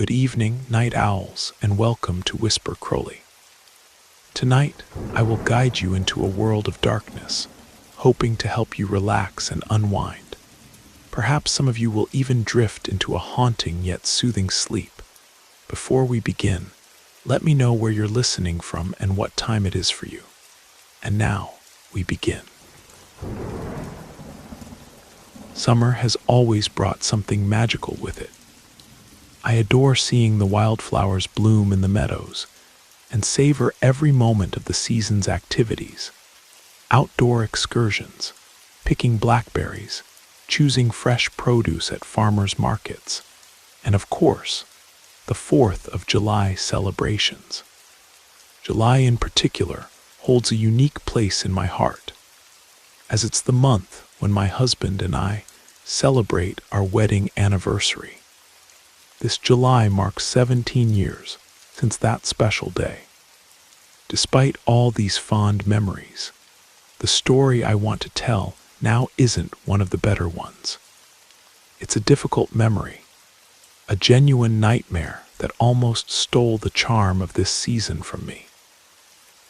Good evening, night owls, and welcome to Whisper Crowley. Tonight, I will guide you into a world of darkness, hoping to help you relax and unwind. Perhaps some of you will even drift into a haunting yet soothing sleep. Before we begin, let me know where you're listening from and what time it is for you. And now, we begin. Summer has always brought something magical with it. I adore seeing the wildflowers bloom in the meadows and savor every moment of the season's activities. Outdoor excursions, picking blackberries, choosing fresh produce at farmers' markets, and of course, the 4th of July celebrations. July in particular holds a unique place in my heart, as it's the month when my husband and I celebrate our wedding anniversary. This July marks 17 years since that special day. Despite all these fond memories, the story I want to tell now isn't one of the better ones. It's a difficult memory, a genuine nightmare that almost stole the charm of this season from me.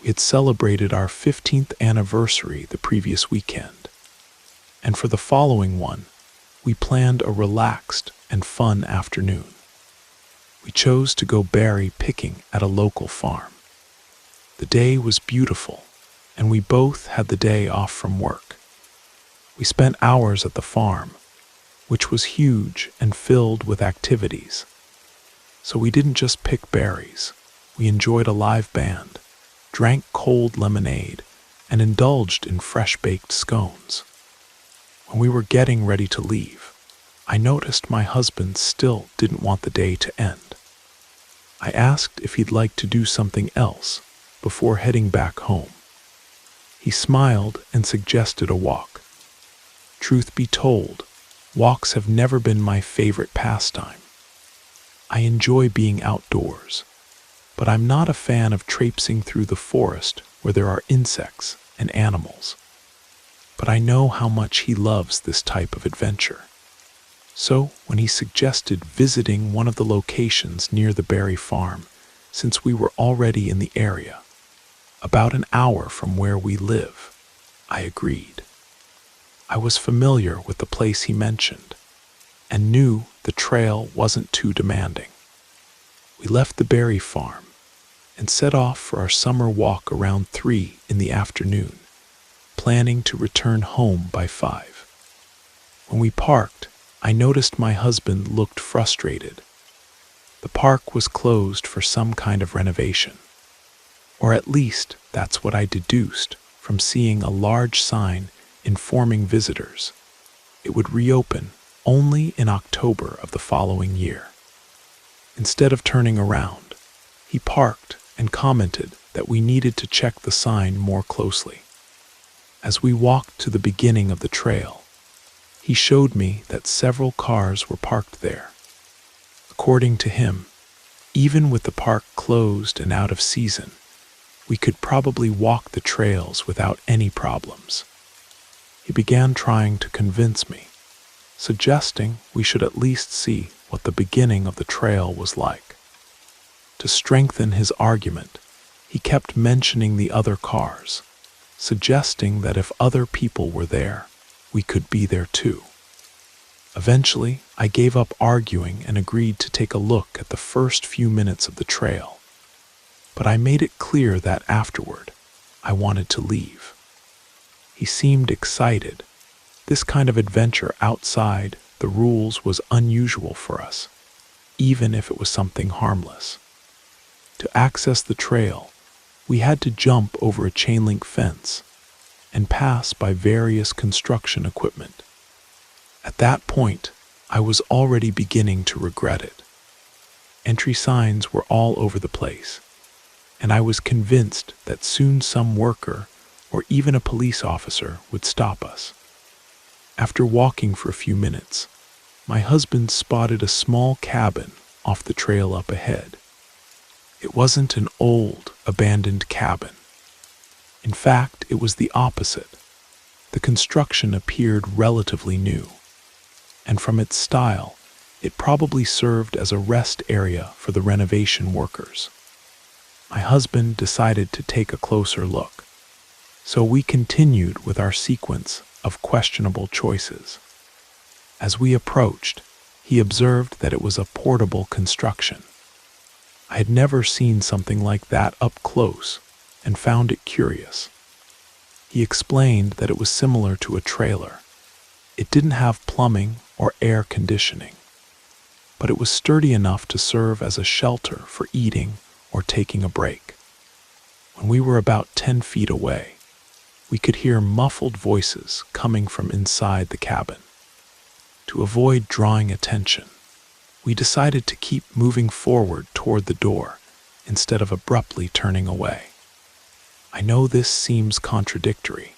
We had celebrated our 15th anniversary the previous weekend, and for the following one, we planned a relaxed and fun afternoon. We chose to go berry picking at a local farm. The day was beautiful, and we both had the day off from work. We spent hours at the farm, which was huge and filled with activities. So we didn't just pick berries. We enjoyed a live band, drank cold lemonade, and indulged in fresh-baked scones. When we were getting ready to leave, I noticed my husband still didn't want the day to end. I asked if he'd like to do something else before heading back home. He smiled and suggested a walk. Truth be told, walks have never been my favorite pastime. I enjoy being outdoors, but I'm not a fan of traipsing through the forest where there are insects and animals. But I know how much he loves this type of adventure. So, when he suggested visiting one of the locations near the berry farm, since we were already in the area, about an hour from where we live, I agreed. I was familiar with the place he mentioned, and knew the trail wasn't too demanding. We left the berry farm and set off for our summer walk around 3 in the afternoon, planning to return home by 5. When we parked, I noticed my husband looked frustrated. The park was closed for some kind of renovation. Or at least that's what I deduced from seeing a large sign informing visitors it would reopen only in October of the following year. Instead of turning around, he parked and commented that we needed to check the sign more closely. As we walked to the beginning of the trail, he showed me that several cars were parked there. According to him, even with the park closed and out of season, we could probably walk the trails without any problems. He began trying to convince me, suggesting we should at least see what the beginning of the trail was like. To strengthen his argument, he kept mentioning the other cars, suggesting that if other people were there, we could be there too. Eventually, I gave up arguing and agreed to take a look at the first few minutes of the trail. But I made it clear that afterward, I wanted to leave. He seemed excited. This kind of adventure outside the rules was unusual for us, even if it was something harmless. To access the trail, we had to jump over a chain-link fence and pass by various construction equipment. At that point, I was already beginning to regret it. Entry signs were all over the place, and I was convinced that soon some worker or even a police officer would stop us. After walking for a few minutes, my husband spotted a small cabin off the trail up ahead. It wasn't an old, abandoned cabin. In fact, it was the opposite. The construction appeared relatively new, and from its style, It probably served as a rest area for the renovation workers. My husband decided to take a closer look, so we continued with our sequence of questionable choices. As we approached, he observed that it was a portable construction. I had never seen something like that up close and found it curious. He explained that it was similar to a trailer. It didn't have plumbing or air conditioning, but it was sturdy enough to serve as a shelter for eating or taking a break. When we were about 10 feet away, we could hear muffled voices coming from inside the cabin. To avoid drawing attention, we decided to keep moving forward toward the door instead of abruptly turning away. I know this seems contradictory,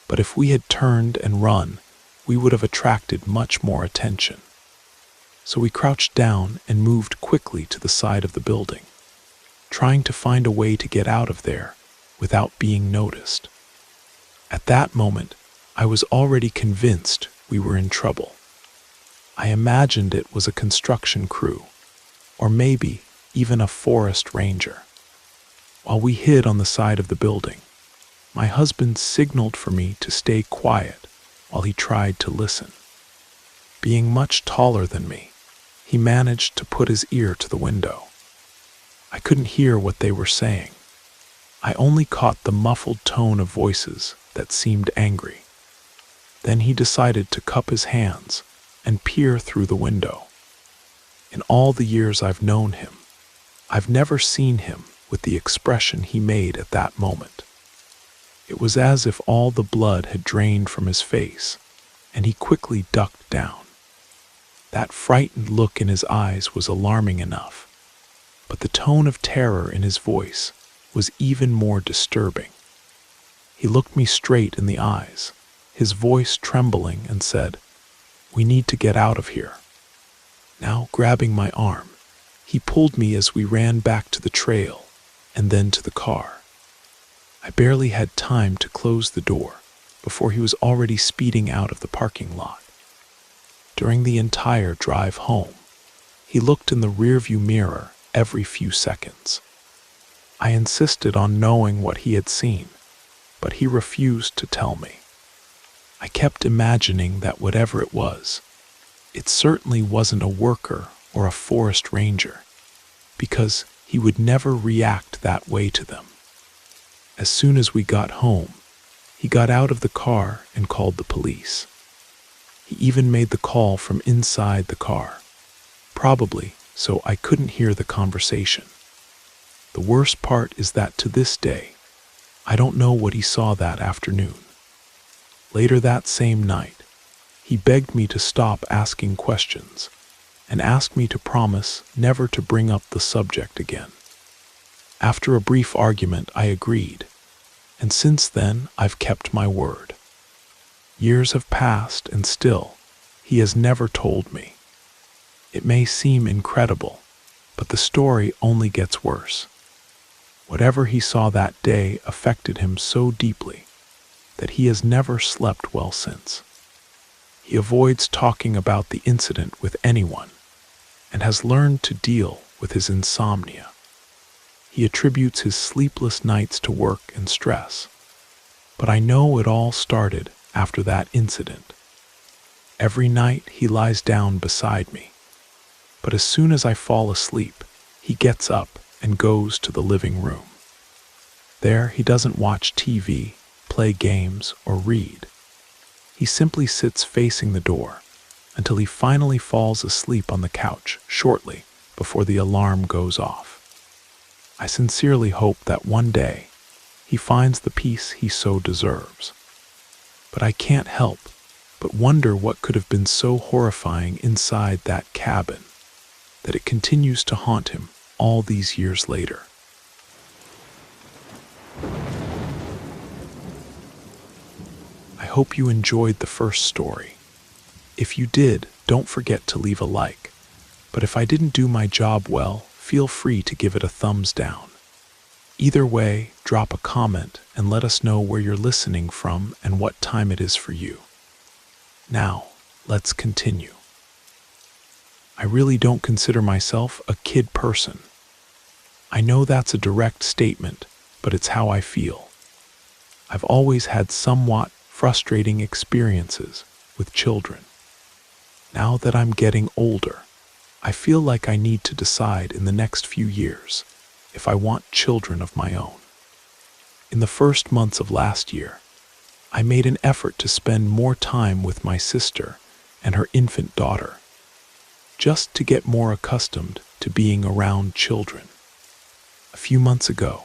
but if we had turned and run, we would have attracted much more attention. So we crouched down and moved quickly to the side of the building, trying to find a way to get out of there without being noticed. At that moment, I was already convinced we were in trouble. I imagined it was a construction crew, or maybe even a forest ranger. While we hid on the side of the building, my husband signaled for me to stay quiet while he tried to listen. Being much taller than me, he managed to put his ear to the window. I couldn't hear what they were saying. I only caught the muffled tone of voices that seemed angry. Then he decided to cup his hands and peer through the window. In all the years I've known him, I've never seen him with the expression he made at that moment. It was as if all the blood had drained from his face, and he quickly ducked down. That frightened look in his eyes was alarming enough, but the tone of terror in his voice was even more disturbing. He looked me straight in the eyes, his voice trembling, and said, "We need to get out of here." Now, grabbing my arm, he pulled me as we ran back to the trail and then to the car. I barely had time to close the door before he was already speeding out of the parking lot. During the entire drive home, he looked in the rearview mirror every few seconds. I insisted on knowing what he had seen, but he refused to tell me. I kept imagining that whatever it was, it certainly wasn't a worker or a forest ranger, because he would never react that way to them. As soon as we got home, he got out of the car and called the police. He even made the call from inside the car, probably so I couldn't hear the conversation. The worst part is that to this day, I don't know what he saw that afternoon. Later that same night, he begged me to stop asking questions and asked me to promise never to bring up the subject again. After a brief argument, I agreed, and since then I've kept my word. Years have passed and still, he has never told me. It may seem incredible, but the story only gets worse. Whatever he saw that day affected him so deeply that he has never slept well since. He avoids talking about the incident with anyone and has learned to deal with his insomnia. He attributes his sleepless nights to work and stress, but I know it all started after that incident. Every night he lies down beside me, but as soon as I fall asleep, he gets up and goes to the living room. There he doesn't watch TV, play games, or read. He simply sits facing the door until he finally falls asleep on the couch shortly before the alarm goes off. I sincerely hope that one day he finds the peace he so deserves. But I can't help but wonder what could have been so horrifying inside that cabin that it continues to haunt him all these years later. I hope you enjoyed the first story. If you did, don't forget to leave a like. But if I didn't do my job well, feel free to give it a thumbs down. Either way, drop a comment and let us know where you're listening from and what time it is for you. Now, let's continue. I really don't consider myself a kid person. I know that's a direct statement, but it's how I feel. I've always had somewhat frustrating experiences with children. Now that I'm getting older, I feel like I need to decide in the next few years if I want children of my own. In the first months of last year, I made an effort to spend more time with my sister and her infant daughter, just to get more accustomed to being around children. A few months ago,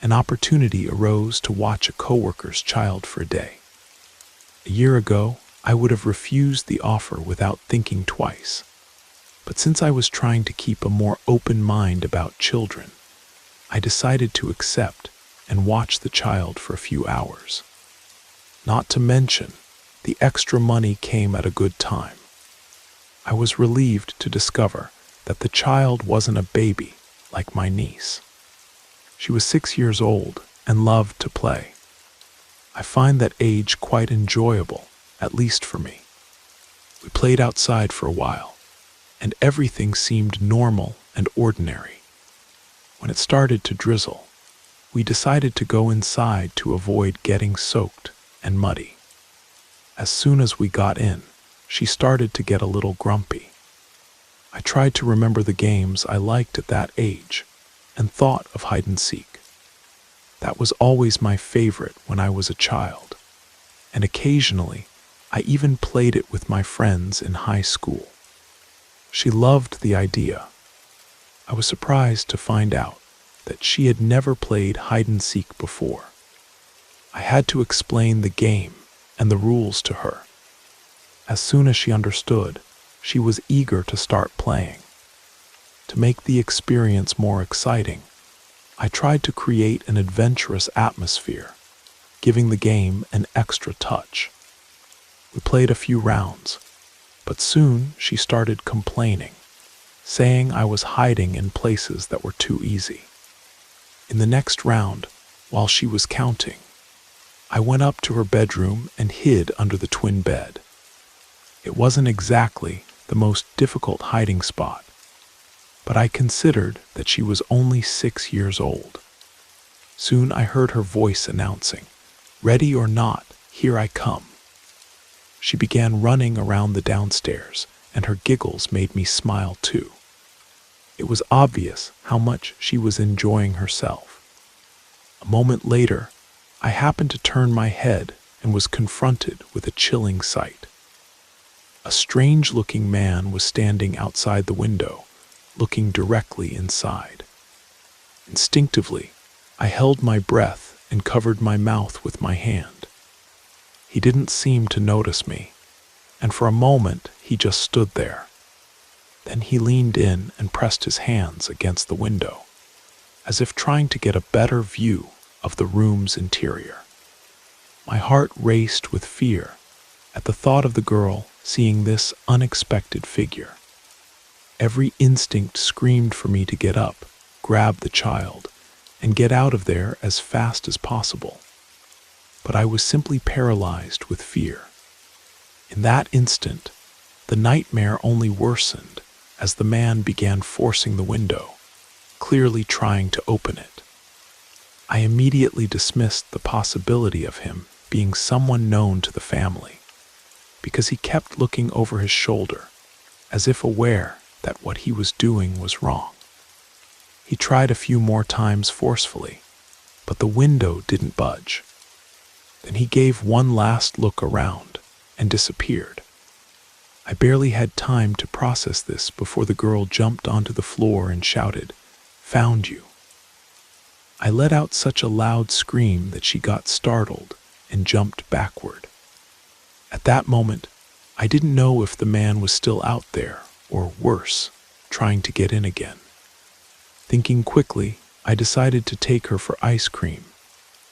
an opportunity arose to watch a coworker's child for a day. A year ago, I would have refused the offer without thinking twice. But since I was trying to keep a more open mind about children, I decided to accept and watch the child for a few hours. Not to mention, the extra money came at a good time. I was relieved to discover that the child wasn't a baby like my niece. She was 6 years old and loved to play. I find that age quite enjoyable, at least for me. We played outside for a while, and everything seemed normal and ordinary. When it started to drizzle, we decided to go inside to avoid getting soaked and muddy. As soon as we got in, she started to get a little grumpy. I tried to remember the games I liked at that age and thought of hide and seek. That was always my favorite when I was a child, and occasionally I even played it with my friends in high school. She loved the idea. I was surprised to find out that she had never played hide and seek before. I had to explain the game and the rules to her. As soon as she understood, she was eager to start playing. To make the experience more exciting, I tried to create an adventurous atmosphere, giving the game an extra touch. We played a few rounds, but soon she started complaining, saying I was hiding in places that were too easy. In the next round, while she was counting, I went up to her bedroom and hid under the twin bed. It wasn't exactly the most difficult hiding spot, but I considered that she was only 6 years old. Soon I heard her voice announcing, "Ready or not, here I come." She began running around the downstairs, and her giggles made me smile too. It was obvious how much she was enjoying herself. A moment later, I happened to turn my head and was confronted with a chilling sight. A strange-looking man was standing outside the window, looking directly inside. Instinctively, I held my breath and covered my mouth with my hand. He didn't seem to notice me, and for a moment he just stood there. Then he leaned in and pressed his hands against the window, as if trying to get a better view of the room's interior. My heart raced with fear at the thought of the girl seeing this unexpected figure. Every instinct screamed for me to get up, grab the child, and get out of there as fast as possible. But I was simply paralyzed with fear. In that instant, the nightmare only worsened as the man began forcing the window, clearly trying to open it. I immediately dismissed the possibility of him being someone known to the family, because he kept looking over his shoulder, as if aware that what he was doing was wrong. He tried a few more times forcefully, but the window didn't budge. Then he gave one last look around and disappeared. I barely had time to process this before the girl jumped onto the floor and shouted, "Found you." I let out such a loud scream that she got startled and jumped backward. At that moment, I didn't know if the man was still out there, or worse, trying to get in again. Thinking quickly, I decided to take her for ice cream.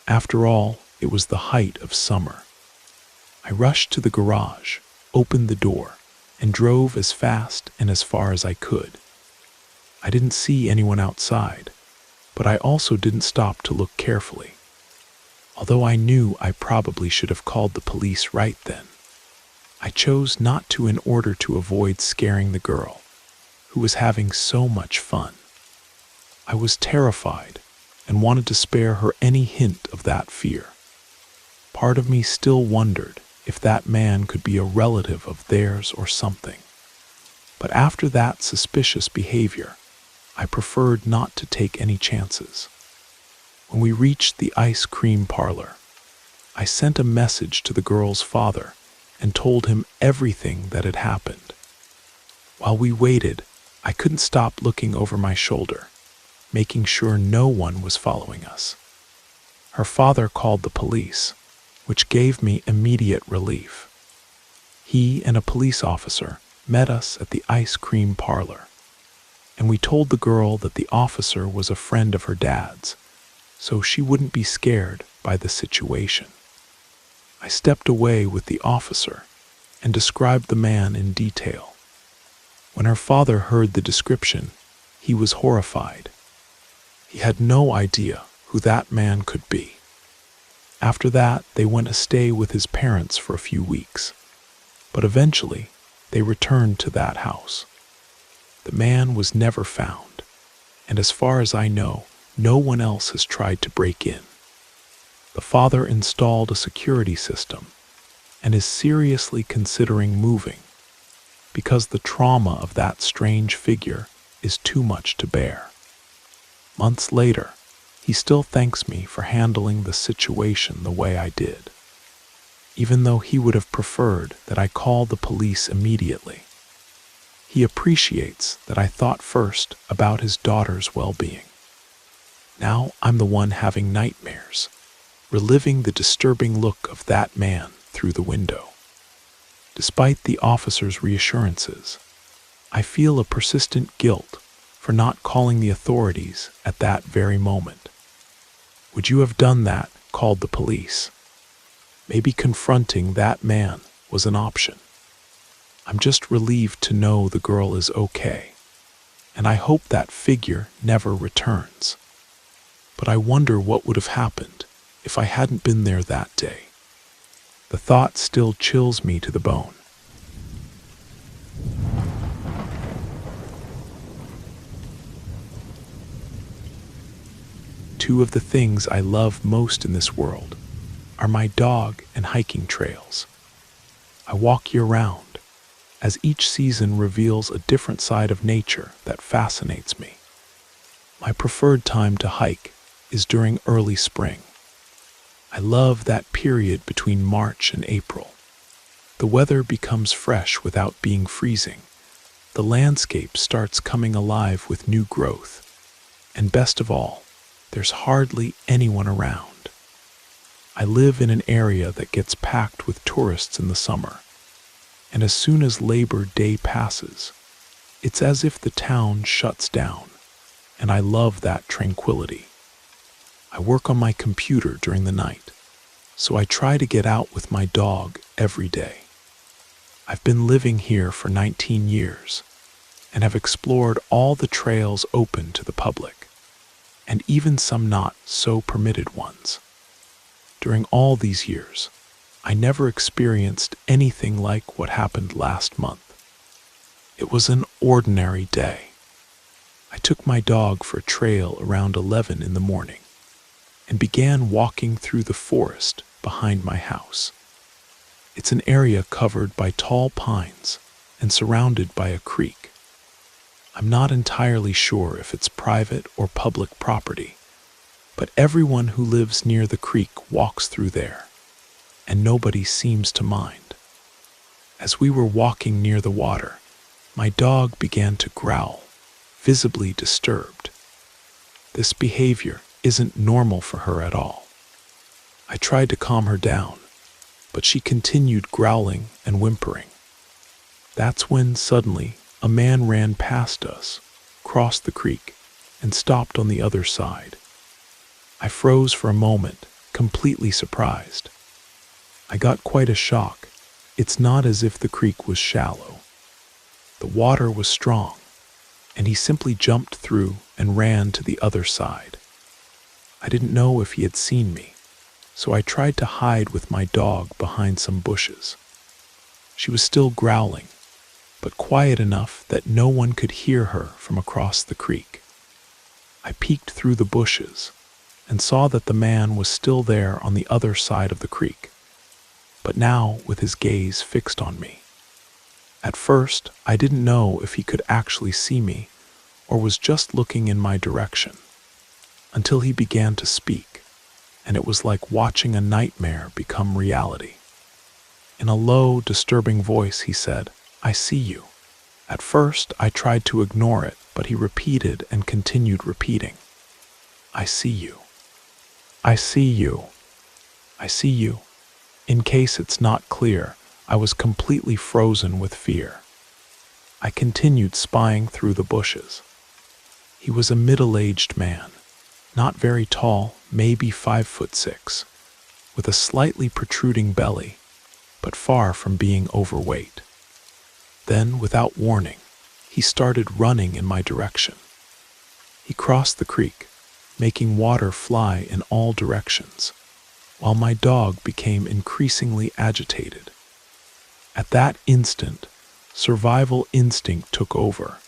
After all, it was the height of summer. I rushed to the garage, opened the door, and drove as fast and as far as I could. I didn't see anyone outside, but I also didn't stop to look carefully. Although I knew I probably should have called the police right then, I chose not to in order to avoid scaring the girl who was having so much fun. I was terrified and wanted to spare her any hint of that fear. Part of me still wondered if that man could be a relative of theirs or something. But after that suspicious behavior, I preferred not to take any chances. When we reached the ice cream parlor, I sent a message to the girl's father and told him everything that had happened. While we waited, I couldn't stop looking over my shoulder, making sure no one was following us. Her father called the police, which gave me immediate relief. He and a police officer met us at the ice cream parlor, and we told the girl that the officer was a friend of her dad's, so she wouldn't be scared by the situation. I stepped away with the officer and described the man in detail. When her father heard the description, he was horrified. He had no idea who that man could be. After that, they went to stay with his parents for a few weeks, but eventually they returned to that house. The man was never found, and as far as I know, no one else has tried to break in. The father installed a security system and is seriously considering moving because the trauma of that strange figure is too much to bear. Months later, he still thanks me for handling the situation the way I did, even though he would have preferred that I call the police immediately. He appreciates that I thought first about his daughter's well-being. Now I'm the one having nightmares, reliving the disturbing look of that man through the window. Despite the officer's reassurances, I feel a persistent guilt for not calling the authorities at that very moment. Would you have done that, called the police? Maybe confronting that man was an option. I'm just relieved to know the girl is okay, and I hope that figure never returns. But I wonder what would have happened if I hadn't been there that day. The thought still chills me to the bone. Two of the things I love most in this world are my dog and hiking trails. I walk year-round, as each season reveals a different side of nature that fascinates me. My preferred time to hike is during early spring. I love that period between March and April. The weather becomes fresh without being freezing. The landscape starts coming alive with new growth. And best of all, there's hardly anyone around. I live in an area that gets packed with tourists in the summer, and as soon as Labor Day passes, it's as if the town shuts down, and I love that tranquility. I work on my computer during the night, so I try to get out with my dog every day. I've been living here for 19 years and have explored all the trails open to the public, and even some not so permitted ones. During all these years, I never experienced anything like what happened last month. It was an ordinary day. I took my dog for a trail around 11 in the morning and began walking through the forest behind my house. It's an area covered by tall pines and surrounded by a creek. I'm not entirely sure if it's private or public property, but everyone who lives near the creek walks through there, and nobody seems to mind. As we were walking near the water, my dog began to growl, visibly disturbed. This behavior isn't normal for her at all. I tried to calm her down, but she continued growling and whimpering. That's when suddenly a man ran past us, crossed the creek, and stopped on the other side. I froze for a moment, completely surprised. I got quite a shock. It's not as if the creek was shallow. The water was strong, and he simply jumped through and ran to the other side. I didn't know if he had seen me, so I tried to hide with my dog behind some bushes. She was still growling, but quiet enough that no one could hear her from across the creek. I peeked through the bushes and saw that the man was still there on the other side of the creek, but now with his gaze fixed on me. At first, I didn't know if he could actually see me or was just looking in my direction, until he began to speak, and it was like watching a nightmare become reality. In a low, disturbing voice, he said, "I see you." At first, I tried to ignore it, but he repeated and continued repeating, "I see you. I see you. I see you." In case it's not clear, I was completely frozen with fear. I continued spying through the bushes. He was a middle-aged man, not very tall, maybe 5'6", with a slightly protruding belly, but far from being overweight. Then, without warning, he started running in my direction. He crossed the creek, making water fly in all directions, while my dog became increasingly agitated. At that instant, survival instinct took over,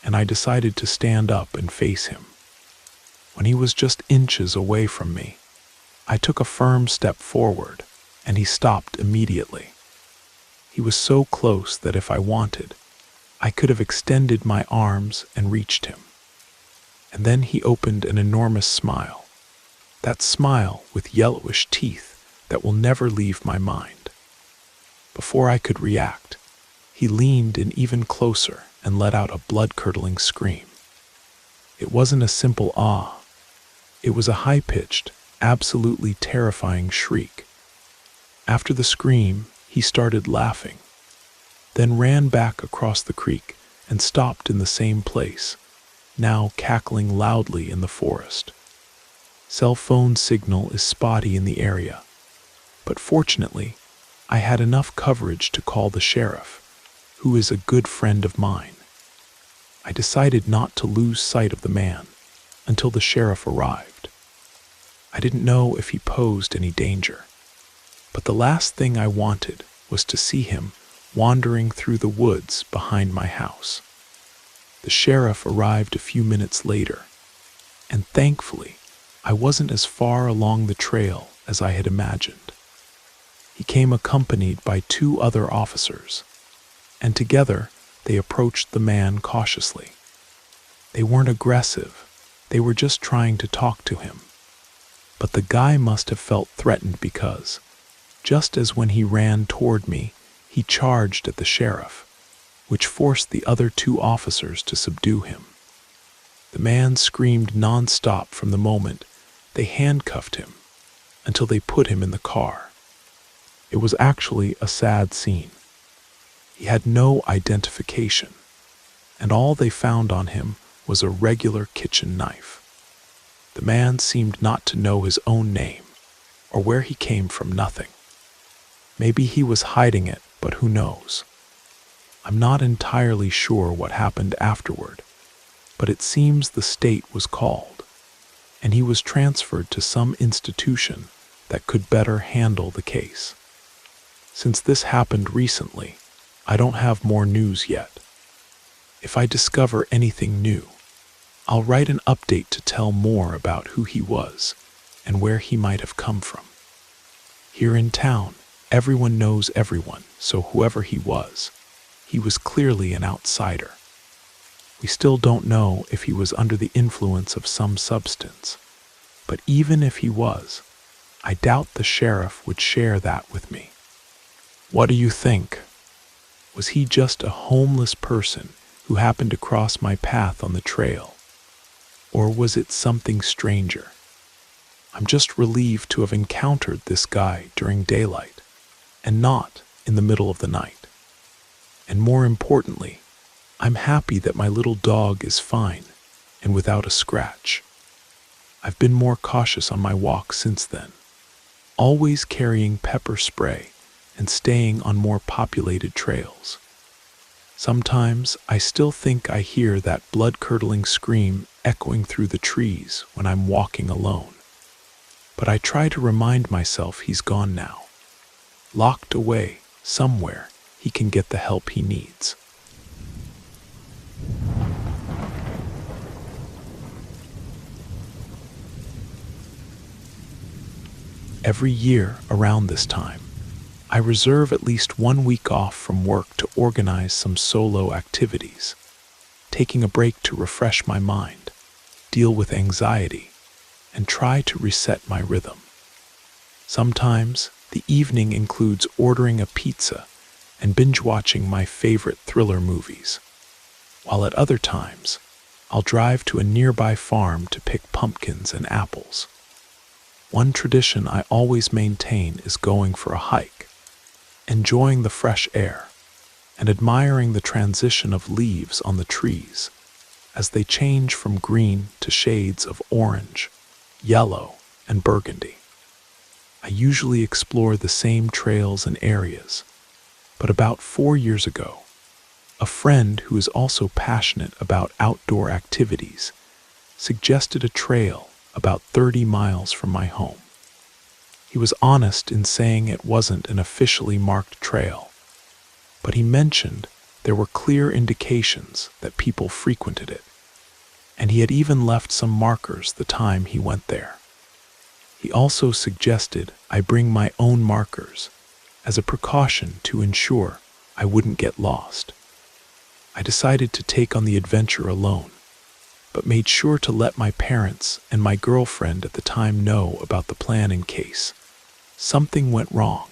and I decided to stand up and face him. When he was just inches away from me, I took a firm step forward, and he stopped immediately. He was so close that if I wanted, I could have extended my arms and reached him. And then he opened an enormous smile, that smile with yellowish teeth that will never leave my mind. Before I could react, he leaned in even closer and let out a blood-curdling scream. It wasn't a simple ah. It was a high-pitched, absolutely terrifying shriek. After the scream, he started laughing, then ran back across the creek and stopped in the same place, now cackling loudly in the forest. Cell phone signal is spotty in the area, but fortunately, I had enough coverage to call the sheriff, who is a good friend of mine. I decided not to lose sight of the man until the sheriff arrived. I didn't know if he posed any danger, but the last thing I wanted was to see him wandering through the woods behind my house. The sheriff arrived a few minutes later, and thankfully, I wasn't as far along the trail as I had imagined. He came accompanied by 2 other officers, and together they approached the man cautiously. They weren't aggressive, they were just trying to talk to him. But the guy must have felt threatened because, just as when he ran toward me, he charged at the sheriff, which forced the other 2 officers to subdue him. The man screamed non-stop from the moment they handcuffed him until they put him in the car. It was actually a sad scene. He had no identification, and all they found on him was a regular kitchen knife. The man seemed not to know his own name or where he came from. Nothing. Maybe he was hiding it, but who knows? I'm not entirely sure what happened afterward, but it seems the state was called, and he was transferred to some institution that could better handle the case. Since this happened recently, I don't have more news yet. If I discover anything new, I'll write an update to tell more about who he was and where he might have come from. Here in town, everyone knows everyone, so whoever he was clearly an outsider. We still don't know if he was under the influence of some substance, but even if he was, I doubt the sheriff would share that with me. What do you think? Was he just a homeless person who happened to cross my path on the trail? Or was it something stranger? I'm just relieved to have encountered this guy during daylight, and not in the middle of the night. And more importantly, I'm happy that my little dog is fine and without a scratch. I've been more cautious on my walk since then, always carrying pepper spray and staying on more populated trails. Sometimes I still think I hear that blood-curdling scream echoing through the trees when I'm walking alone. But I try to remind myself he's gone now, locked away somewhere he can get the help he needs. Every year around this time, I reserve at least 1 week off from work to organize some solo activities, taking a break to refresh my mind, deal with anxiety, and try to reset my rhythm. Sometimes, the evening includes ordering a pizza and binge-watching my favorite thriller movies, while at other times, I'll drive to a nearby farm to pick pumpkins and apples. One tradition I always maintain is going for a hike, enjoying the fresh air, and admiring the transition of leaves on the trees as they change from green to shades of orange, yellow, and burgundy. I usually explore the same trails and areas, but about 4 years ago, a friend who is also passionate about outdoor activities suggested a trail about 30 miles from my home. He was honest in saying it wasn't an officially marked trail, but he mentioned there were clear indications that people frequented it, and he had even left some markers the time he went there. He also suggested I bring my own markers as a precaution to ensure I wouldn't get lost. I decided to take on the adventure alone, but made sure to let my parents and my girlfriend at the time know about the plan in case something went wrong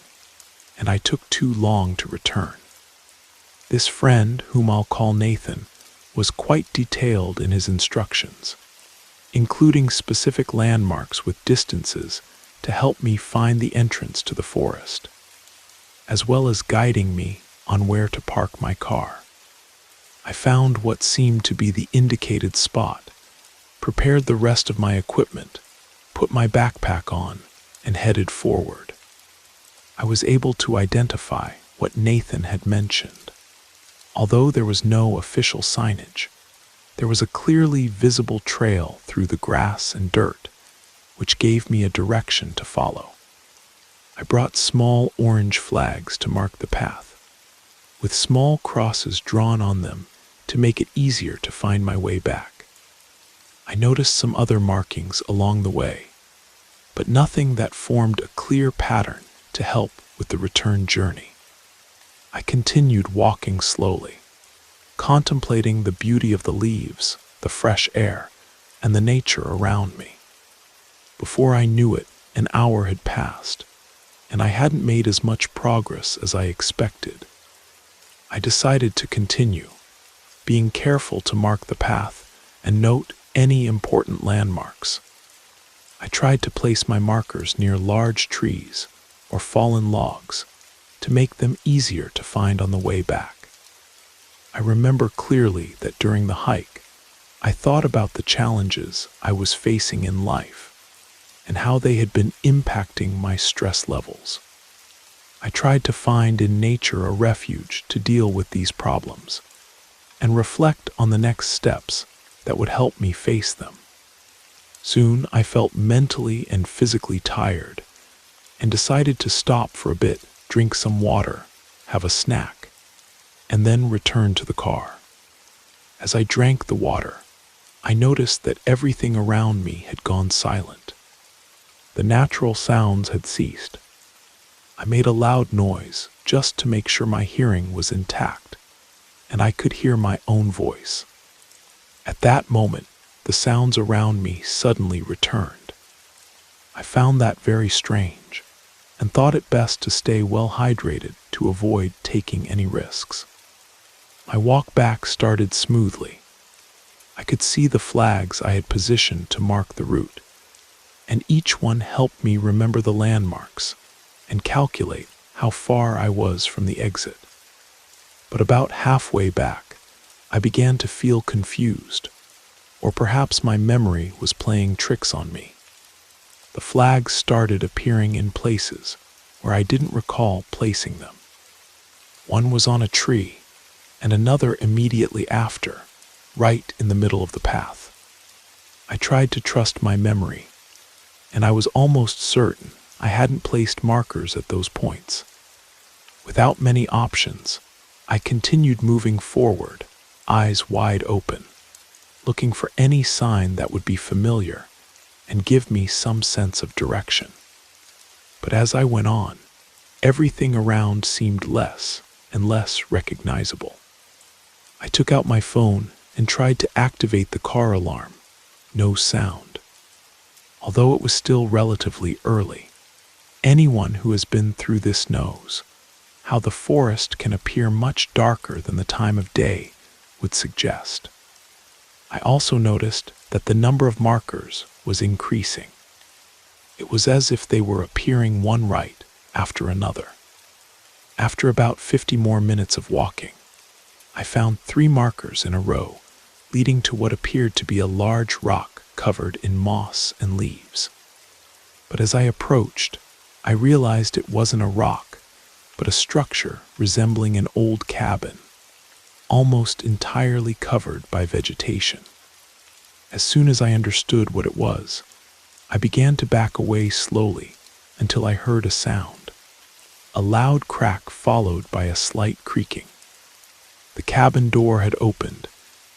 and I took too long to return. This friend, whom I'll call Nathan, was quite detailed in his instructions, including specific landmarks with distances to help me find the entrance to the forest, as well as guiding me on where to park my car. I found what seemed to be the indicated spot, prepared the rest of my equipment, put my backpack on, and headed forward. I was able to identify what Nathan had mentioned. Although there was no official signage, there was a clearly visible trail through the grass and dirt, which gave me a direction to follow. I brought small orange flags to mark the path, with small crosses drawn on them to make it easier to find my way back. I noticed some other markings along the way, but nothing that formed a clear pattern to help with the return journey. I continued walking slowly, contemplating the beauty of the leaves, the fresh air, and the nature around me. Before I knew it, an hour had passed, and I hadn't made as much progress as I expected. I decided to continue, being careful to mark the path and note any important landmarks. I tried to place my markers near large trees or fallen logs to make them easier to find on the way back. I remember clearly that during the hike, I thought about the challenges I was facing in life and how they had been impacting my stress levels. I tried to find in nature a refuge to deal with these problems and reflect on the next steps that would help me face them. Soon I felt mentally and physically tired and decided to stop for a bit, drink some water, have a snack, and then return to the car. As I drank the water, I noticed that everything around me had gone silent. The natural sounds had ceased. I made a loud noise just to make sure my hearing was intact, and I could hear my own voice. At that moment, the sounds around me suddenly returned. I found that very strange, and thought it best to stay well hydrated to avoid taking any risks. My walk back started smoothly. I could see the flags I had positioned to mark the route, and each one helped me remember the landmarks and calculate how far I was from the exit. But about halfway back, I began to feel confused, or perhaps my memory was playing tricks on me. The flags started appearing in places where I didn't recall placing them. One was on a tree, and another immediately after, right in the middle of the path. I tried to trust my memory, and I was almost certain I hadn't placed markers at those points. Without many options, I continued moving forward, eyes wide open, looking for any sign that would be familiar and give me some sense of direction. But as I went on, everything around seemed less and less recognizable. I took out my phone and tried to activate the car alarm. No sound. Although it was still relatively early, anyone who has been through this knows how the forest can appear much darker than the time of day would suggest. I also noticed that the number of markers was increasing. It was as if they were appearing one right after another. After about 50 more minutes of walking, I found 3 markers in a row, leading to what appeared to be a large rock covered in moss and leaves. But as I approached, I realized it wasn't a rock, but a structure resembling an old cabin, almost entirely covered by vegetation. As soon as I understood what it was, I began to back away slowly until I heard a sound, a loud crack followed by a slight creaking. The cabin door had opened,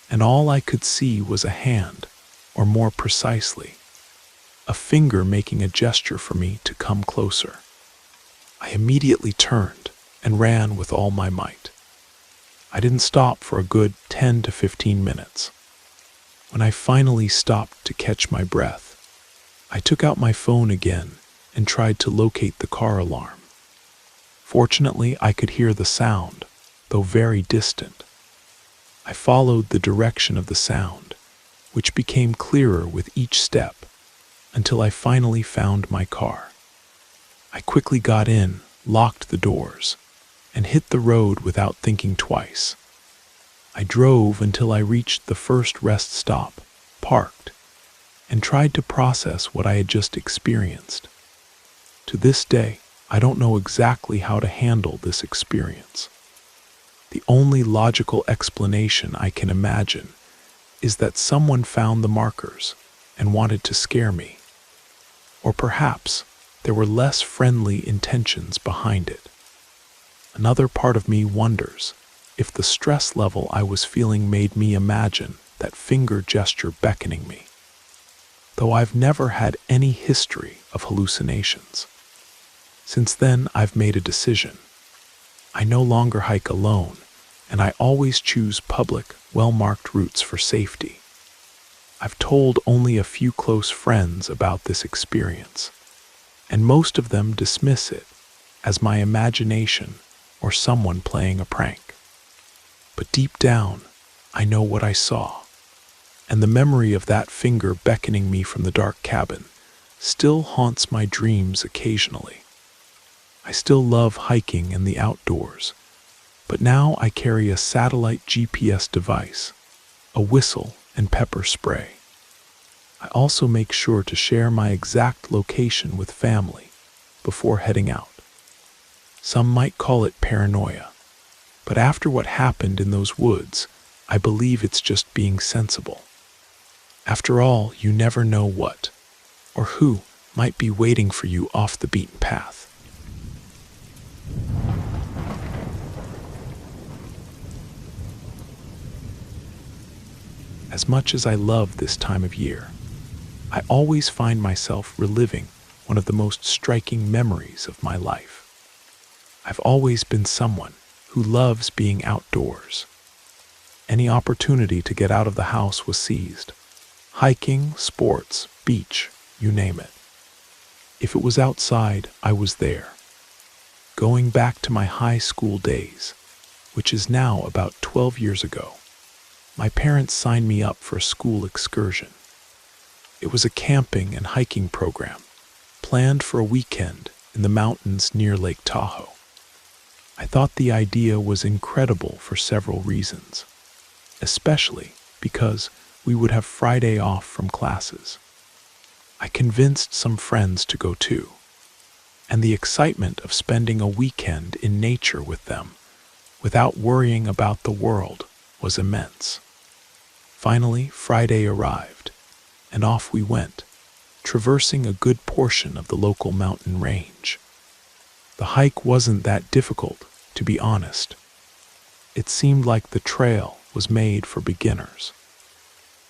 and all I could see was a hand, or more precisely, a finger making a gesture for me to come closer. I immediately turned and ran with all my might. I didn't stop for a good 10 to 15 minutes. When I finally stopped to catch my breath, I took out my phone again and tried to locate the car alarm. Fortunately, I could hear the sound, though very distant. I followed the direction of the sound, which became clearer with each step, until I finally found my car. I quickly got in, locked the doors, and hit the road without thinking twice. I drove until I reached the first rest stop, parked, and tried to process what I had just experienced. To this day, I don't know exactly how to handle this experience. The only logical explanation I can imagine is that someone found the markers and wanted to scare me. Or perhaps there were less friendly intentions behind it. Another part of me wonders if the stress level I was feeling made me imagine that finger gesture beckoning me. Though I've never had any history of hallucinations. Since then, I've made a decision. I no longer hike alone, and I always choose public, well-marked routes for safety. I've told only a few close friends about this experience, and most of them dismiss it as my imagination or someone playing a prank. But deep down, I know what I saw, and the memory of that finger beckoning me from the dark cabin still haunts my dreams occasionally. I still love hiking and the outdoors, but now I carry a satellite GPS device, a whistle, and pepper spray. I also make sure to share my exact location with family before heading out. Some might call it paranoia, but after what happened in those woods, I believe it's just being sensible. After all, you never know what or who might be waiting for you off the beaten path. As much as I love this time of year, I always find myself reliving one of the most striking memories of my life. I've always been someone who loves being outdoors. Any opportunity to get out of the house was seized. Hiking, sports, beach, you name it. If it was outside, I was there. Going back to my high school days, which is now about 12 years ago, my parents signed me up for a school excursion. It was a camping and hiking program, planned for a weekend in the mountains near Lake Tahoe. I thought the idea was incredible for several reasons, especially because we would have Friday off from classes. I convinced some friends to go too, and the excitement of spending a weekend in nature with them, without worrying about the world, was immense. Finally, Friday arrived, and off we went, traversing a good portion of the local mountain range. The hike wasn't that difficult, to be honest. It seemed like the trail was made for beginners.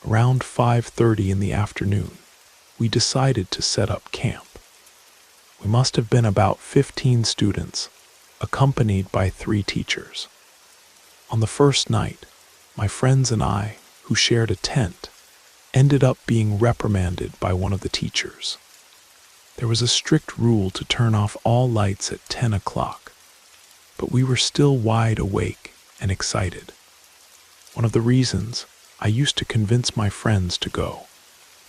Around 5:30 in the afternoon, we decided to set up camp. We must have been about 15 students, accompanied by 3 teachers. On the first night, my friends and I, who shared a tent, ended up being reprimanded by one of the teachers. There was a strict rule to turn off all lights at 10 o'clock, but we were still wide awake and excited. One of the reasons I used to convince my friends to go,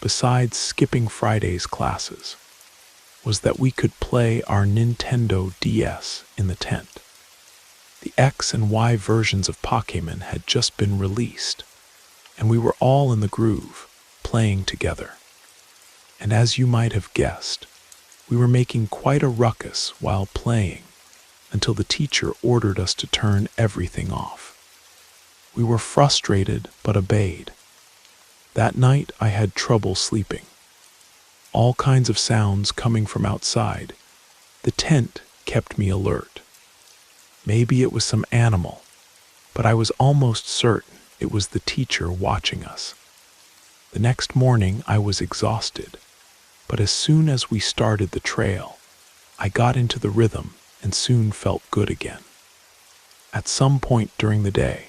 besides skipping Friday's classes, was that we could play our Nintendo DS in the tent. The X and Y versions of Pokémon had just been released, and we were all in the groove, playing together. And as you might have guessed, we were making quite a ruckus while playing until the teacher ordered us to turn everything off. We were frustrated but obeyed. That night I had trouble sleeping. All kinds of sounds coming from outside. The tent kept me alert. Maybe it was some animal, but I was almost certain it was the teacher watching us. The next morning I was exhausted, but as soon as we started the trail, I got into the rhythm and soon felt good again. At some point during the day,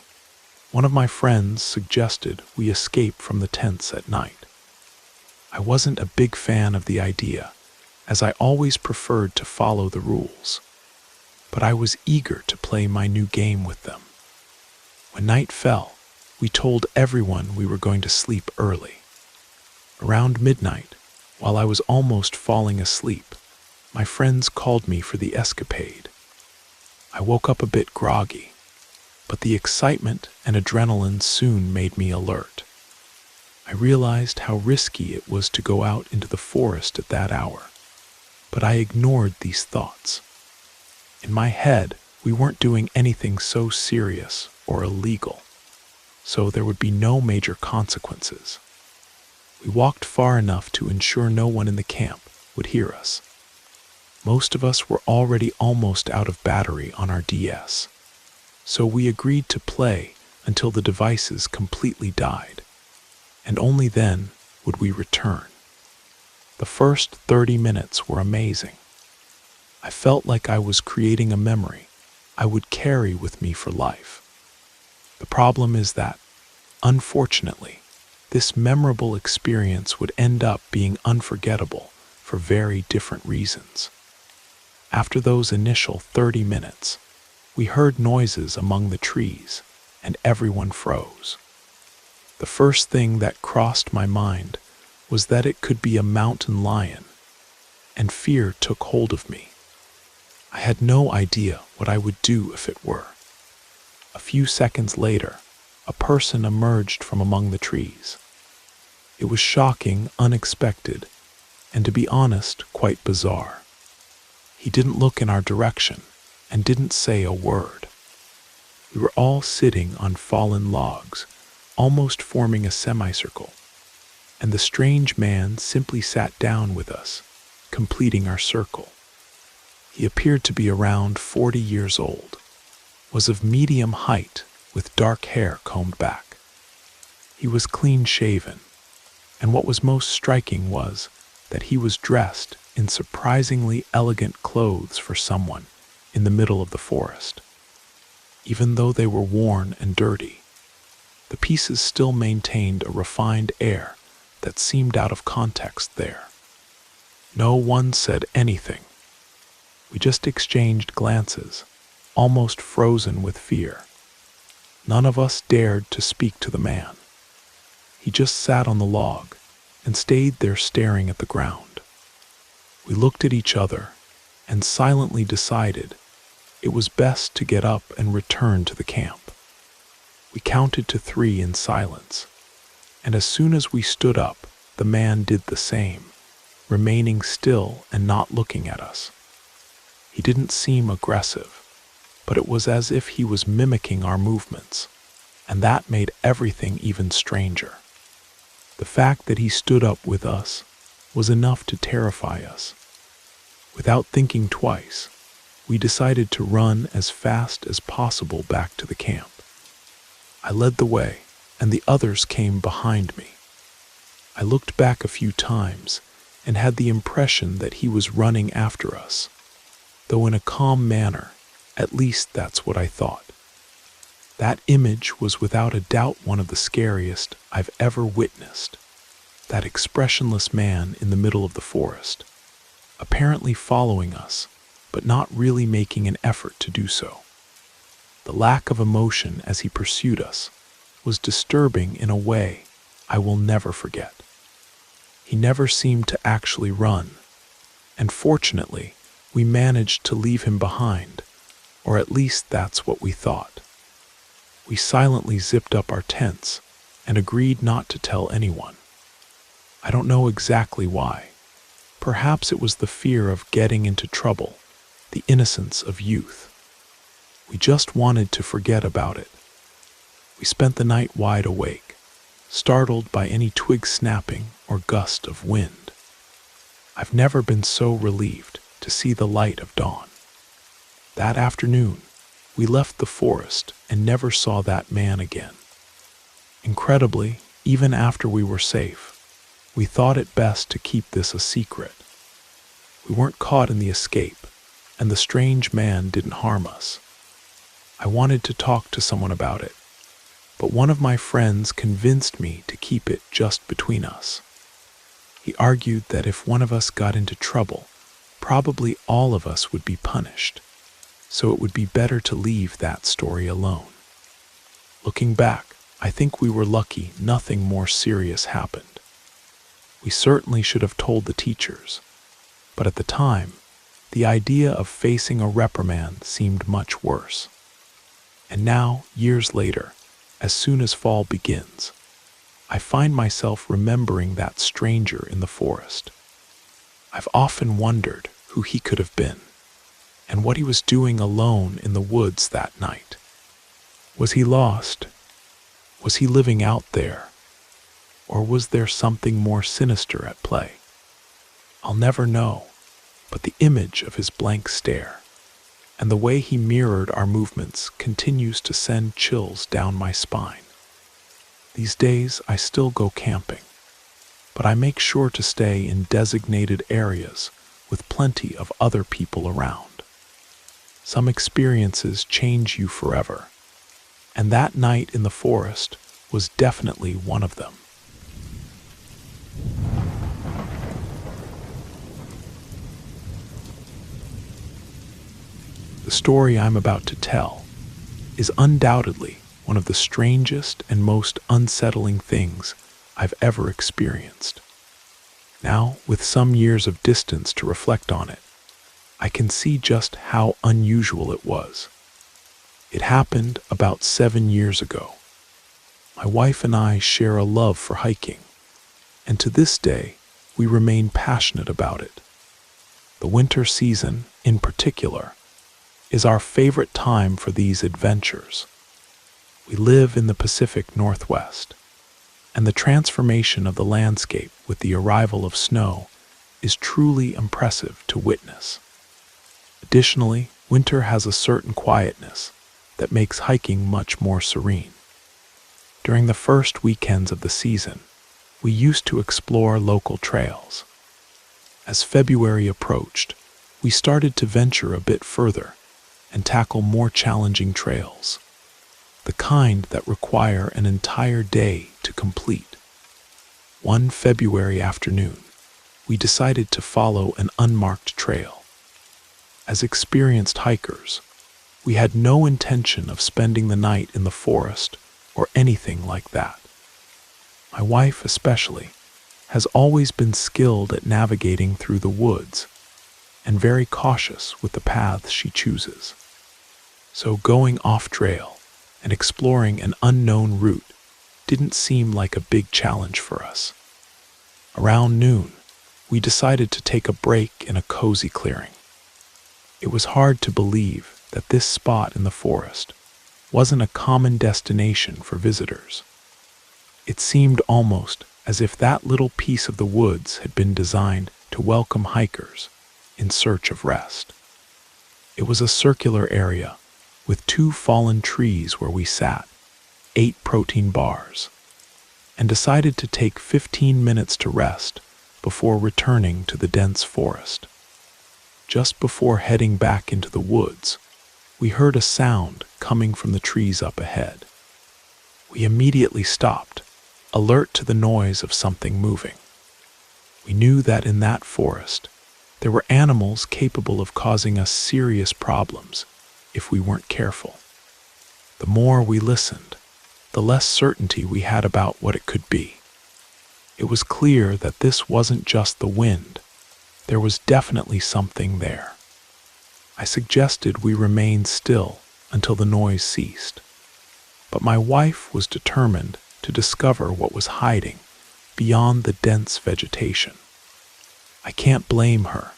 one of my friends suggested we escape from the tents at night. I wasn't a big fan of the idea, as I always preferred to follow the rules, but I was eager to play my new game with them. When night fell, we told everyone we were going to sleep early. Around midnight, while I was almost falling asleep, my friends called me for the escapade. I woke up a bit groggy, but the excitement and adrenaline soon made me alert. I realized how risky it was to go out into the forest at that hour, but I ignored these thoughts. In my head, we weren't doing anything so serious or illegal, so there would be no major consequences. We walked far enough to ensure no one in the camp would hear us. Most of us were already almost out of battery on our DS, so we agreed to play until the devices completely died, and only then would we return. The first 30 minutes were amazing. I felt like I was creating a memory I would carry with me for life. The problem is that, unfortunately, this memorable experience would end up being unforgettable for very different reasons. After those initial 30 minutes, we heard noises among the trees, and everyone froze. The first thing that crossed my mind was that it could be a mountain lion, and fear took hold of me. I had no idea what I would do if it were. A few seconds later, a person emerged from among the trees. It was shocking, unexpected, and to be honest, quite bizarre. He didn't look in our direction and didn't say a word. We were all sitting on fallen logs, almost forming a semicircle, and the strange man simply sat down with us, completing our circle. He appeared to be around 40 years old, was of medium height with dark hair combed back. He was clean-shaven, and what was most striking was that he was dressed in surprisingly elegant clothes for someone in the middle of the forest. Even though they were worn and dirty, the pieces still maintained a refined air that seemed out of context there. No one said anything. We just exchanged glances, almost frozen with fear. None of us dared to speak to the man. He just sat on the log and stayed there staring at the ground. We looked at each other and silently decided it was best to get up and return to the camp. We counted to 3 in silence, and as soon as we stood up, the man did the same, remaining still and not looking at us. He didn't seem aggressive, but it was as if he was mimicking our movements, and that made everything even stranger. The fact that he stood up with us was enough to terrify us. Without thinking twice, we decided to run as fast as possible back to the camp. I led the way, and the others came behind me. I looked back a few times and had the impression that he was running after us, though in a calm manner. At least that's what I thought. That image was without a doubt one of the scariest I've ever witnessed. That expressionless man in the middle of the forest, apparently following us, but not really making an effort to do so. The lack of emotion as he pursued us was disturbing in a way I will never forget. He never seemed to actually run, and fortunately, we managed to leave him behind, or at least that's what we thought. We silently zipped up our tents and agreed not to tell anyone. I don't know exactly why. Perhaps it was the fear of getting into trouble, the innocence of youth. We just wanted to forget about it. We spent the night wide awake, startled by any twig snapping or gust of wind. I've never been so relieved to see the light of dawn. That afternoon, we left the forest and never saw that man again. Incredibly, even after we were safe, we thought it best to keep this a secret. We weren't caught in the escape, and the strange man didn't harm us. I wanted to talk to someone about it, but one of my friends convinced me to keep it just between us. He argued that if one of us got into trouble, probably all of us would be punished, so it would be better to leave that story alone. Looking back, I think we were lucky nothing more serious happened. We certainly should have told the teachers, but at the time, the idea of facing a reprimand seemed much worse. And now, years later, as soon as fall begins, I find myself remembering that stranger in the forest. I've often wondered who he could have been, and what he was doing alone in the woods that night. Was he lost? Was he living out there? Or was there something more sinister at play? I'll never know, but the image of his blank stare and the way he mirrored our movements continues to send chills down my spine. These days I still go camping, but I make sure to stay in designated areas with plenty of other people around. Some experiences change you forever, and that night in the forest was definitely one of them. The story I'm about to tell is undoubtedly one of the strangest and most unsettling things I've ever experienced. Now, with some years of distance to reflect on it, I can see just how unusual it was. It happened about 7 years ago. My wife and I share a love for hiking, and to this day, we remain passionate about it. The winter season, in particular, is our favorite time for these adventures. We live in the Pacific Northwest, and the transformation of the landscape with the arrival of snow is truly impressive to witness. Additionally, winter has a certain quietness that makes hiking much more serene. During the first weekends of the season, we used to explore local trails. As February approached, we started to venture a bit further and tackle more challenging trails, the kind that require an entire day to complete. One February afternoon, we decided to follow an unmarked trail. As experienced hikers, we had no intention of spending the night in the forest or anything like that. My wife, especially, has always been skilled at navigating through the woods and very cautious with the paths she chooses. So going off-trail and exploring an unknown route didn't seem like a big challenge for us. Around noon, we decided to take a break in a cozy clearing. It was hard to believe that this spot in the forest wasn't a common destination for visitors. It seemed almost as if that little piece of the woods had been designed to welcome hikers in search of rest. It was a circular area with 2 fallen trees where we sat, 8 protein bars, and decided to take 15 minutes to rest before returning to the dense forest. Just before heading back into the woods, we heard a sound coming from the trees up ahead. We immediately stopped, alert to the noise of something moving. We knew that in that forest, there were animals capable of causing us serious problems if we weren't careful. The more we listened, the less certainty we had about what it could be. It was clear that this wasn't just the wind. There was definitely something there. I suggested we remain still until the noise ceased. But my wife was determined to discover what was hiding beyond the dense vegetation. I can't blame her.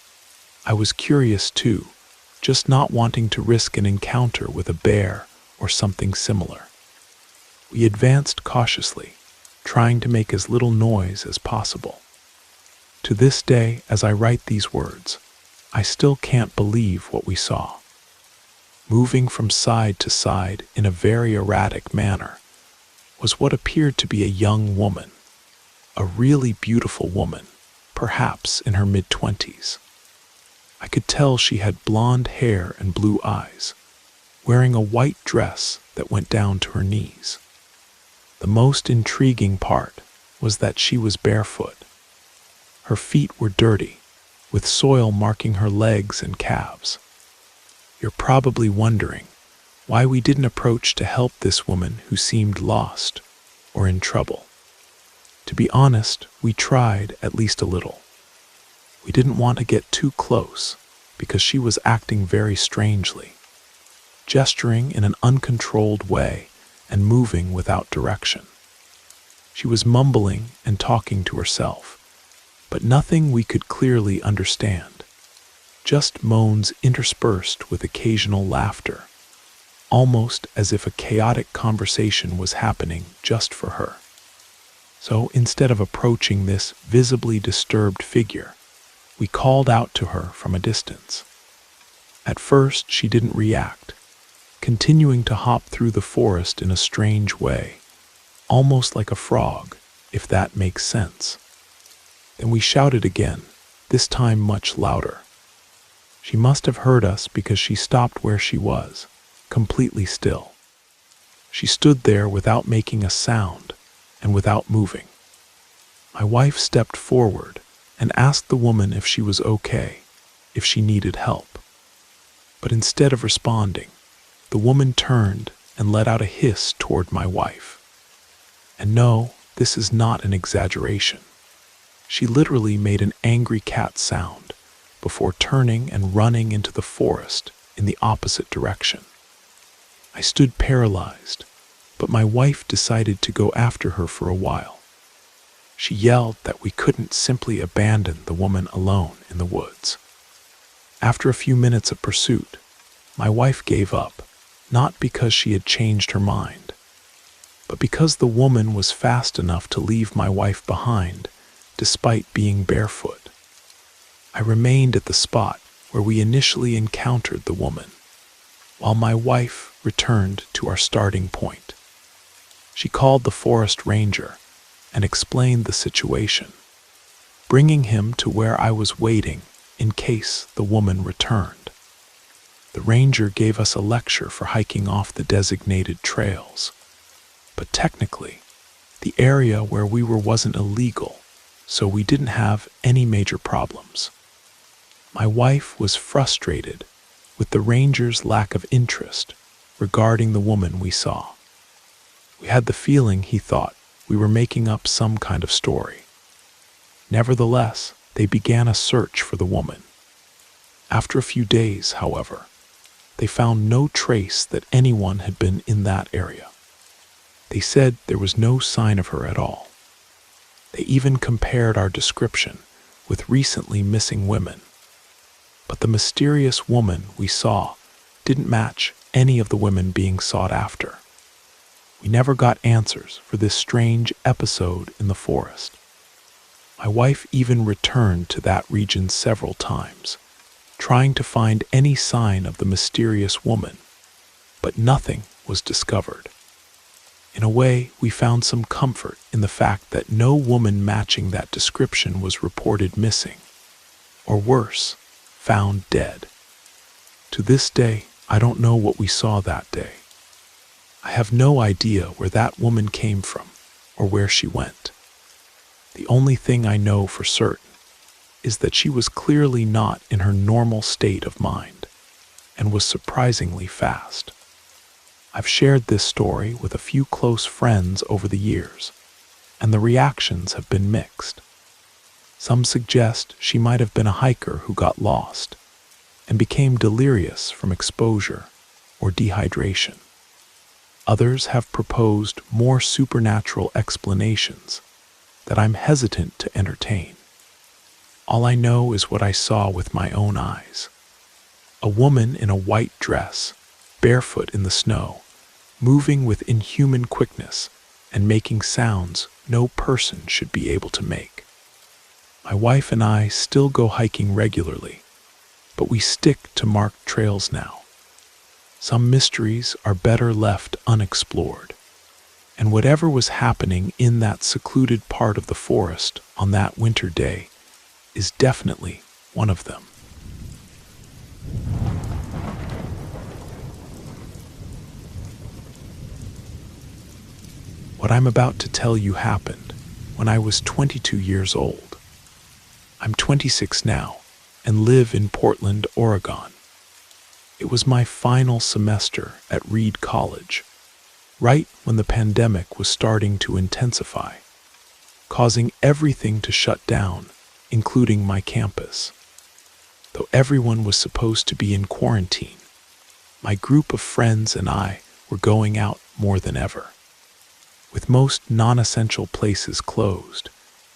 I was curious too, just not wanting to risk an encounter with a bear or something similar. We advanced cautiously, trying to make as little noise as possible. To this day, as I write these words, I still can't believe what we saw. Moving from side to side in a very erratic manner was what appeared to be a young woman, a really beautiful woman, perhaps in her mid-20s. I could tell she had blonde hair and blue eyes, wearing a white dress that went down to her knees. The most intriguing part was that she was barefoot. Her feet were dirty, with soil marking her legs and calves. You're probably wondering why we didn't approach to help this woman who seemed lost or in trouble. To be honest, we tried at least a little. We didn't want to get too close because she was acting very strangely, gesturing in an uncontrolled way and moving without direction. She was mumbling and talking to herself, but nothing we could clearly understand. Just moans interspersed with occasional laughter, almost as if a chaotic conversation was happening just for her. So instead of approaching this visibly disturbed figure, we called out to her from a distance. At first, she didn't react, continuing to hop through the forest in a strange way, almost like a frog, if that makes sense. Then we shouted again, this time much louder. She must have heard us because she stopped where she was, completely still. She stood there without making a sound and without moving. My wife stepped forward and asked the woman if she was okay, if she needed help. But instead of responding, the woman turned and let out a hiss toward my wife. And no, this is not an exaggeration. She literally made an angry cat sound before turning and running into the forest in the opposite direction. I stood paralyzed, but my wife decided to go after her for a while. She yelled that we couldn't simply abandon the woman alone in the woods. After a few minutes of pursuit, my wife gave up, not because she had changed her mind, but because the woman was fast enough to leave my wife behind, despite being barefoot. I remained at the spot where we initially encountered the woman, while my wife returned to our starting point. She called the forest ranger and explained the situation, bringing him to where I was waiting in case the woman returned. The ranger gave us a lecture for hiking off the designated trails, but technically, the area where we were wasn't illegal, so we didn't have any major problems. My wife was frustrated with the ranger's lack of interest regarding the woman we saw. We had the feeling he thought we were making up some kind of story. Nevertheless, they began a search for the woman. After a few days, however, they found no trace that anyone had been in that area. They said there was no sign of her at all. They even compared our description with recently missing women. But the mysterious woman we saw didn't match any of the women being sought after. We never got answers for this strange episode in the forest. My wife even returned to that region several times, trying to find any sign of the mysterious woman, but nothing was discovered. In a way, we found some comfort in the fact that no woman matching that description was reported missing, or worse, found dead. To this day, I don't know what we saw that day. I have no idea where that woman came from or where she went. The only thing I know for certain is that she was clearly not in her normal state of mind and was surprisingly fast. I've shared this story with a few close friends over the years, and the reactions have been mixed. Some suggest she might have been a hiker who got lost and became delirious from exposure or dehydration. Others have proposed more supernatural explanations that I'm hesitant to entertain. All I know is what I saw with my own eyes. A woman in a white dress, barefoot in the snow, moving with inhuman quickness and making sounds no person should be able to make. My wife and I still go hiking regularly, but we stick to marked trails now. Some mysteries are better left unexplored, and whatever was happening in that secluded part of the forest on that winter day is definitely one of them. What I'm about to tell you happened when I was 22 years old. I'm 26 now and live in Portland, Oregon. It was my final semester at Reed College, right when the pandemic was starting to intensify, causing everything to shut down, including my campus. Though everyone was supposed to be in quarantine, my group of friends and I were going out more than ever. With most non-essential places closed,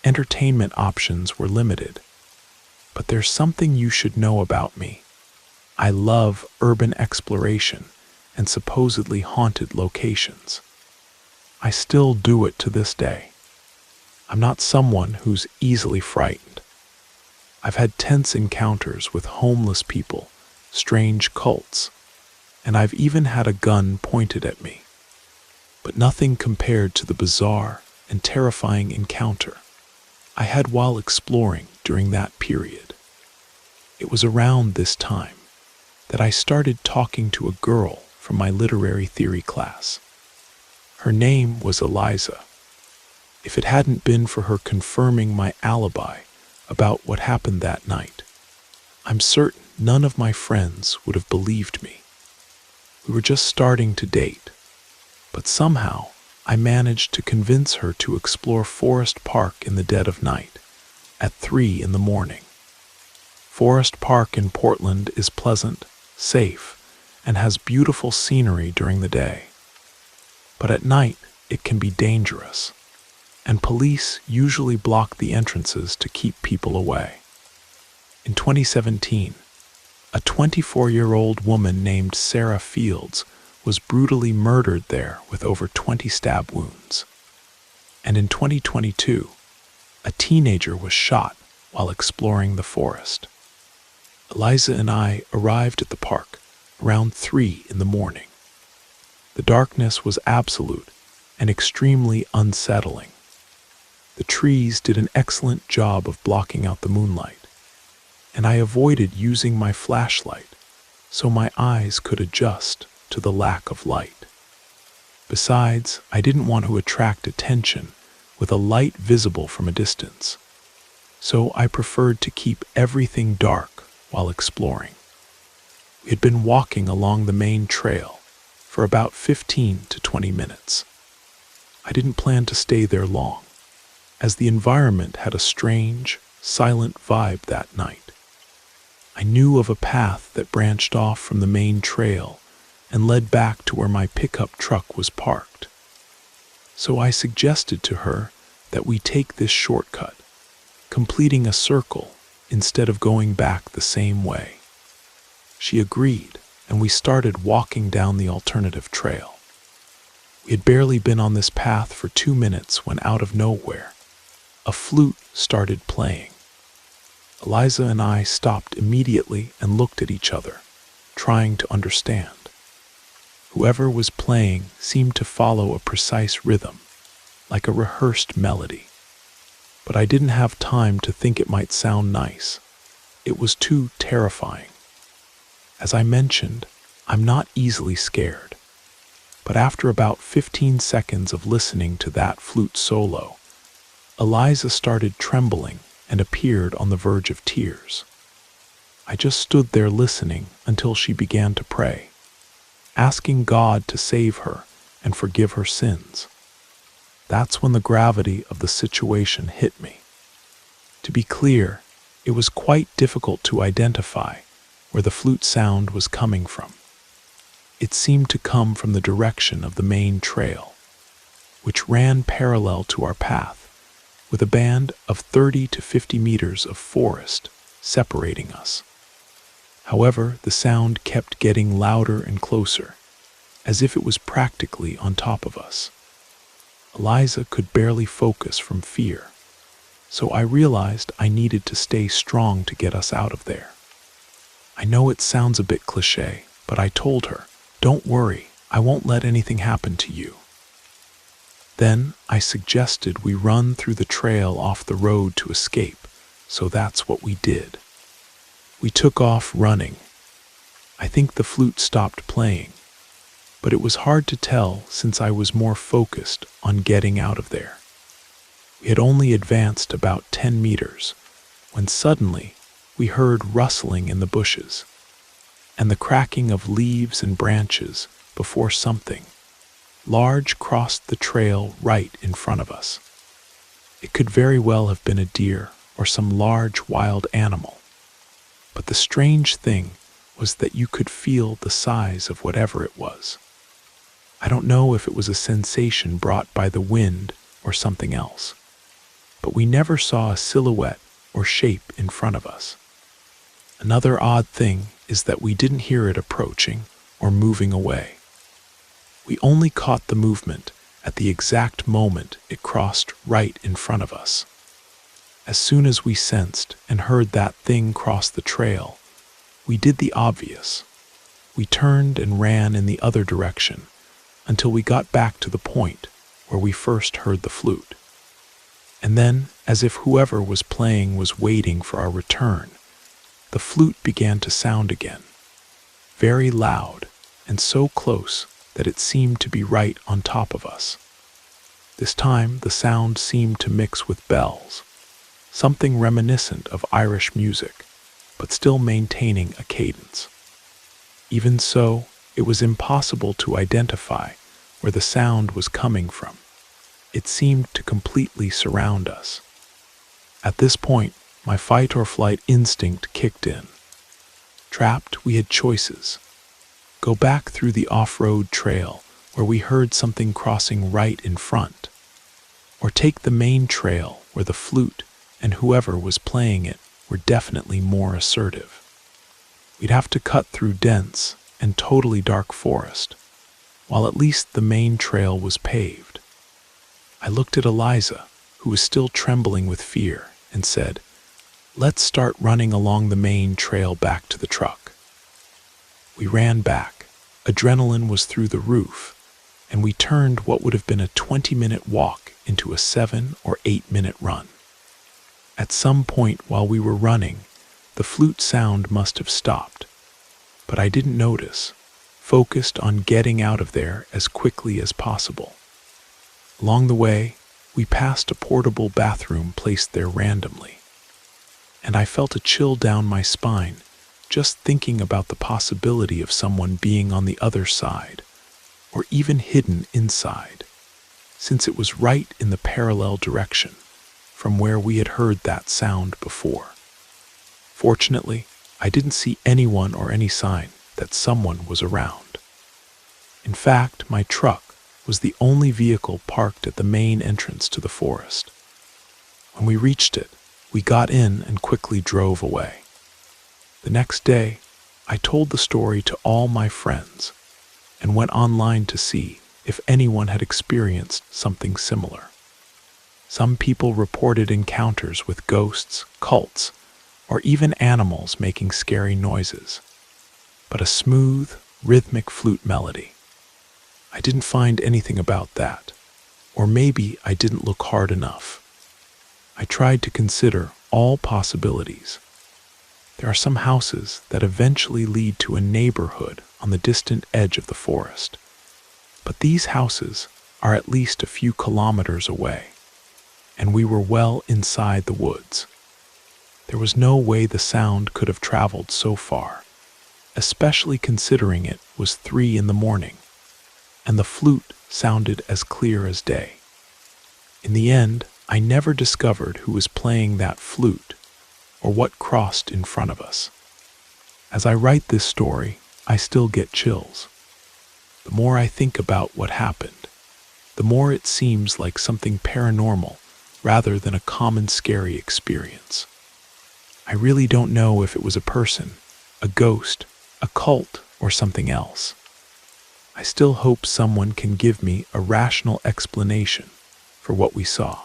entertainment options were limited. But there's something you should know about me. I love urban exploration and supposedly haunted locations. I still do it to this day. I'm not someone who's easily frightened. I've had tense encounters with homeless people, strange cults, and I've even had a gun pointed at me. But nothing compared to the bizarre and terrifying encounter I had while exploring during that period. It was around this time that I started talking to a girl from my literary theory class. Her name was Eliza. If it hadn't been for her confirming my alibi about what happened that night, I'm certain none of my friends would have believed me. We were just starting to date, but somehow I managed to convince her to explore Forest Park in the dead of night, at 3 in the morning. Forest Park in Portland is pleasant, safe, and has beautiful scenery during the day. But at night, it can be dangerous, and police usually block the entrances to keep people away. In 2017, a 24-year-old woman named Sarah Fields was brutally murdered there with over 20 stab wounds. And in 2022, a teenager was shot while exploring the forest. Eliza and I arrived at the park around 3 in the morning. The darkness was absolute and extremely unsettling. The trees did an excellent job of blocking out the moonlight, and I avoided using my flashlight so my eyes could adjust to the lack of light. Besides, I didn't want to attract attention with a light visible from a distance, so I preferred to keep everything dark while exploring. We had been walking along the main trail for about 15 to 20 minutes. I didn't plan to stay there long, as the environment had a strange, silent vibe that night. I knew of a path that branched off from the main trail and led back to where my pickup truck was parked. So I suggested to her that we take this shortcut, completing a circle instead of going back the same way. She agreed, and we started walking down the alternative trail. We had barely been on this path for 2 minutes when out of nowhere, a flute started playing. Eliza and I stopped immediately and looked at each other, trying to understand. Whoever was playing seemed to follow a precise rhythm, like a rehearsed melody. But I didn't have time to think it might sound nice. It was too terrifying. As I mentioned, I'm not easily scared. But after about 15 seconds of listening to that flute solo, Eliza started trembling and appeared on the verge of tears. I just stood there listening until she began to pray, asking God to save her and forgive her sins. That's when the gravity of the situation hit me. To be clear, it was quite difficult to identify where the flute sound was coming from. It seemed to come from the direction of the main trail, which ran parallel to our path, with a band of 30 to 50 meters of forest separating us. However, the sound kept getting louder and closer, as if it was practically on top of us. Eliza could barely focus from fear, so I realized I needed to stay strong to get us out of there. I know it sounds a bit cliché, but I told her, "Don't worry, I won't let anything happen to you." Then I suggested we run through the trail off the road to escape, so that's what we did. We took off running. I think the flute stopped playing, but it was hard to tell since I was more focused on getting out of there. We had only advanced about 10 meters when suddenly we heard rustling in the bushes and the cracking of leaves and branches before something large crossed the trail right in front of us. It could very well have been a deer or some large wild animal, but the strange thing was that you could feel the size of whatever it was. I don't know if it was a sensation brought by the wind or something else, but we never saw a silhouette or shape in front of us. Another odd thing is that we didn't hear it approaching or moving away. We only caught the movement at the exact moment it crossed right in front of us. As soon as we sensed and heard that thing cross the trail, we did the obvious. We turned and ran in the other direction until we got back to the point where we first heard the flute. And then, as if whoever was playing was waiting for our return, the flute began to sound again, very loud and so close that it seemed to be right on top of us. This time the sound seemed to mix with bells, something reminiscent of Irish music, but still maintaining a cadence. Even so, it was impossible to identify where the sound was coming from. It seemed to completely surround us. At this point, my fight or flight instinct kicked in. Trapped, we had choices. Go back through the off-road trail where we heard something crossing right in front, or take the main trail where the flute and whoever was playing it were definitely more assertive. We'd have to cut through dense and totally dark forest, while at least the main trail was paved. I looked at Eliza, who was still trembling with fear, and said, "Let's start running along the main trail back to the truck." We ran back. Adrenaline was through the roof, and we turned what would have been a 20-minute walk into a 7 or 8-minute run. At some point while we were running, the flute sound must have stopped, but I didn't notice, focused on getting out of there as quickly as possible. Along the way, we passed a portable bathroom placed there randomly, and I felt a chill down my spine just thinking about the possibility of someone being on the other side, or even hidden inside, since it was right in the parallel direction from where we had heard that sound before. Fortunately, I didn't see anyone or any sign that someone was around. In fact, my truck was the only vehicle parked at the main entrance to the forest. When we reached it, we got in and quickly drove away. The next day, I told the story to all my friends and went online to see if anyone had experienced something similar. Some people reported encounters with ghosts, cults, or even animals making scary noises, but a smooth, rhythmic flute melody, I didn't find anything about that. Or maybe I didn't look hard enough. I tried to consider all possibilities. There are some houses that eventually lead to a neighborhood on the distant edge of the forest. But these houses are at least a few kilometers away, and we were well inside the woods. There was no way the sound could have traveled so far, especially considering it was 3 in the morning, and the flute sounded as clear as day. In the end, I never discovered who was playing that flute or what crossed in front of us. As I write this story, I still get chills. The more I think about what happened, the more it seems like something paranormal rather than a common scary experience. I really don't know if it was a person, a ghost, a cult, or something else. I still hope someone can give me a rational explanation for what we saw.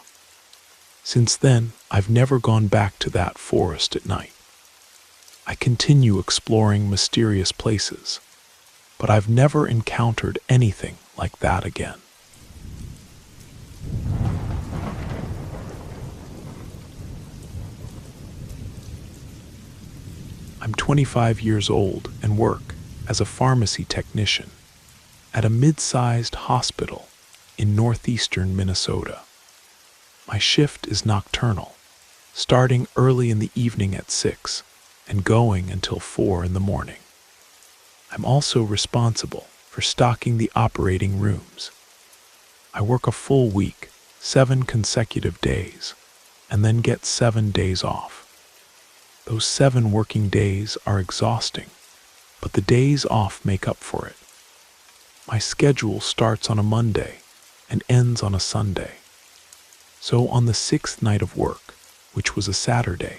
Since then, I've never gone back to that forest at night. I continue exploring mysterious places, but I've never encountered anything like that again. I'm 25 years old and work as a pharmacy technician at a mid-sized hospital in northeastern Minnesota. My shift is nocturnal, starting early in the evening at 6 and going until 4 in the morning. I'm also responsible for stocking the operating rooms. I work a full week, 7 consecutive days, and then get 7 days off. Those 7 working days are exhausting, but the days off make up for it. My schedule starts on a Monday and ends on a Sunday. So on the 6th night of work, which was a Saturday,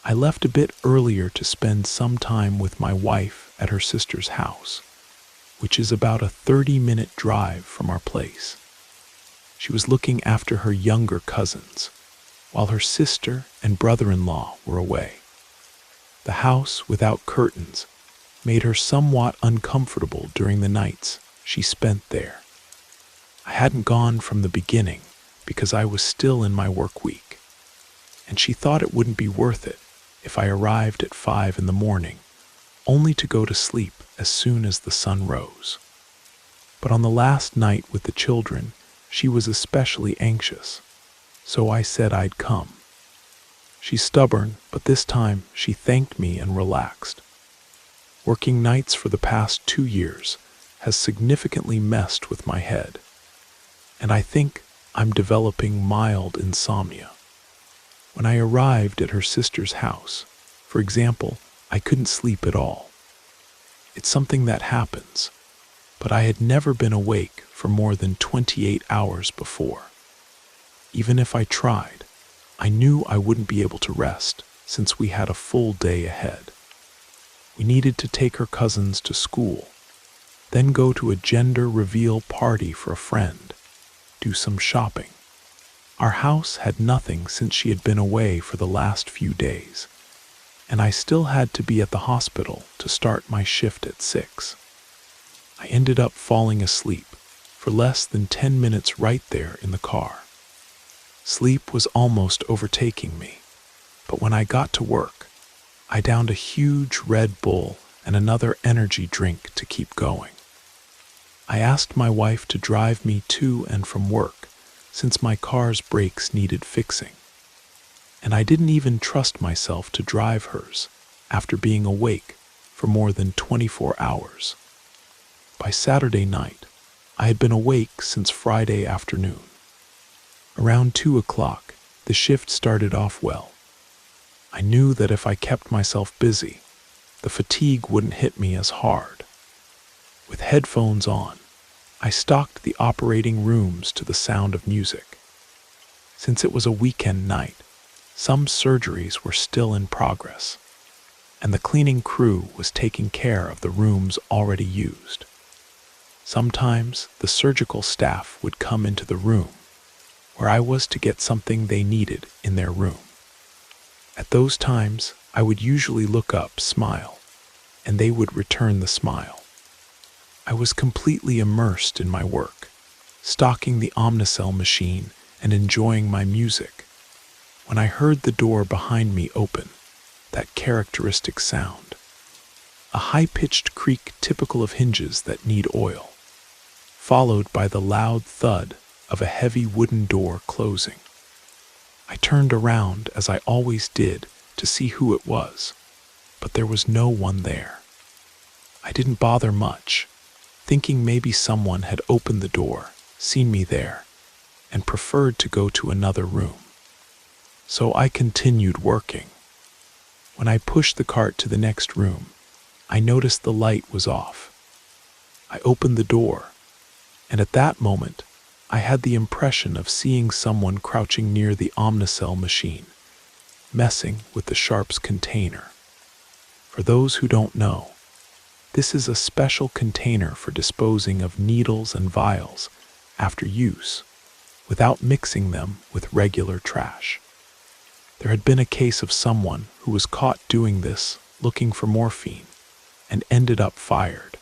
I left a bit earlier to spend some time with my wife at her sister's house, which is about a 30-minute drive from our place. She was looking after her younger cousins, while her sister and brother-in-law were away. The house without curtains made her somewhat uncomfortable during the nights she spent there. I hadn't gone from the beginning because I was still in my work week, and she thought it wouldn't be worth it if I arrived at 5 in the morning, only to go to sleep as soon as the sun rose. But on the last night with the children, she was especially anxious, so I said I'd come. She's stubborn, but this time she thanked me and relaxed. Working nights for the past 2 years has significantly messed with my head, and I think I'm developing mild insomnia. When I arrived at her sister's house, for example, I couldn't sleep at all. It's something that happens, but I had never been awake for more than 28 hours before. Even if I tried, I knew I wouldn't be able to rest since we had a full day ahead. We needed to take her cousins to school, then go to a gender reveal party for a friend, do some shopping. Our house had nothing since she had been away for the last few days, and I still had to be at the hospital to start my shift at 6. I ended up falling asleep for less than 10 minutes right there in the car. Sleep was almost overtaking me, but when I got to work, I downed a huge Red Bull and another energy drink to keep going. I asked my wife to drive me to and from work since my car's brakes needed fixing, and I didn't even trust myself to drive hers after being awake for more than 24 hours. By Saturday night, I had been awake since Friday afternoon. Around 2 o'clock, the shift started off well. I knew that if I kept myself busy, the fatigue wouldn't hit me as hard. With headphones on, I stalked the operating rooms to the sound of music. Since it was a weekend night, some surgeries were still in progress, and the cleaning crew was taking care of the rooms already used. Sometimes the surgical staff would come into the room where I was to get something they needed in their room. At those times, I would usually look up, smile, and they would return the smile. I was completely immersed in my work, stocking the Omnicell machine and enjoying my music, when I heard the door behind me open, that characteristic sound. A high-pitched creak typical of hinges that need oil, followed by the loud thud of a heavy wooden door closing. I turned around, as I always did, to see who it was, but there was no one there. I didn't bother much, thinking maybe someone had opened the door, seen me there, and preferred to go to another room. So I continued working. When I pushed the cart to the next room, I noticed the light was off. I opened the door, and at that moment, I had the impression of seeing someone crouching near the Omnicell machine, messing with the sharps container. For those who don't know, this is a special container for disposing of needles and vials after use, without mixing them with regular trash. There had been a case of someone who was caught doing this, looking for morphine, and ended up fired.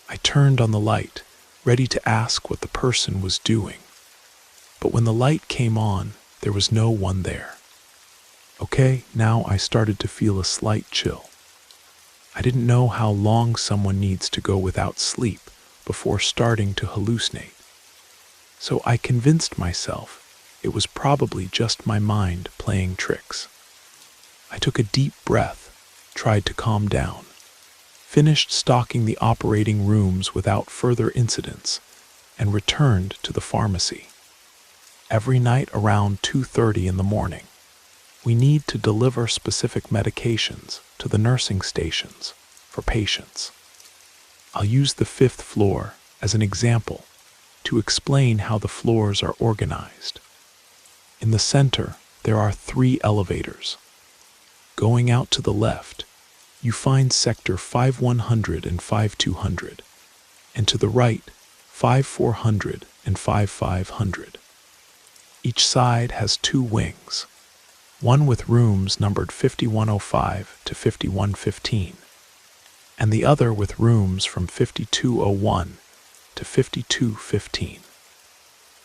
I turned on the light, ready to ask what the person was doing. But when the light came on, there was no one there. Okay, now I started to feel a slight chill. I didn't know how long someone needs to go without sleep before starting to hallucinate. So I convinced myself it was probably just my mind playing tricks. I took a deep breath, tried to calm down, finished stocking the operating rooms without further incidents, and returned to the pharmacy. Every night around 2:30 in the morning, we need to deliver specific medications to the nursing stations for patients. I'll use the 5th floor as an example to explain how the floors are organized. In the center, there are 3 elevators. Going out to the left, you find sector 5100 and 5200, and to the right, 5400 and 5500. Each side has 2 wings, one with rooms numbered 5105 to 5115, and the other with rooms from 5201 to 5215.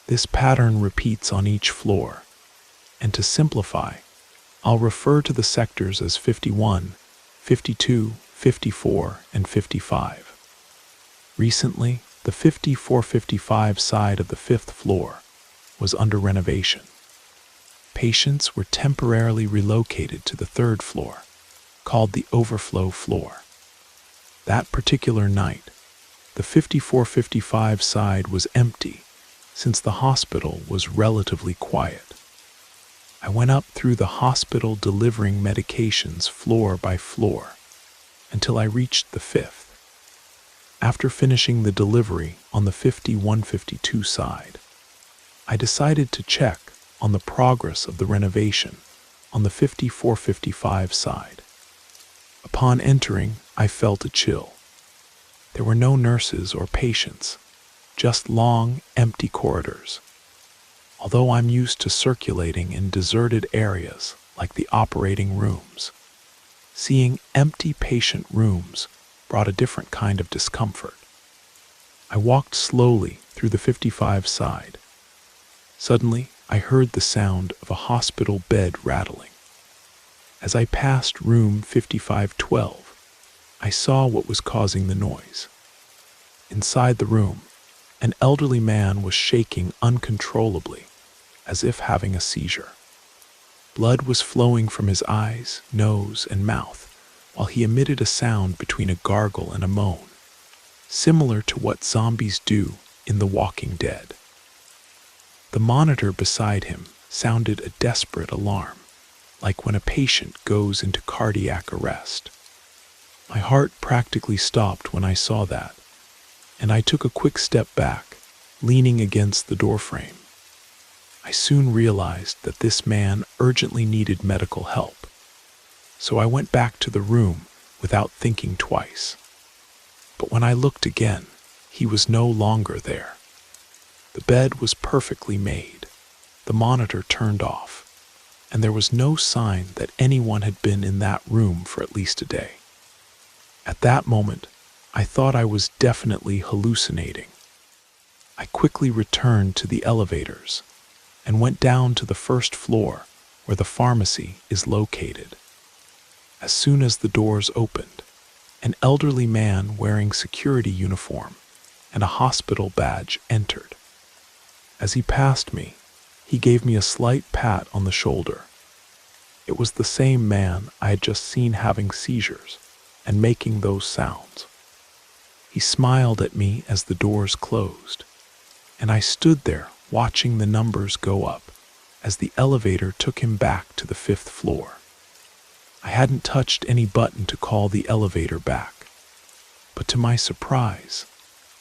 This pattern repeats on each floor, and to simplify, I'll refer to the sectors as 51, 52, 54, and 55. Recently, the 54-55 side of the 5th floor was under renovation. Patients were temporarily relocated to the 3rd floor, called the overflow floor. That particular night, the 54-55 side was empty since the hospital was relatively quiet. I went up through the hospital delivering medications floor by floor until I reached the 5th. After finishing the delivery on the 51-52 side, I decided to check on the progress of the renovation on the 54-55 side. Upon entering, I felt a chill. There were no nurses or patients, just long, empty corridors. Although I'm used to circulating in deserted areas like the operating rooms, seeing empty patient rooms brought a different kind of discomfort. I walked slowly through the 55 side. Suddenly, I heard the sound of a hospital bed rattling. As I passed room 5512, I saw what was causing the noise. Inside the room, an elderly man was shaking uncontrollably, as if having a seizure. Blood was flowing from his eyes, nose, and mouth, while he emitted a sound between a gargle and a moan, similar to what zombies do in The Walking Dead. The monitor beside him sounded a desperate alarm, like when a patient goes into cardiac arrest. My heart practically stopped when I saw that, and I took a quick step back, leaning against the doorframe. I soon realized that this man urgently needed medical help, so I went back to the room without thinking twice. But when I looked again, he was no longer there. The bed was perfectly made, the monitor turned off, and there was no sign that anyone had been in that room for at least a day. At that moment, I thought I was definitely hallucinating. I quickly returned to the elevators and went down to the first floor where the pharmacy is located. As soon as the doors opened, an elderly man wearing security uniform and a hospital badge entered. As he passed me, he gave me a slight pat on the shoulder. It was the same man I had just seen having seizures and making those sounds. He smiled at me as the doors closed, and I stood there watching the numbers go up as the elevator took him back to the 5th floor. I hadn't touched any button to call the elevator back, but to my surprise,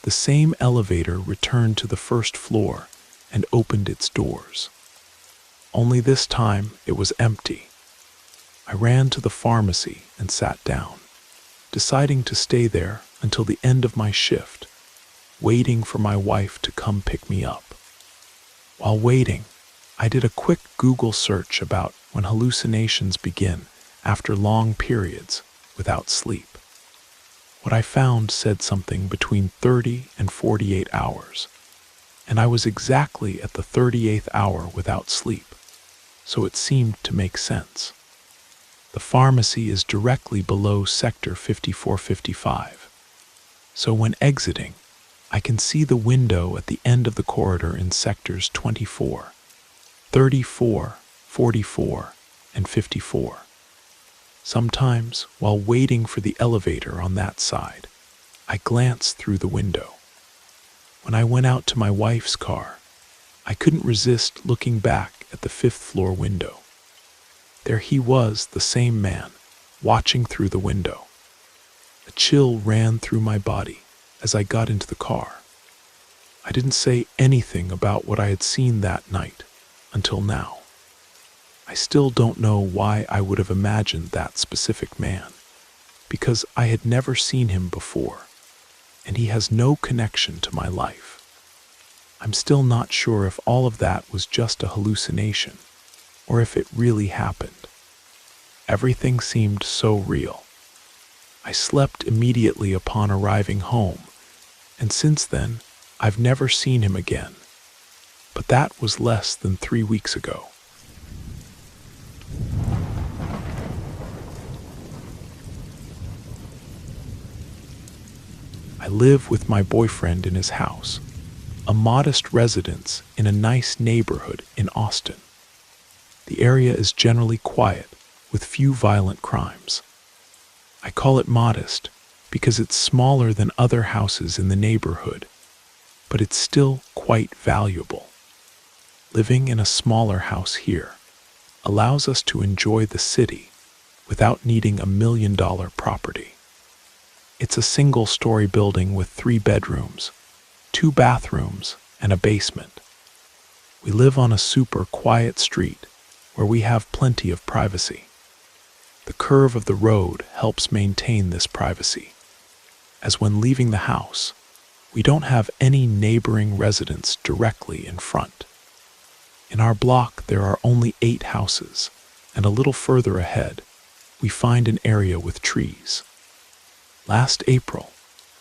the same elevator returned to the 1st floor and opened its doors. Only this time it was empty. I ran to the pharmacy and sat down, deciding to stay there until the end of my shift, waiting for my wife to come pick me up. While waiting, I did a quick Google search about when hallucinations begin after long periods without sleep. What I found said something between 30 and 48 hours, and I was exactly at the 38th hour without sleep, so it seemed to make sense. The pharmacy is directly below Sector 5455, so when exiting, I can see the window at the end of the corridor in sectors 24, 34, 44, and 54. Sometimes, while waiting for the elevator on that side, I glance through the window. When I went out to my wife's car, I couldn't resist looking back at the 5th floor window. There he was, the same man, watching through the window. A chill ran through my body as I got into the car. I didn't say anything about what I had seen that night until now. I still don't know why I would have imagined that specific man, because I had never seen him before, and he has no connection to my life. I'm still not sure if all of that was just a hallucination, or if it really happened. Everything seemed so real. I slept immediately upon arriving home, and since then, I've never seen him again. But that was less than 3 weeks ago. I live with my boyfriend in his house, a modest residence in a nice neighborhood in Austin. The area is generally quiet, with few violent crimes. I call it modest because it's smaller than other houses in the neighborhood, but it's still quite valuable. Living in a smaller house here allows us to enjoy the city without needing $1 million property. It's a single-story building with 3 bedrooms, 2 bathrooms, and a basement. We live on a super quiet street where we have plenty of privacy. The curve of the road helps maintain this privacy, as when leaving the house, we don't have any neighboring residents directly in front. In our block, there are only 8 houses, and a little further ahead, we find an area with trees. Last April,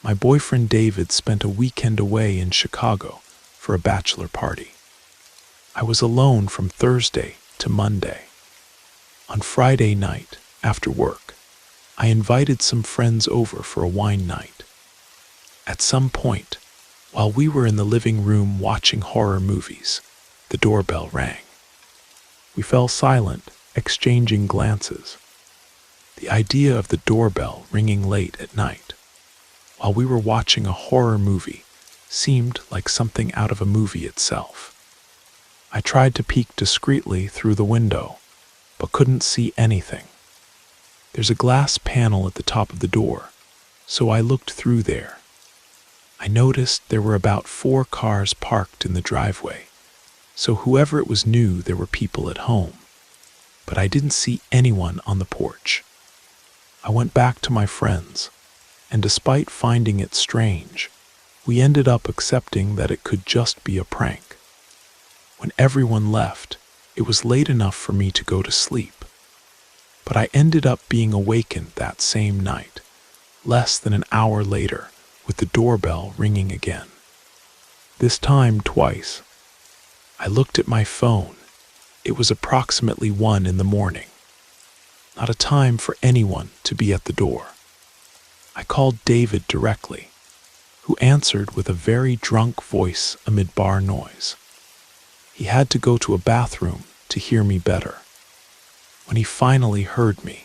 my boyfriend David spent a weekend away in Chicago for a bachelor party. I was alone from Thursday to Monday. On Friday night, after work, I invited some friends over for a wine night. At some point, while we were in the living room watching horror movies, the doorbell rang. We fell silent, exchanging glances. The idea of the doorbell ringing late at night, while we were watching a horror movie, seemed like something out of a movie itself. I tried to peek discreetly through the window, but couldn't see anything. There's a glass panel at the top of the door, so I looked through there. I noticed there were about 4 cars parked in the driveway, so whoever it was knew there were people at home, but I didn't see anyone on the porch. I went back to my friends, and despite finding it strange, we ended up accepting that it could just be a prank. When everyone left, it was late enough for me to go to sleep, but I ended up being awakened that same night, less than an hour later, with the doorbell ringing again. This time twice. I looked at my phone. It was approximately 1 in the morning. Not a time for anyone to be at the door. I called David directly, who answered with a very drunk voice amid bar noise. He had to go to a bathroom to hear me better. When he finally heard me,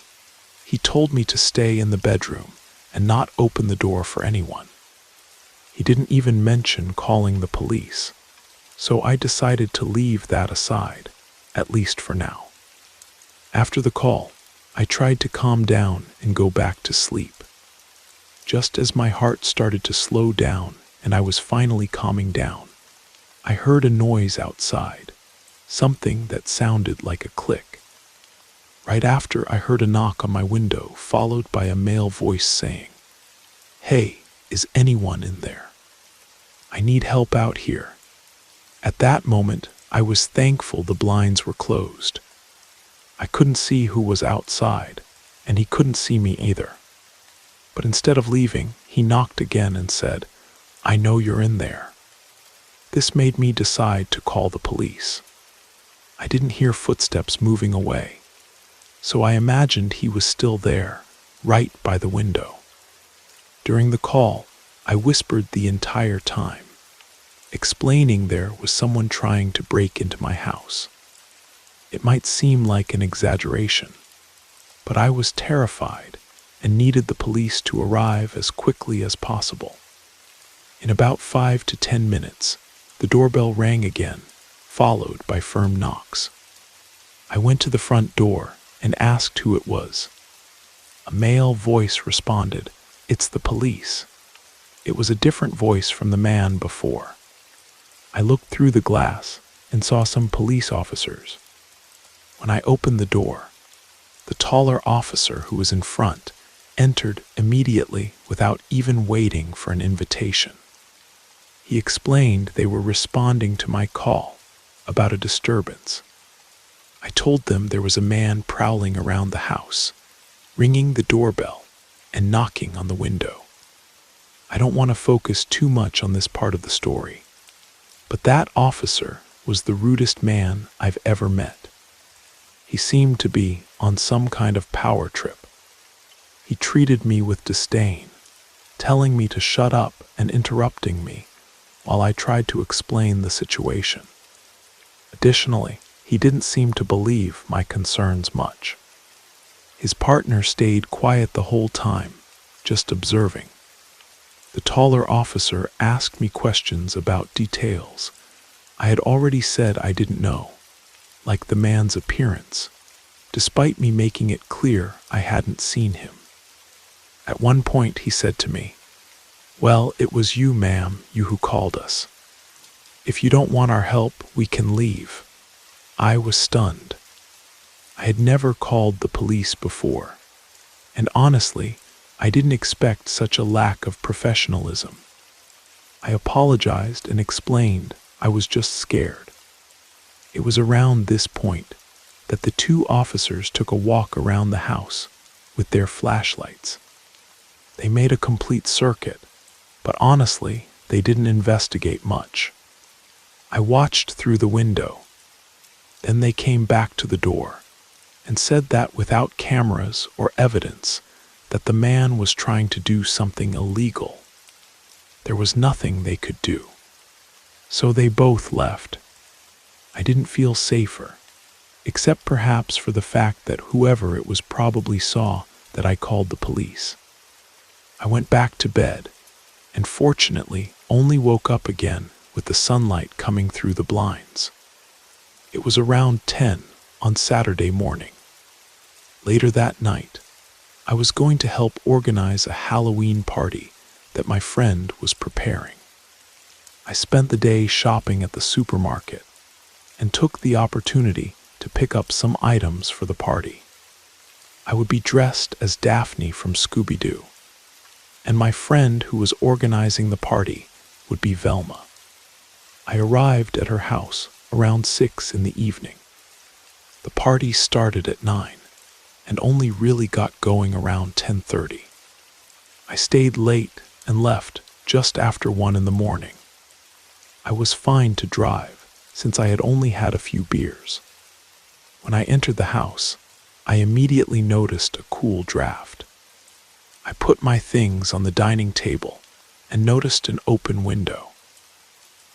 he told me to stay in the bedroom and not open the door for anyone. He didn't even mention calling the police, so I decided to leave that aside, at least for now. After the call, I tried to calm down and go back to sleep. Just as my heart started to slow down and I was finally calming down, I heard a noise outside, something that sounded like a click. Right after, I heard a knock on my window, followed by a male voice saying, "Hey, is anyone in there? I need help out here." At that moment, I was thankful the blinds were closed. I couldn't see who was outside, and he couldn't see me either. But instead of leaving, he knocked again and said, "I know you're in there." This made me decide to call the police. I didn't hear footsteps moving away, so I imagined he was still there, right by the window. During the call, I whispered the entire time, explaining there was someone trying to break into my house. It might seem like an exaggeration, but I was terrified and needed the police to arrive as quickly as possible. In about 5 to 10 minutes, the doorbell rang again, followed by firm knocks. I went to the front door and asked who it was. A male voice responded, "It's the police." It was a different voice from the man before. I looked through the glass and saw some police officers. When I opened the door, the taller officer who was in front entered immediately without even waiting for an invitation. He explained they were responding to my call about a disturbance. I told them there was a man prowling around the house, ringing the doorbell and knocking on the window. I don't want to focus too much on this part of the story, but that officer was the rudest man I've ever met. He seemed to be on some kind of power trip. He treated me with disdain, telling me to shut up and interrupting me while I tried to explain the situation. Additionally, he didn't seem to believe my concerns much. His partner stayed quiet the whole time, just observing. The taller officer asked me questions about details I had already said I didn't know, like the man's appearance, despite me making it clear I hadn't seen him. At one point he said to me, "Well, it was you, ma'am, you who called us. If you don't want our help, we can leave." I was stunned. I had never called the police before, and honestly, I didn't expect such a lack of professionalism. I apologized and explained I was just scared. It was around this point that the two officers took a walk around the house with their flashlights. They made a complete circuit, but honestly, they didn't investigate much. I watched through the window. Then they came back to the door and said that without cameras or evidence that the man was trying to do something illegal, there was nothing they could do. So they both left. I didn't feel safer, except perhaps for the fact that whoever it was probably saw that I called the police. I went back to bed, and fortunately only woke up again with the sunlight coming through the blinds. It was around 10 on Saturday morning. Later that night, I was going to help organize a Halloween party that my friend was preparing. I spent the day shopping at the supermarket and took the opportunity to pick up some items for the party. I would be dressed as Daphne from Scooby-Doo, and my friend who was organizing the party would be Velma. I arrived at her house around 6 in the evening. The party started at 9 and only really got going around 10:30. I stayed late and left just after 1 in the morning. I was fine to drive, since I had only had a few beers. When I entered the house, I immediately noticed a cool draft. I put my things on the dining table and noticed an open window.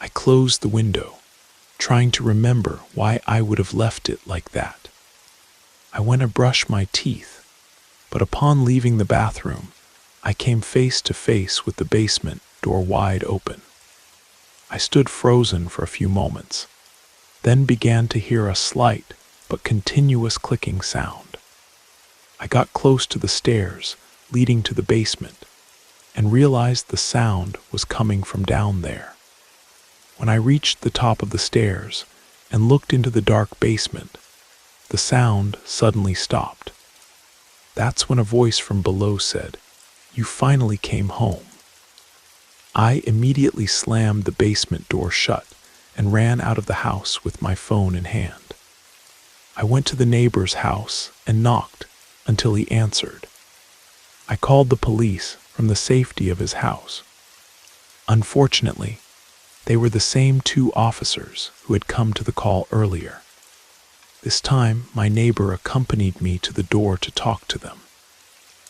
I closed the window, trying to remember why I would have left it like that. I went to brush my teeth, but upon leaving the bathroom, I came face to face with the basement door wide open. I stood frozen for a few moments, then began to hear a slight but continuous clicking sound. I got close to the stairs leading to the basement and realized the sound was coming from down there. When I reached the top of the stairs and looked into the dark basement, the sound suddenly stopped. That's when a voice from below said, "You finally came home." I immediately slammed the basement door shut and ran out of the house with my phone in hand. I went to the neighbor's house and knocked until he answered. I called the police from the safety of his house. Unfortunately, they were the same 2 officers who had come to the call earlier. This time, my neighbor accompanied me to the door to talk to them,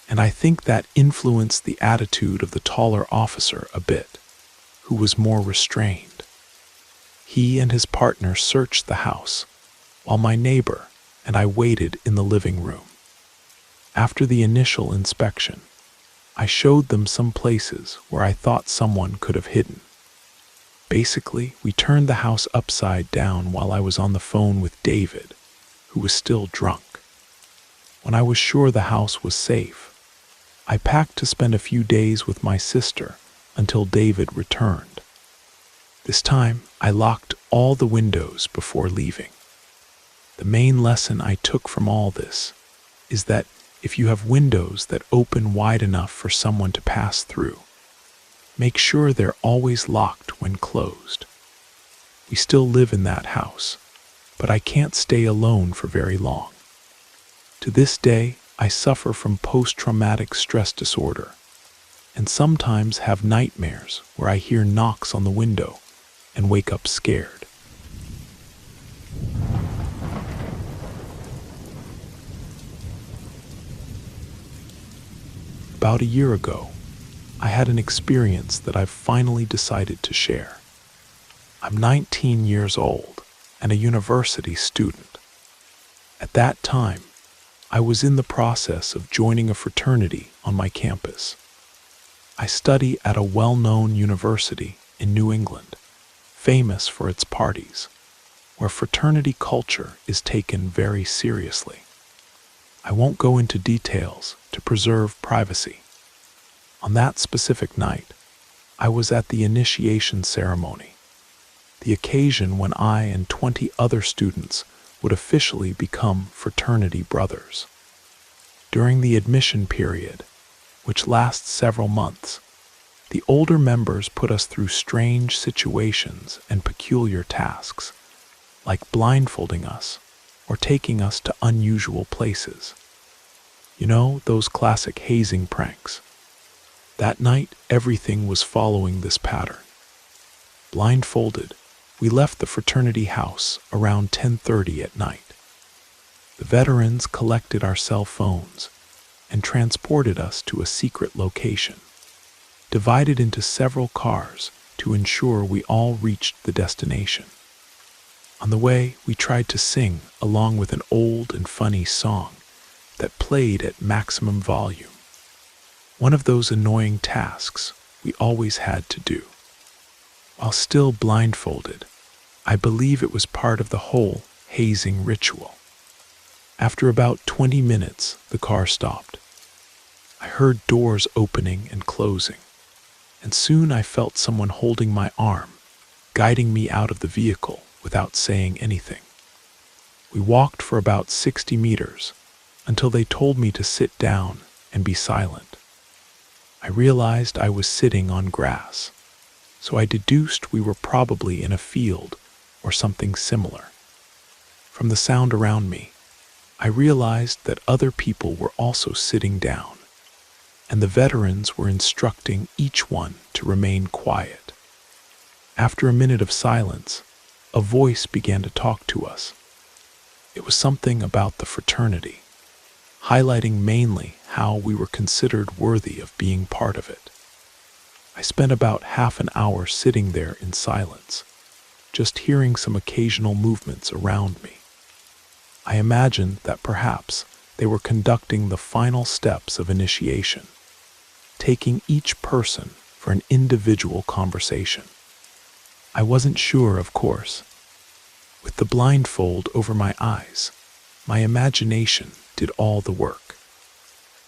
and I think that influenced the attitude of the taller officer a bit, who was more restrained. He and his partner searched the house, while my neighbor and I waited in the living room. After the initial inspection, I showed them some places where I thought someone could have hidden. Basically, we turned the house upside down while I was on the phone with David, who was still drunk. When I was sure the house was safe, I packed to spend a few days with my sister until David returned. This time, I locked all the windows before leaving. The main lesson I took from all this is that if you have windows that open wide enough for someone to pass through, make sure they're always locked when closed. We still live in that house, but I can't stay alone for very long. To this day, I suffer from post-traumatic stress disorder, and sometimes have nightmares where I hear knocks on the window and wake up scared. About a year ago, I had an experience that I've finally decided to share. I'm 19 years old and a university student. At that time, I was in the process of joining a fraternity on my campus. I study at a well-known university in New England, famous for its parties, where fraternity culture is taken very seriously. I won't go into details to preserve privacy. On that specific night, I was at the initiation ceremony, the occasion when I and 20 other students would officially become fraternity brothers. During the admission period, which lasts several months, the older members put us through strange situations and peculiar tasks, like blindfolding us or taking us to unusual places. You know, those classic hazing pranks. That night, everything was following this pattern. Blindfolded, we left the fraternity house around 10:30 at night. The veterans collected our cell phones and transported us to a secret location, divided into several cars to ensure we all reached the destination. On the way, we tried to sing along with an old and funny song that played at maximum volume. One of those annoying tasks we always had to do. While still blindfolded, I believe it was part of the whole hazing ritual. After about 20 minutes, the car stopped. I heard doors opening and closing, and soon I felt someone holding my arm, guiding me out of the vehicle without saying anything. We walked for about 60 meters until they told me to sit down and be silent. I realized I was sitting on grass, so I deduced we were probably in a field or something similar. From the sound around me, I realized that other people were also sitting down. and the veterans were instructing each one to remain quiet. After a minute of silence, a voice began to talk to us. It was something about the fraternity, highlighting mainly how we were considered worthy of being part of it. I spent about half an hour sitting there in silence, just hearing some occasional movements around me. I imagined that perhaps they were conducting the final steps of initiation, taking each person for an individual conversation. I wasn't sure, of course. With the blindfold over my eyes, my imagination did all the work.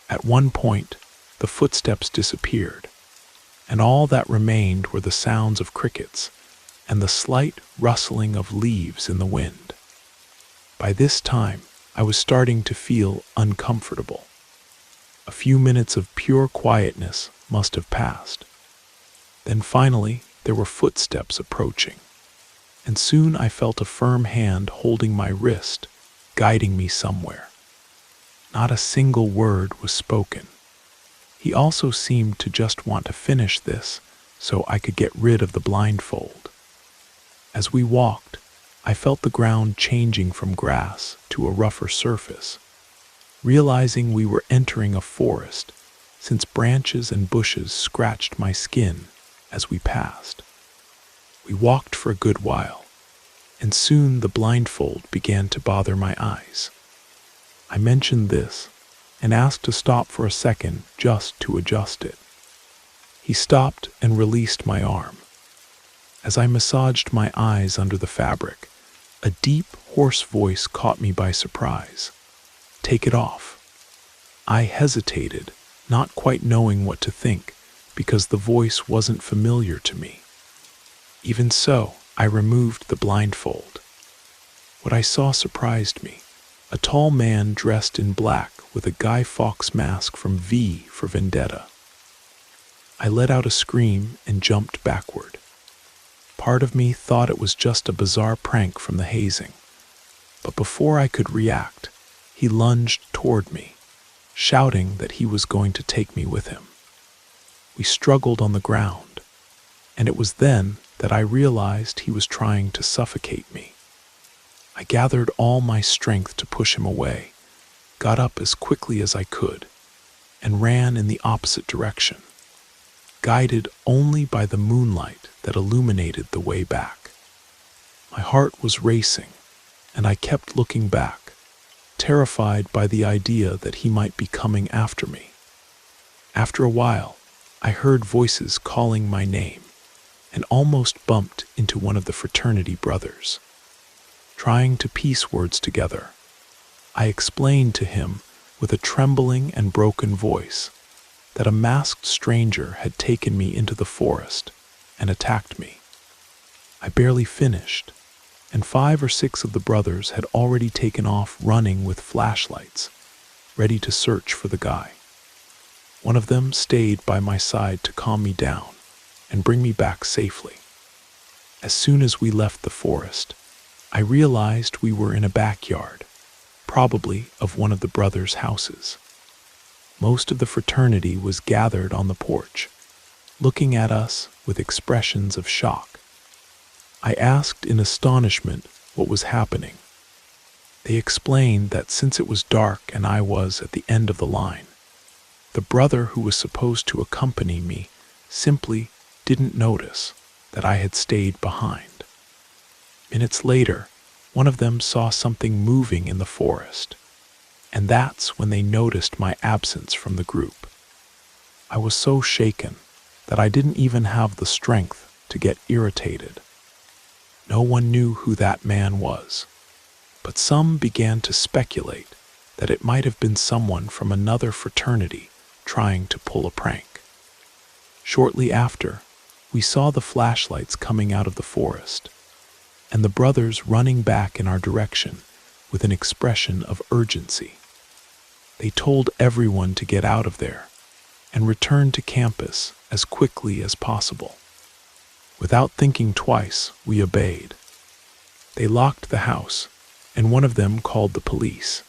At one point, the footsteps disappeared, and all that remained were the sounds of crickets and the slight rustling of leaves in the wind. By this time, I was starting to feel uncomfortable. A few minutes of pure quietness must have passed. Then finally, there were footsteps approaching, and soon I felt a firm hand holding my wrist, guiding me somewhere. Not a single word was spoken. He also seemed to just want to finish this so I could get rid of the blindfold. As we walked, I felt the ground changing from grass to a rougher surface, realizing we were entering a forest since branches and bushes scratched my skin as we passed. We walked for a good while, and soon the blindfold began to bother my eyes. I mentioned this and asked to stop for a second just to adjust it. He stopped and released my arm. As I massaged my eyes under the fabric, a deep, hoarse voice caught me by surprise. "Take it off." I hesitated, not quite knowing what to think, because the voice wasn't familiar to me. Even so, I removed the blindfold. What I saw surprised me. A tall man dressed in black with a Guy Fawkes mask from V for Vendetta. I let out a scream and jumped backward. Part of me thought it was just a bizarre prank from the hazing, but before I could react, he lunged toward me, shouting that he was going to take me with him. We struggled on the ground, and it was then that I realized he was trying to suffocate me. I gathered all my strength to push him away, got up as quickly as I could, and ran in the opposite direction, guided only by the moonlight that illuminated the way back. My heart was racing, and I kept looking back, terrified by the idea that he might be coming after me. After a while, I heard voices calling my name, and almost bumped into one of the fraternity brothers. Trying to piece words together, I explained to him with a trembling and broken voice that a masked stranger had taken me into the forest and attacked me. I barely finished, and 5 or 6 of the brothers had already taken off running with flashlights, ready to search for the guy. One of them stayed by my side to calm me down and bring me back safely. As soon as we left the forest, I realized we were in a backyard, probably of one of the brothers' houses. Most of the fraternity was gathered on the porch, looking at us with expressions of shock. I asked in astonishment what was happening. They explained that since it was dark and I was at the end of the line, the brother who was supposed to accompany me simply didn't notice that I had stayed behind. Minutes later, one of them saw something moving in the forest, and that's when they noticed my absence from the group. I was so shaken that I didn't even have the strength to get irritated. No one knew who that man was, but some began to speculate that it might have been someone from another fraternity trying to pull a prank. Shortly after, we saw the flashlights coming out of the forest, and the brothers running back in our direction with an expression of urgency. They told everyone to get out of there and return to campus as quickly as possible. Without thinking twice, we obeyed. They locked the house, and one of them called the police.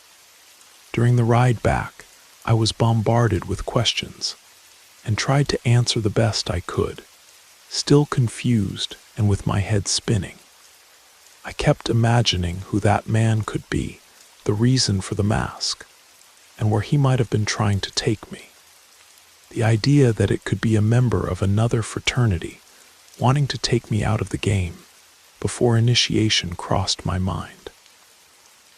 During the ride back, I was bombarded with questions and tried to answer the best I could, still confused and with my head spinning. I kept imagining who that man could be, the reason for the mask, and where he might have been trying to take me. The idea that it could be a member of another fraternity wanting to take me out of the game before initiation crossed my mind.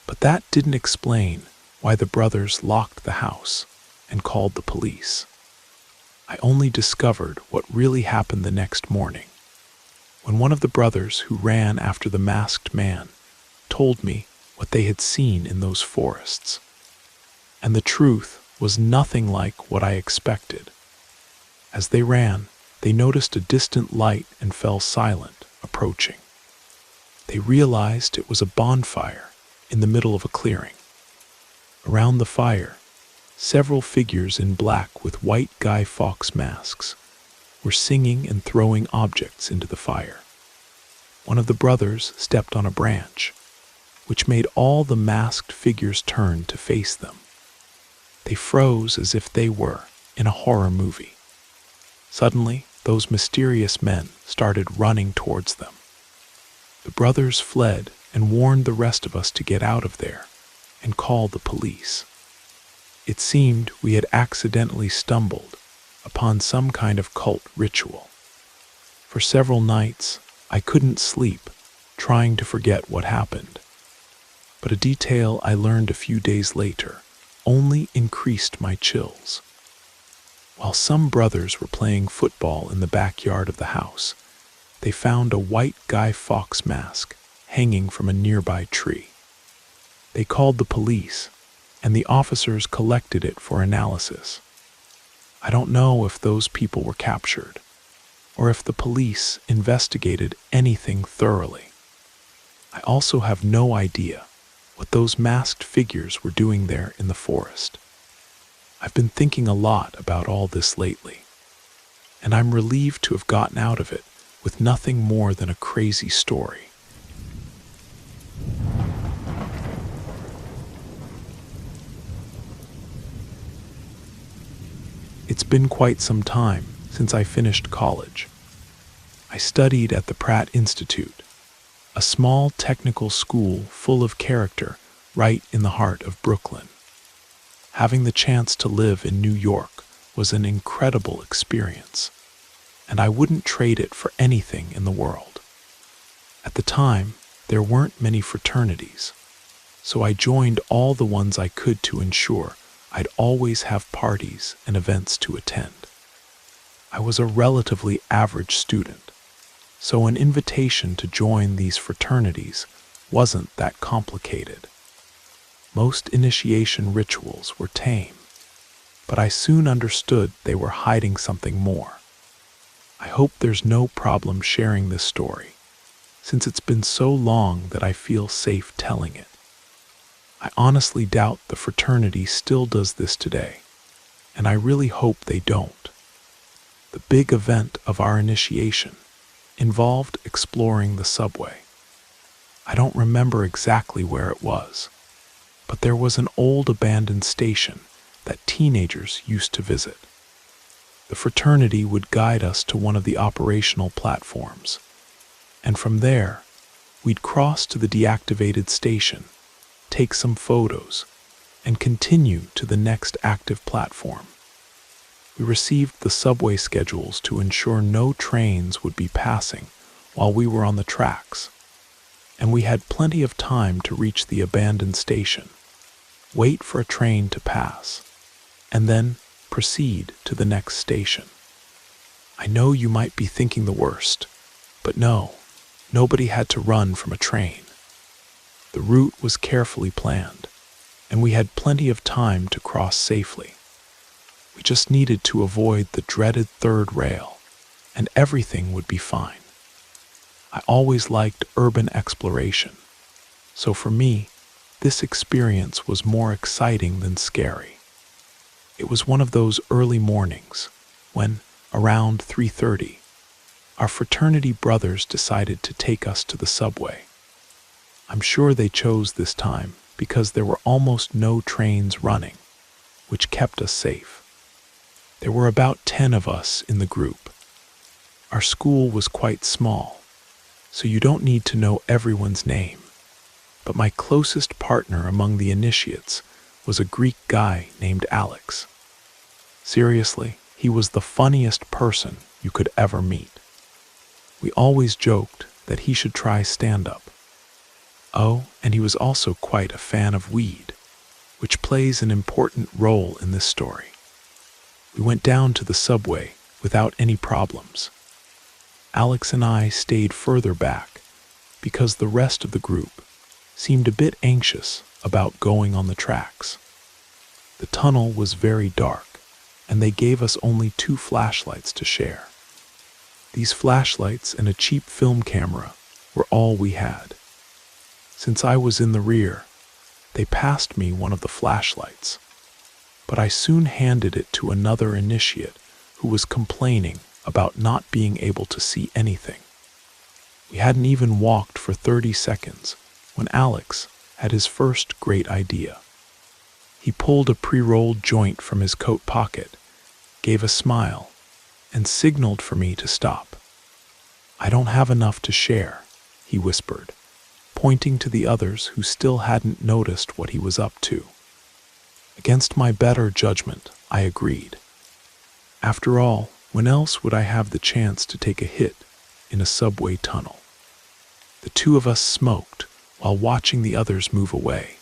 But that didn't explain why the brothers locked the house and called the police. I only discovered what really happened the next morning, when one of the brothers who ran after the masked man told me what they had seen in those forests. And the truth was nothing like what I expected. As they ran, they noticed a distant light and fell silent, approaching. They realized it was a bonfire in the middle of a clearing. Around the fire, several figures in black with white Guy Fawkes masks were singing and throwing objects into the fire. One of the brothers stepped on a branch, which made all the masked figures turn to face them. They froze as if they were in a horror movie. Suddenly, those mysterious men started running towards them. The brothers fled and warned the rest of us to get out of there and call the police. It seemed we had accidentally stumbled upon some kind of cult ritual. For several nights, I couldn't sleep, trying to forget what happened. But a detail I learned a few days later only increased my chills. While some brothers were playing football in the backyard of the house, they found a white Guy Fawkes mask hanging from a nearby tree. They called the police, and the officers collected it for analysis. I don't know if those people were captured, or if the police investigated anything thoroughly. I also have no idea what those masked figures were doing there in the forest. I've been thinking a lot about all this lately, and I'm relieved to have gotten out of it with nothing more than a crazy story. It's been quite some time since I finished college. I studied at the Pratt Institute, a small technical school full of character right in the heart of Brooklyn. Having the chance to live in New York was an incredible experience, and I wouldn't trade it for anything in the world. At the time, there weren't many fraternities, so I joined all the ones I could to ensure I'd always have parties and events to attend. I was a relatively average student, so an invitation to join these fraternities wasn't that complicated. Most initiation rituals were tame, but I soon understood they were hiding something more. I hope there's no problem sharing this story, since it's been so long that I feel safe telling it. I honestly doubt the fraternity still does this today, and I really hope they don't. The big event of our initiation involved exploring the subway. I don't remember exactly where it was, but there was an old abandoned station that teenagers used to visit. The fraternity would guide us to one of the operational platforms, and from there, we'd cross to the deactivated station, take some photos, and continue to the next active platform. We received the subway schedules to ensure no trains would be passing while we were on the tracks, and we had plenty of time to reach the abandoned station, wait for a train to pass, and then proceed to the next station. I know you might be thinking the worst, but no, nobody had to run from a train. The route was carefully planned, and we had plenty of time to cross safely. We just needed to avoid the dreaded third rail, and everything would be fine. I always liked urban exploration, so for me, this experience was more exciting than scary. It was one of those early mornings when, around 3:30, our fraternity brothers decided to take us to the subway. I'm sure they chose this time because there were almost no trains running, which kept us safe. There were about 10 of us in the group. Our school was quite small, so you don't need to know everyone's name. But my closest partner among the initiates was a Greek guy named Alex. Seriously, he was the funniest person you could ever meet. We always joked that he should try stand-up. Oh, and he was also quite a fan of weed, which plays an important role in this story. We went down to the subway without any problems. Alex and I stayed further back because the rest of the group seemed a bit anxious about going on the tracks. The tunnel was very dark, and they gave us only 2 flashlights to share. These flashlights and a cheap film camera were all we had. Since I was in the rear, they passed me one of the flashlights, but I soon handed it to another initiate who was complaining about not being able to see anything. We hadn't even walked for 30 seconds when Alex had his first great idea. He pulled a pre-rolled joint from his coat pocket, gave a smile, and signaled for me to stop. "I don't have enough to share," he whispered, pointing to the others who still hadn't noticed what he was up to. Against my better judgment, I agreed. After all, when else would I have the chance to take a hit in a subway tunnel? The 2 of us smoked while watching the others move away,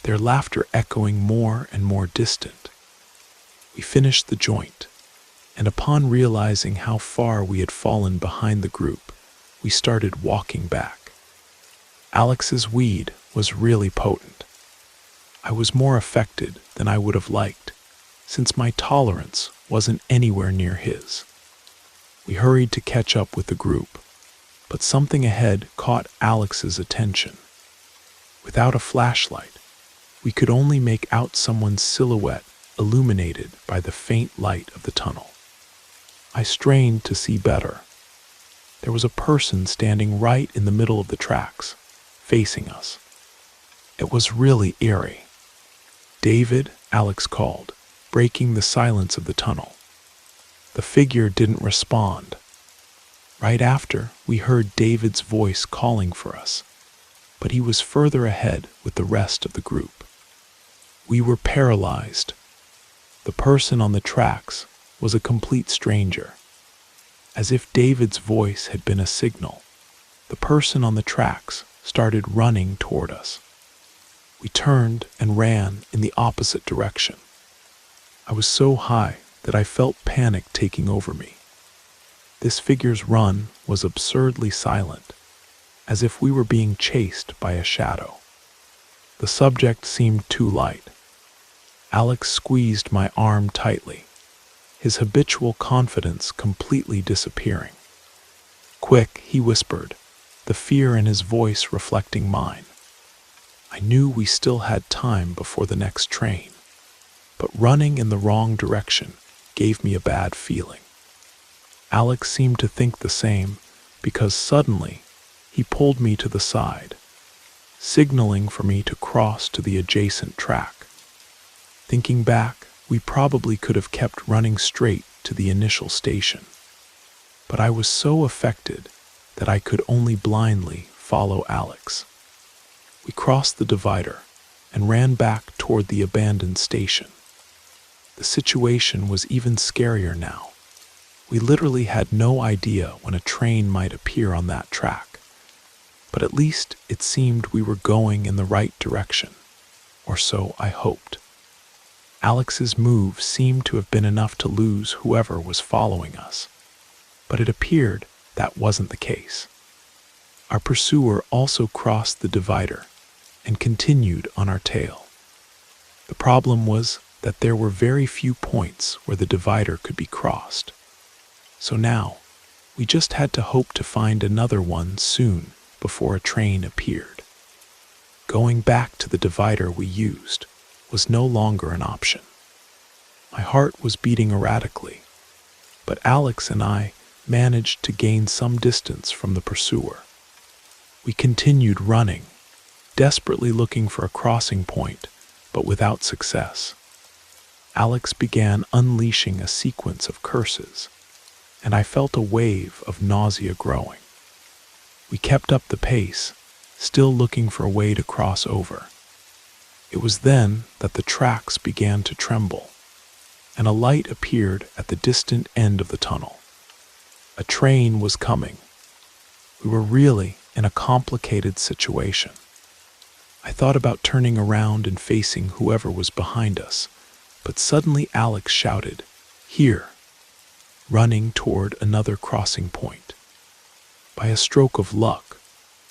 their laughter echoing more and more distant. We finished the joint, and upon realizing how far we had fallen behind the group, we started walking back. Alex's weed was really potent. I was more affected than I would have liked, since my tolerance wasn't anywhere near his. We hurried to catch up with the group, but something ahead caught Alex's attention. Without a flashlight, we could only make out someone's silhouette illuminated by the faint light of the tunnel. I strained to see better. There was a person standing right in the middle of the tracks, facing us. It was really eerie. "David," Alex called, breaking the silence of the tunnel. The figure didn't respond. Right after, we heard David's voice calling for us, but he was further ahead with the rest of the group. We were paralyzed. The person on the tracks was a complete stranger. As if David's voice had been a signal, the person on the tracks started running toward us. We turned and ran in the opposite direction. I was so high that I felt panic taking over me. This figure's run was absurdly silent, as if we were being chased by a shadow. The subject seemed too light. Alex squeezed my arm tightly, his habitual confidence completely disappearing. "Quick," he whispered, the fear in his voice reflecting mine. I knew we still had time before the next train, but running in the wrong direction gave me a bad feeling. Alex seemed to think the same, because suddenly he pulled me to the side, signaling for me to cross to the adjacent track. Thinking back, we probably could have kept running straight to the initial station, but I was so affected that I could only blindly follow Alex. We crossed the divider and ran back toward the abandoned station. The situation was even scarier now. We literally had no idea when a train might appear on that track, but at least it seemed we were going in the right direction, or so I hoped. Alex's move seemed to have been enough to lose whoever was following us, but it appeared that wasn't the case. Our pursuer also crossed the divider and continued on our tail. The problem was that there were very few points where the divider could be crossed. So now, we just had to hope to find another one soon before a train appeared. Going back to the divider we used was no longer an option. My heart was beating erratically, but Alex and I managed to gain some distance from the pursuer. We continued running, desperately looking for a crossing point, but without success. Alex began unleashing a sequence of curses, and I felt a wave of nausea growing. We kept up the pace, still looking for a way to cross over. It was then that the tracks began to tremble, and a light appeared at the distant end of the tunnel. A train was coming. We were really in a complicated situation. I thought about turning around and facing whoever was behind us, but suddenly Alex shouted, "Here!" running toward another crossing point. By a stroke of luck,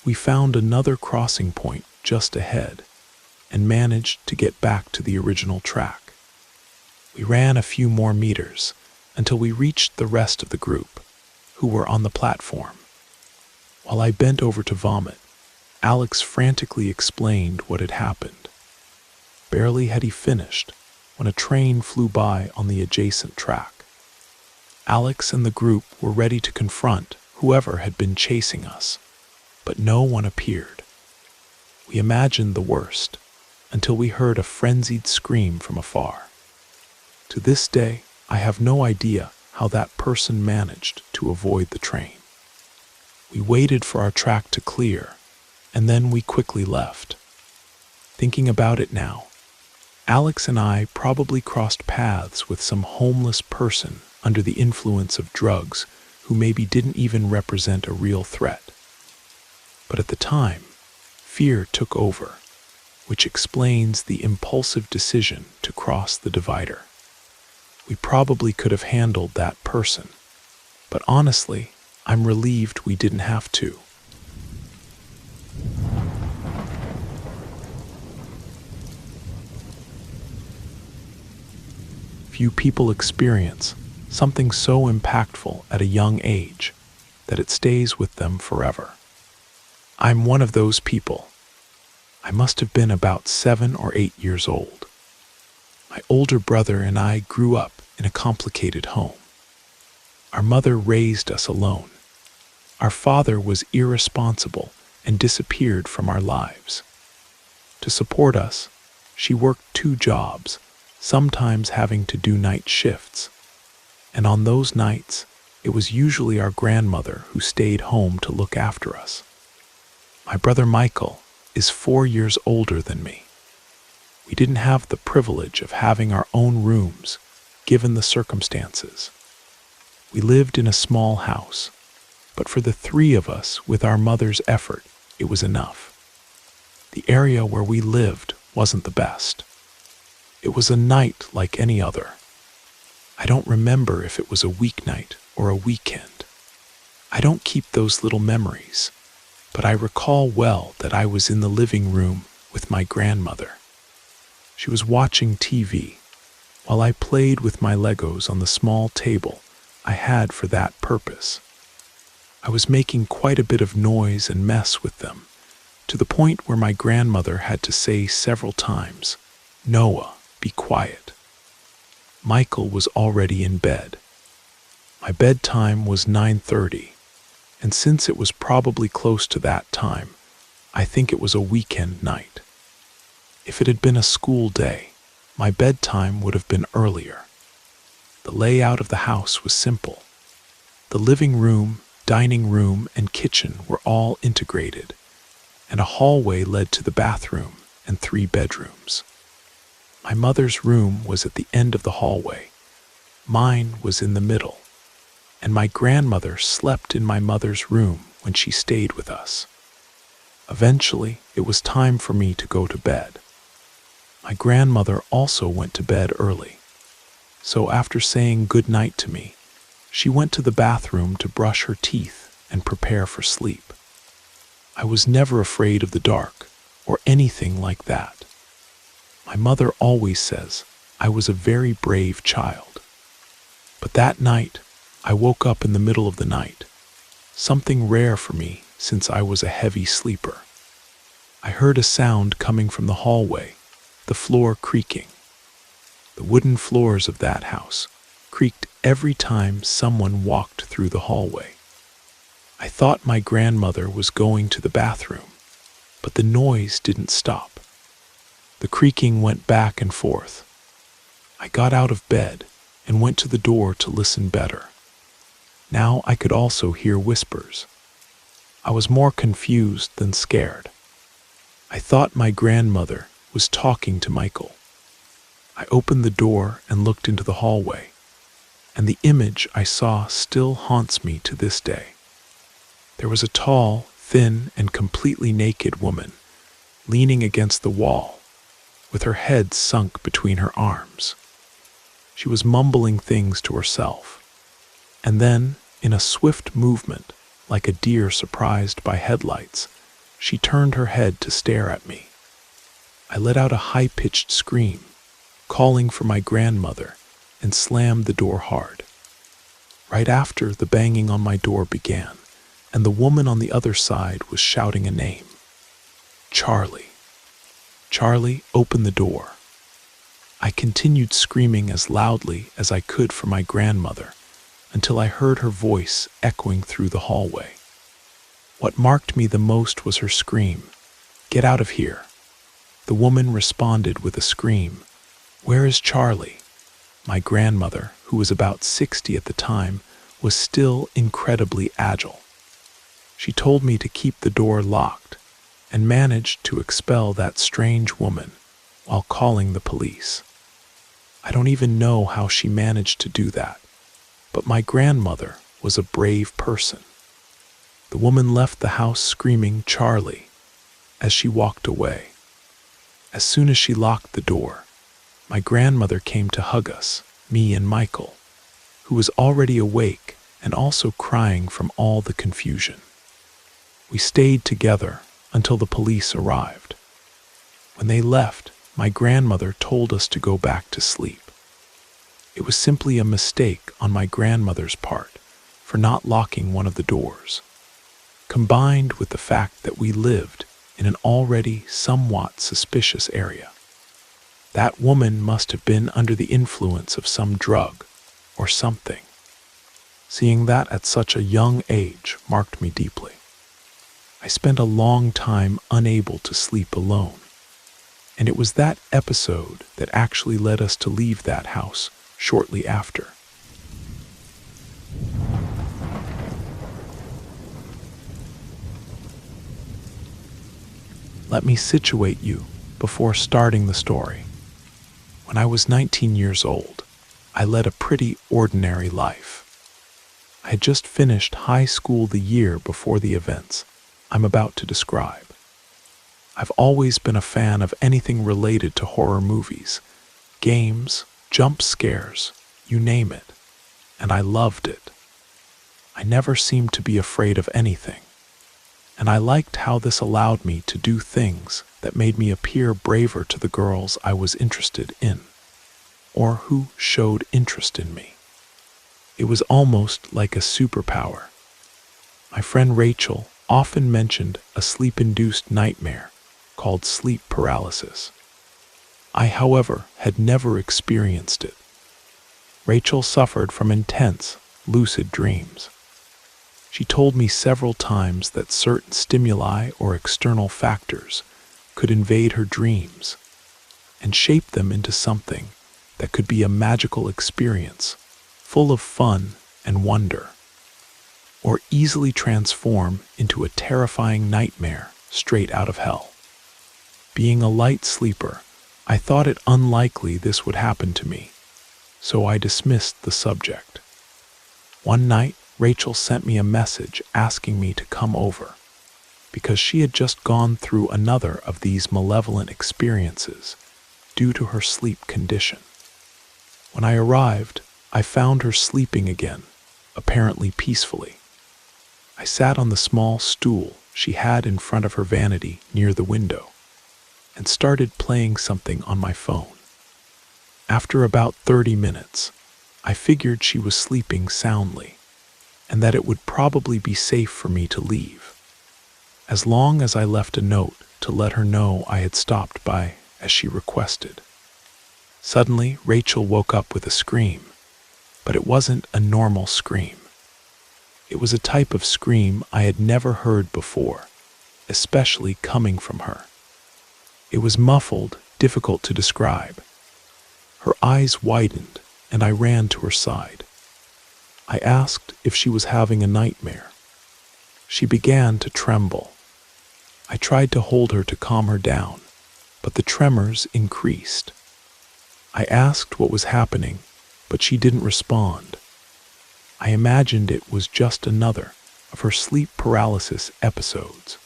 we found another crossing point just ahead and managed to get back to the original track. We ran a few more meters until we reached the rest of the group, who were on the platform. While I bent over to vomit, Alex frantically explained what had happened. Barely had he finished when a train flew by on the adjacent track. Alex and the group were ready to confront whoever had been chasing us, but no one appeared. We imagined the worst until we heard a frenzied scream from afar. To this day, I have no idea how that person managed to avoid the train. We waited for our track to clear, and then we quickly left. Thinking about it now, Alex and I probably crossed paths with some homeless person under the influence of drugs who maybe didn't even represent a real threat. But at the time, fear took over, which explains the impulsive decision to cross the divider. We probably could have handled that person, but honestly, I'm relieved we didn't have to. Few people experience something so impactful at a young age that it stays with them forever. I'm one of those people. I must have been about 7 or 8 years old. My older brother and I grew up in a complicated home. Our mother raised us alone. Our father was irresponsible and disappeared from our lives. To support us, she worked 2 jobs, sometimes having to do night shifts. And on those nights, it was usually our grandmother who stayed home to look after us. My brother Michael is 4 years older than me. We didn't have the privilege of having our own rooms, given the circumstances. We lived in a small house, but for the 3 of us, with our mother's effort, it was enough. The area where we lived wasn't the best. It was a night like any other. I don't remember if it was a weeknight or a weekend. I don't keep those little memories, but I recall well that I was in the living room with my grandmother. She was watching TV while I played with my Legos on the small table I had for that purpose. I was making quite a bit of noise and mess with them, to the point where my grandmother had to say several times, "Noah, be quiet." Michael was already in bed. My bedtime was 9:30, and since it was probably close to that time, I think it was a weekend night. If it had been a school day, my bedtime would have been earlier. The layout of the house was simple. The living room, dining room, and kitchen were all integrated, and a hallway led to the bathroom and 3 bedrooms. My mother's room was at the end of the hallway. Mine was in the middle, and my grandmother slept in my mother's room when she stayed with us. Eventually, it was time for me to go to bed. My grandmother also went to bed early, so after saying good night to me, she went to the bathroom to brush her teeth and prepare for sleep. I was never afraid of the dark or anything like that. My mother always says I was a very brave child. But that night, I woke up in the middle of the night, something rare for me since I was a heavy sleeper. I heard a sound coming from the hallway, the floor creaking. The wooden floors of that house creaked every time someone walked through the hallway. I thought my grandmother was going to the bathroom, but the noise didn't stop. The creaking went back and forth. I got out of bed and went to the door to listen better. Now I could also hear whispers. I was more confused than scared. I thought my grandmother was talking to Michael. I opened the door and looked into the hallway, and the image I saw still haunts me to this day. There was a tall, thin, and completely naked woman leaning against the wall, with her head sunk between her arms. She was mumbling things to herself, and then, in a swift movement, like a deer surprised by headlights, she turned her head to stare at me. I let out a high-pitched scream, calling for my grandmother, and slammed the door hard. Right after, the banging on my door began, and the woman on the other side was shouting a name. Charlie. Charlie, open the door. I continued screaming as loudly as I could for my grandmother until I heard her voice echoing through the hallway. What marked me the most was her scream, "Get out of here." The woman responded with a scream, "Where is Charlie?" My grandmother, who was about 60 at the time, was still incredibly agile. She told me to keep the door locked and managed to expel that strange woman while calling the police. I don't even know how she managed to do that, but my grandmother was a brave person. The woman left the house screaming "Charlie" as she walked away. As soon as she locked the door, my grandmother came to hug us, me and Michael, who was already awake and also crying from all the confusion. We stayed together until the police arrived. When they left, my grandmother told us to go back to sleep. It was simply a mistake on my grandmother's part for not locking one of the doors, combined with the fact that we lived in an already somewhat suspicious area. That woman must have been under the influence of some drug or something. Seeing that at such a young age marked me deeply. I spent a long time unable to sleep alone, and it was that episode that actually led us to leave that house shortly after. Let me situate you before starting the story. When I was 19 years old, I led a pretty ordinary life. I had just finished high school the year before the events I'm about to describe. I've always been a fan of anything related to horror movies, games, jump scares, you name it, and I loved it. I never seemed to be afraid of anything, and I liked how this allowed me to do things that made me appear braver to the girls I was interested in, or who showed interest in me. It was almost like a superpower. My friend Rachel often mentioned a sleep-induced nightmare called sleep paralysis. I, however, had never experienced it. Rachel suffered from intense, lucid dreams. She told me several times that certain stimuli or external factors could invade her dreams and shape them into something that could be a magical experience, full of fun and wonder, or easily transform into a terrifying nightmare straight out of hell. Being a light sleeper, I thought it unlikely this would happen to me, so I dismissed the subject. One night, Rachel sent me a message asking me to come over, because she had just gone through another of these malevolent experiences due to her sleep condition. When I arrived, I found her sleeping again, apparently peacefully. I sat on the small stool she had in front of her vanity near the window and started playing something on my phone. After about 30 minutes, I figured she was sleeping soundly and that it would probably be safe for me to leave, as long as I left a note to let her know I had stopped by as she requested. Suddenly, Rachel woke up with a scream, but it wasn't a normal scream. It was a type of scream I had never heard before, especially coming from her. It was muffled, difficult to describe. Her eyes widened, and I ran to her side. I asked if she was having a nightmare. She began to tremble. I tried to hold her to calm her down, but the tremors increased. I asked what was happening, but she didn't respond. I imagined it was just another of her sleep paralysis episodes.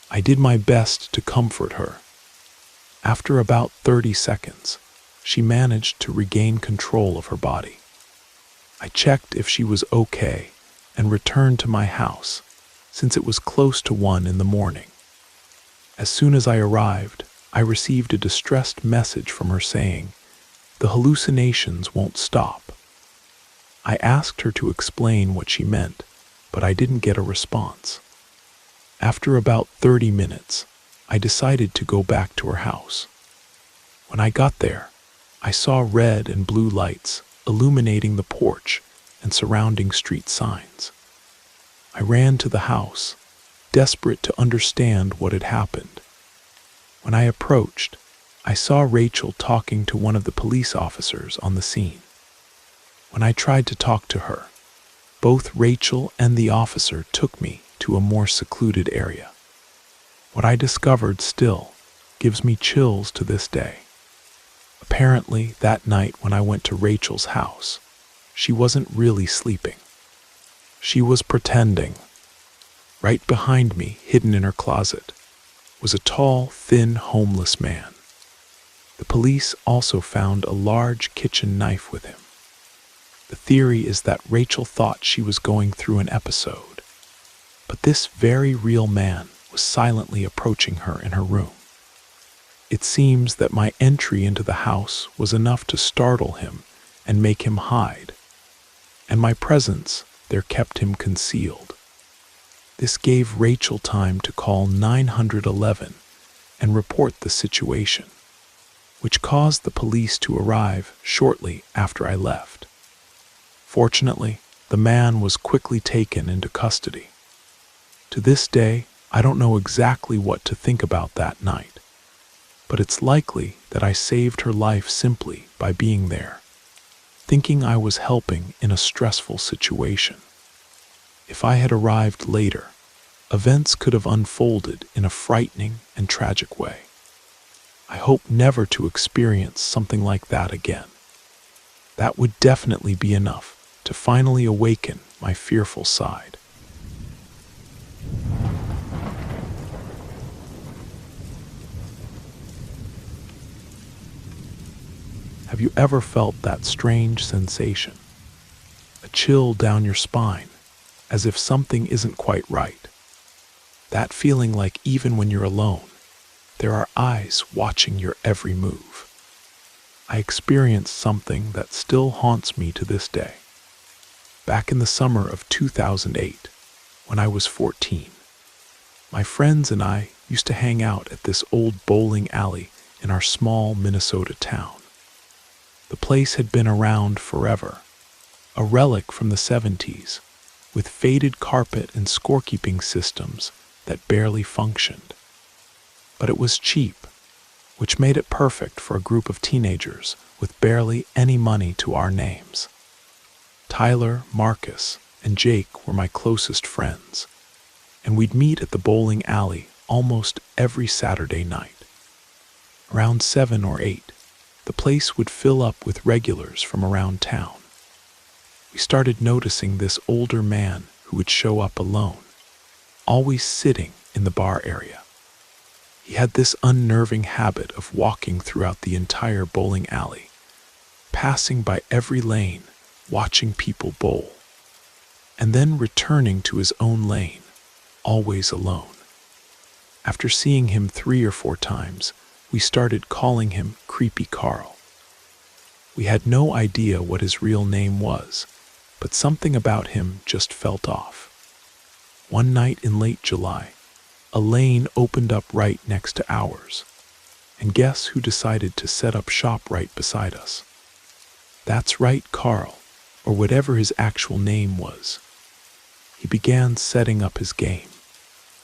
I did my best to comfort her. After about 30 seconds, she managed to regain control of her body. I checked if she was okay and returned to my house, since it was close to 1 in the morning. As soon as I arrived, I received a distressed message from her saying, "The hallucinations won't stop." I asked her to explain what she meant, but I didn't get a response. After about 30 minutes, I decided to go back to her house. When I got there, I saw red and blue lights illuminating the porch and surrounding street signs. I ran to the house, desperate to understand what had happened. When I approached, I saw Rachel talking to one of the police officers on the scene. When I tried to talk to her, both Rachel and the officer took me to a more secluded area. What I discovered still gives me chills to this day. Apparently, that night when I went to Rachel's house, she wasn't really sleeping. She was pretending. Right behind me, hidden in her closet, was a tall, thin, homeless man. The police also found a large kitchen knife with him. The theory is that Rachel thought she was going through an episode, but this very real man was silently approaching her in her room. It seems that my entry into the house was enough to startle him and make him hide, and my presence there kept him concealed. This gave Rachel time to call 911 and report the situation, which caused the police to arrive shortly after I left. Fortunately, the man was quickly taken into custody. To this day, I don't know exactly what to think about that night, but it's likely that I saved her life simply by being there, thinking I was helping in a stressful situation. If I had arrived later, events could have unfolded in a frightening and tragic way. I hope never to experience something like that again. That would definitely be enough to finally awaken my fearful side. Have you ever felt that strange sensation? A chill down your spine, as if something isn't quite right. That feeling like even when you're alone, there are eyes watching your every move. I experienced something that still haunts me to this day. Back in the summer of 2008, when I was 14, my friends and I used to hang out at this old bowling alley in our small Minnesota town. The place had been around forever, a relic from the 70s, with faded carpet and scorekeeping systems that barely functioned. But it was cheap, which made it perfect for a group of teenagers with barely any money to our names. Tyler, Marcus, and Jake were my closest friends, and we'd meet at the bowling alley almost every Saturday night. Around 7 or 8, the place would fill up with regulars from around town. We started noticing this older man who would show up alone, always sitting in the bar area. He had this unnerving habit of walking throughout the entire bowling alley, passing by every lane, watching people bowl, and then returning to his own lane, always alone. After seeing him 3 or 4 times, we started calling him Creepy Carl. We had no idea what his real name was, but something about him just felt off. One night in late July, a lane opened up right next to ours, and guess who decided to set up shop right beside us? That's right, Carl, or whatever his actual name was. He began setting up his game,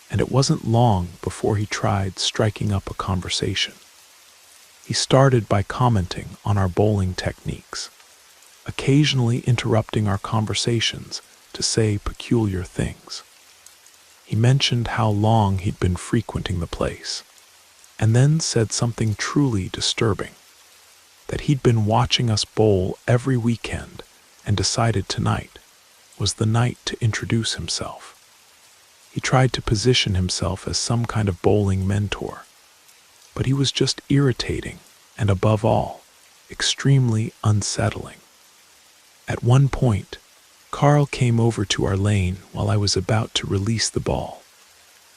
and it wasn't long before he tried striking up a conversation. He started by commenting on our bowling techniques, occasionally interrupting our conversations to say peculiar things. He mentioned how long he'd been frequenting the place, and then said something truly disturbing, that he'd been watching us bowl every weekend and decided tonight was the night to introduce himself. He tried to position himself as some kind of bowling mentor, but he was just irritating and, above all, extremely unsettling. At one point, Carl came over to our lane while I was about to release the ball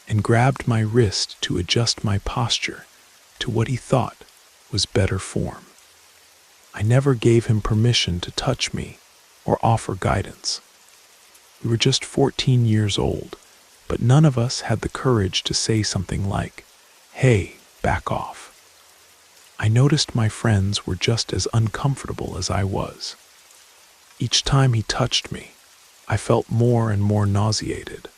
and grabbed my wrist to adjust my posture to what he thought was better form. I never gave him permission to touch me or offer guidance. We were just 14 years old, but none of us had the courage to say something like, "Hey, back off." I noticed my friends were just as uncomfortable as I was. Each time he touched me, I felt more and more nauseated.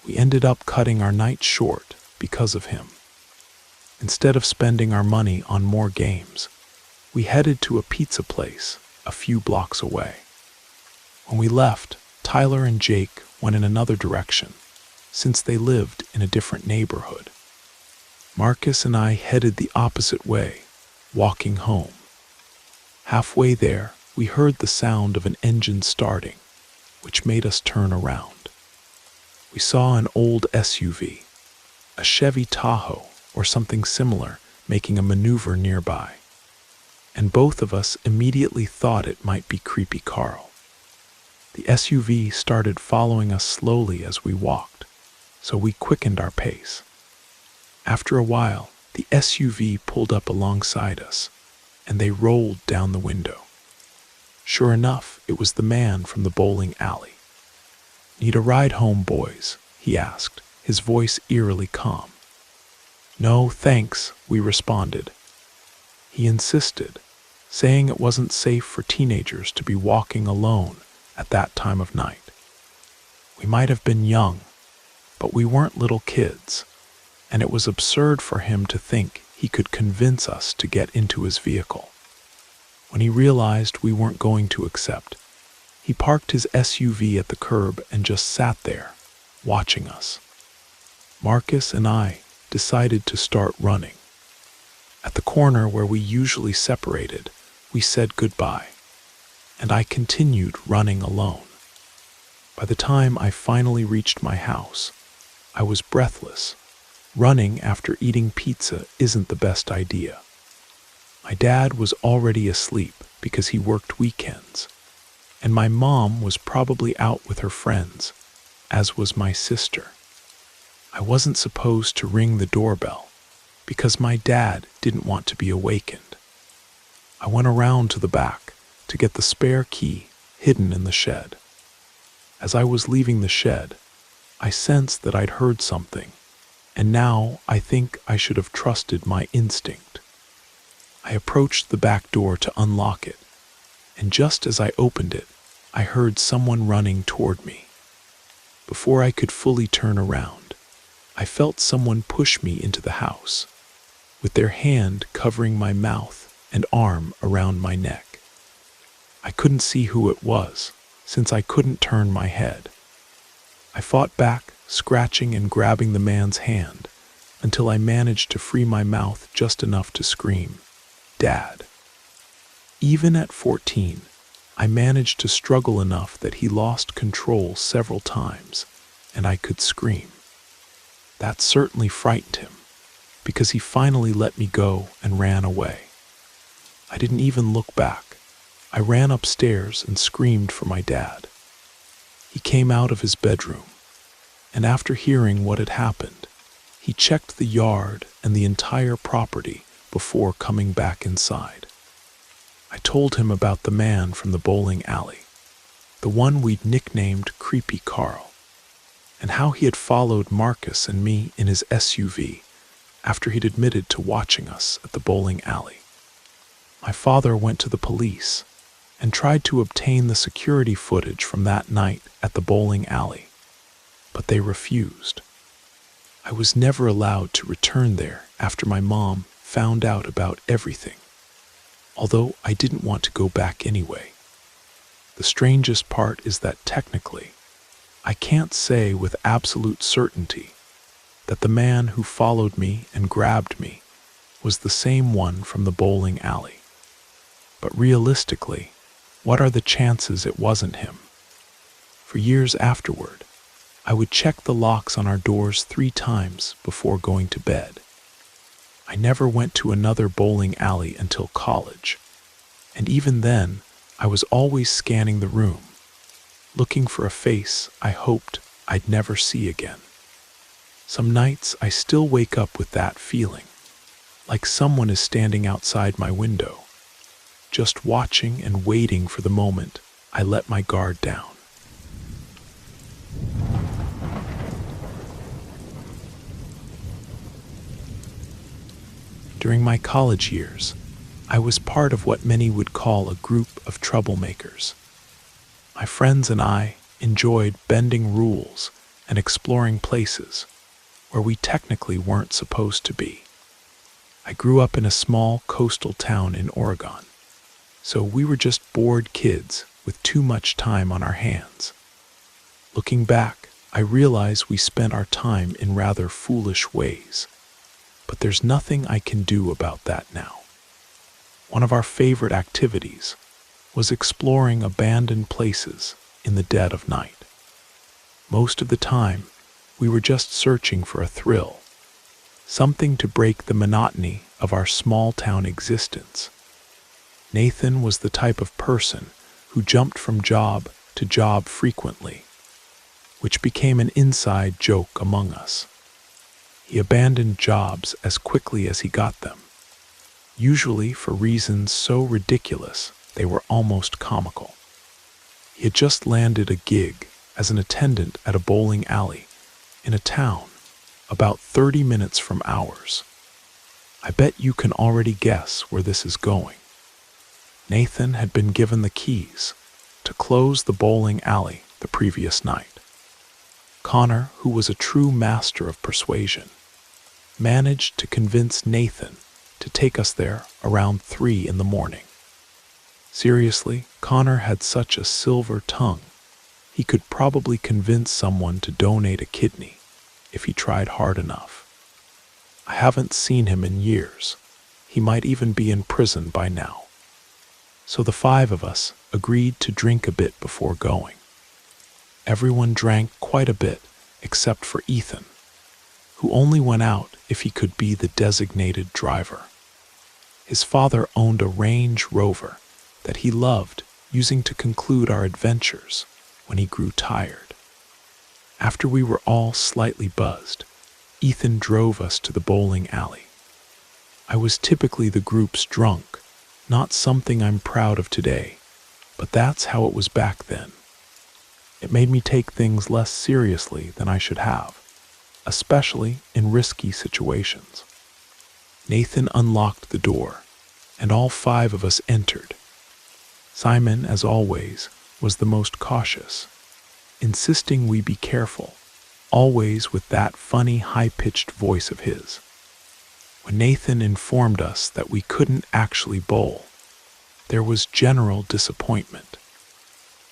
We ended up cutting our night short because of him. Instead of spending our money on more games, we headed to a pizza place a few blocks away. When we left, Tyler and Jake went in another direction, since they lived in a different neighborhood. Marcus and I headed the opposite way, walking home. Halfway there, we heard the sound of an engine starting, which made us turn around. We saw an old SUV, a Chevy Tahoe or something similar, making a maneuver nearby, and both of us immediately thought it might be Creepy Carl. The SUV started following us slowly as we walked, so we quickened our pace. After a while, the SUV pulled up alongside us, and they rolled down the window. Sure enough, it was the man from the bowling alley. "Need a ride home, boys?" he asked, his voice eerily calm. "No, thanks," we responded. He insisted, saying it wasn't safe for teenagers to be walking alone at that time of night. We might have been young, but we weren't little kids, and it was absurd for him to think he could convince us to get into his vehicle. When he realized we weren't going to accept, he parked his SUV at the curb and just sat there, watching us. Marcus and I decided to start running. At the corner where we usually separated, we said goodbye, and I continued running alone. By the time I finally reached my house, I was breathless. Running after eating pizza isn't the best idea. My dad was already asleep because he worked weekends, and my mom was probably out with her friends, as was my sister. I wasn't supposed to ring the doorbell because my dad didn't want to be awakened. I went around to the back to get the spare key hidden in the shed. As I was leaving the shed, I sensed that I'd heard something, and now I think I should have trusted my instinct. I approached the back door to unlock it, and just as I opened it, I heard someone running toward me. Before I could fully turn around, I felt someone push me into the house, with their hand covering my mouth and arm around my neck. I couldn't see who it was, since I couldn't turn my head. I fought back, scratching and grabbing the man's hand, until I managed to free my mouth just enough to scream, "Dad." Even at 14, I managed to struggle enough that he lost control several times, and I could scream. That certainly frightened him, because he finally let me go and ran away. I didn't even look back. I ran upstairs and screamed for my dad. He came out of his bedroom, and after hearing what had happened, he checked the yard and the entire property before coming back inside. I told him about the man from the bowling alley, the one we'd nicknamed Creepy Carl, and how he had followed Marcus and me in his SUV after he'd admitted to watching us at the bowling alley. My father went to the police and tried to obtain the security footage from that night at the bowling alley, but they refused. I was never allowed to return there after my mom found out about everything, although I didn't want to go back anyway. The strangest part is that technically, I can't say with absolute certainty that the man who followed me and grabbed me was the same one from the bowling alley. But realistically, what are the chances it wasn't him? For years afterward, I would check the locks on our doors 3 times before going to bed. I never went to another bowling alley until college, and even then, I was always scanning the room, looking for a face I hoped I'd never see again. Some nights I still wake up with that feeling, like someone is standing outside my window, just watching and waiting for the moment I let my guard down. During my college years, I was part of what many would call a group of troublemakers. My friends and I enjoyed bending rules and exploring places where we technically weren't supposed to be. I grew up in a small coastal town in Oregon, so we were just bored kids with too much time on our hands. Looking back, I realize we spent our time in rather foolish ways, but there's nothing I can do about that now. One of our favorite activities was exploring abandoned places in the dead of night. Most of the time, we were just searching for a thrill, something to break the monotony of our small-town existence. Nathan was the type of person who jumped from job to job frequently, which became an inside joke among us. He abandoned jobs as quickly as he got them, usually for reasons so ridiculous they were almost comical. He had just landed a gig as an attendant at a bowling alley in a town about 30 minutes from ours. I bet you can already guess where this is going. Nathan had been given the keys to close the bowling alley the previous night. Connor, who was a true master of persuasion, managed to convince Nathan to take us there around 3 in the morning. Seriously, Connor had such a silver tongue, he could probably convince someone to donate a kidney if he tried hard enough. I haven't seen him in years. He might even be in prison by now. So the 5 of us agreed to drink a bit before going. Everyone drank quite a bit except for Ethan, who only went out if he could be the designated driver. His father owned a Range Rover that he loved using to conclude our adventures when he grew tired. After we were all slightly buzzed, Ethan drove us to the bowling alley. I was typically the group's drunk, not something I'm proud of today, but that's how it was back then. It made me take things less seriously than I should have, especially in risky situations. Nathan unlocked the door, and all 5 of us entered. Simon, as always, was the most cautious, insisting we be careful, always with that funny high-pitched voice of his. When Nathan informed us that we couldn't actually bowl, there was general disappointment.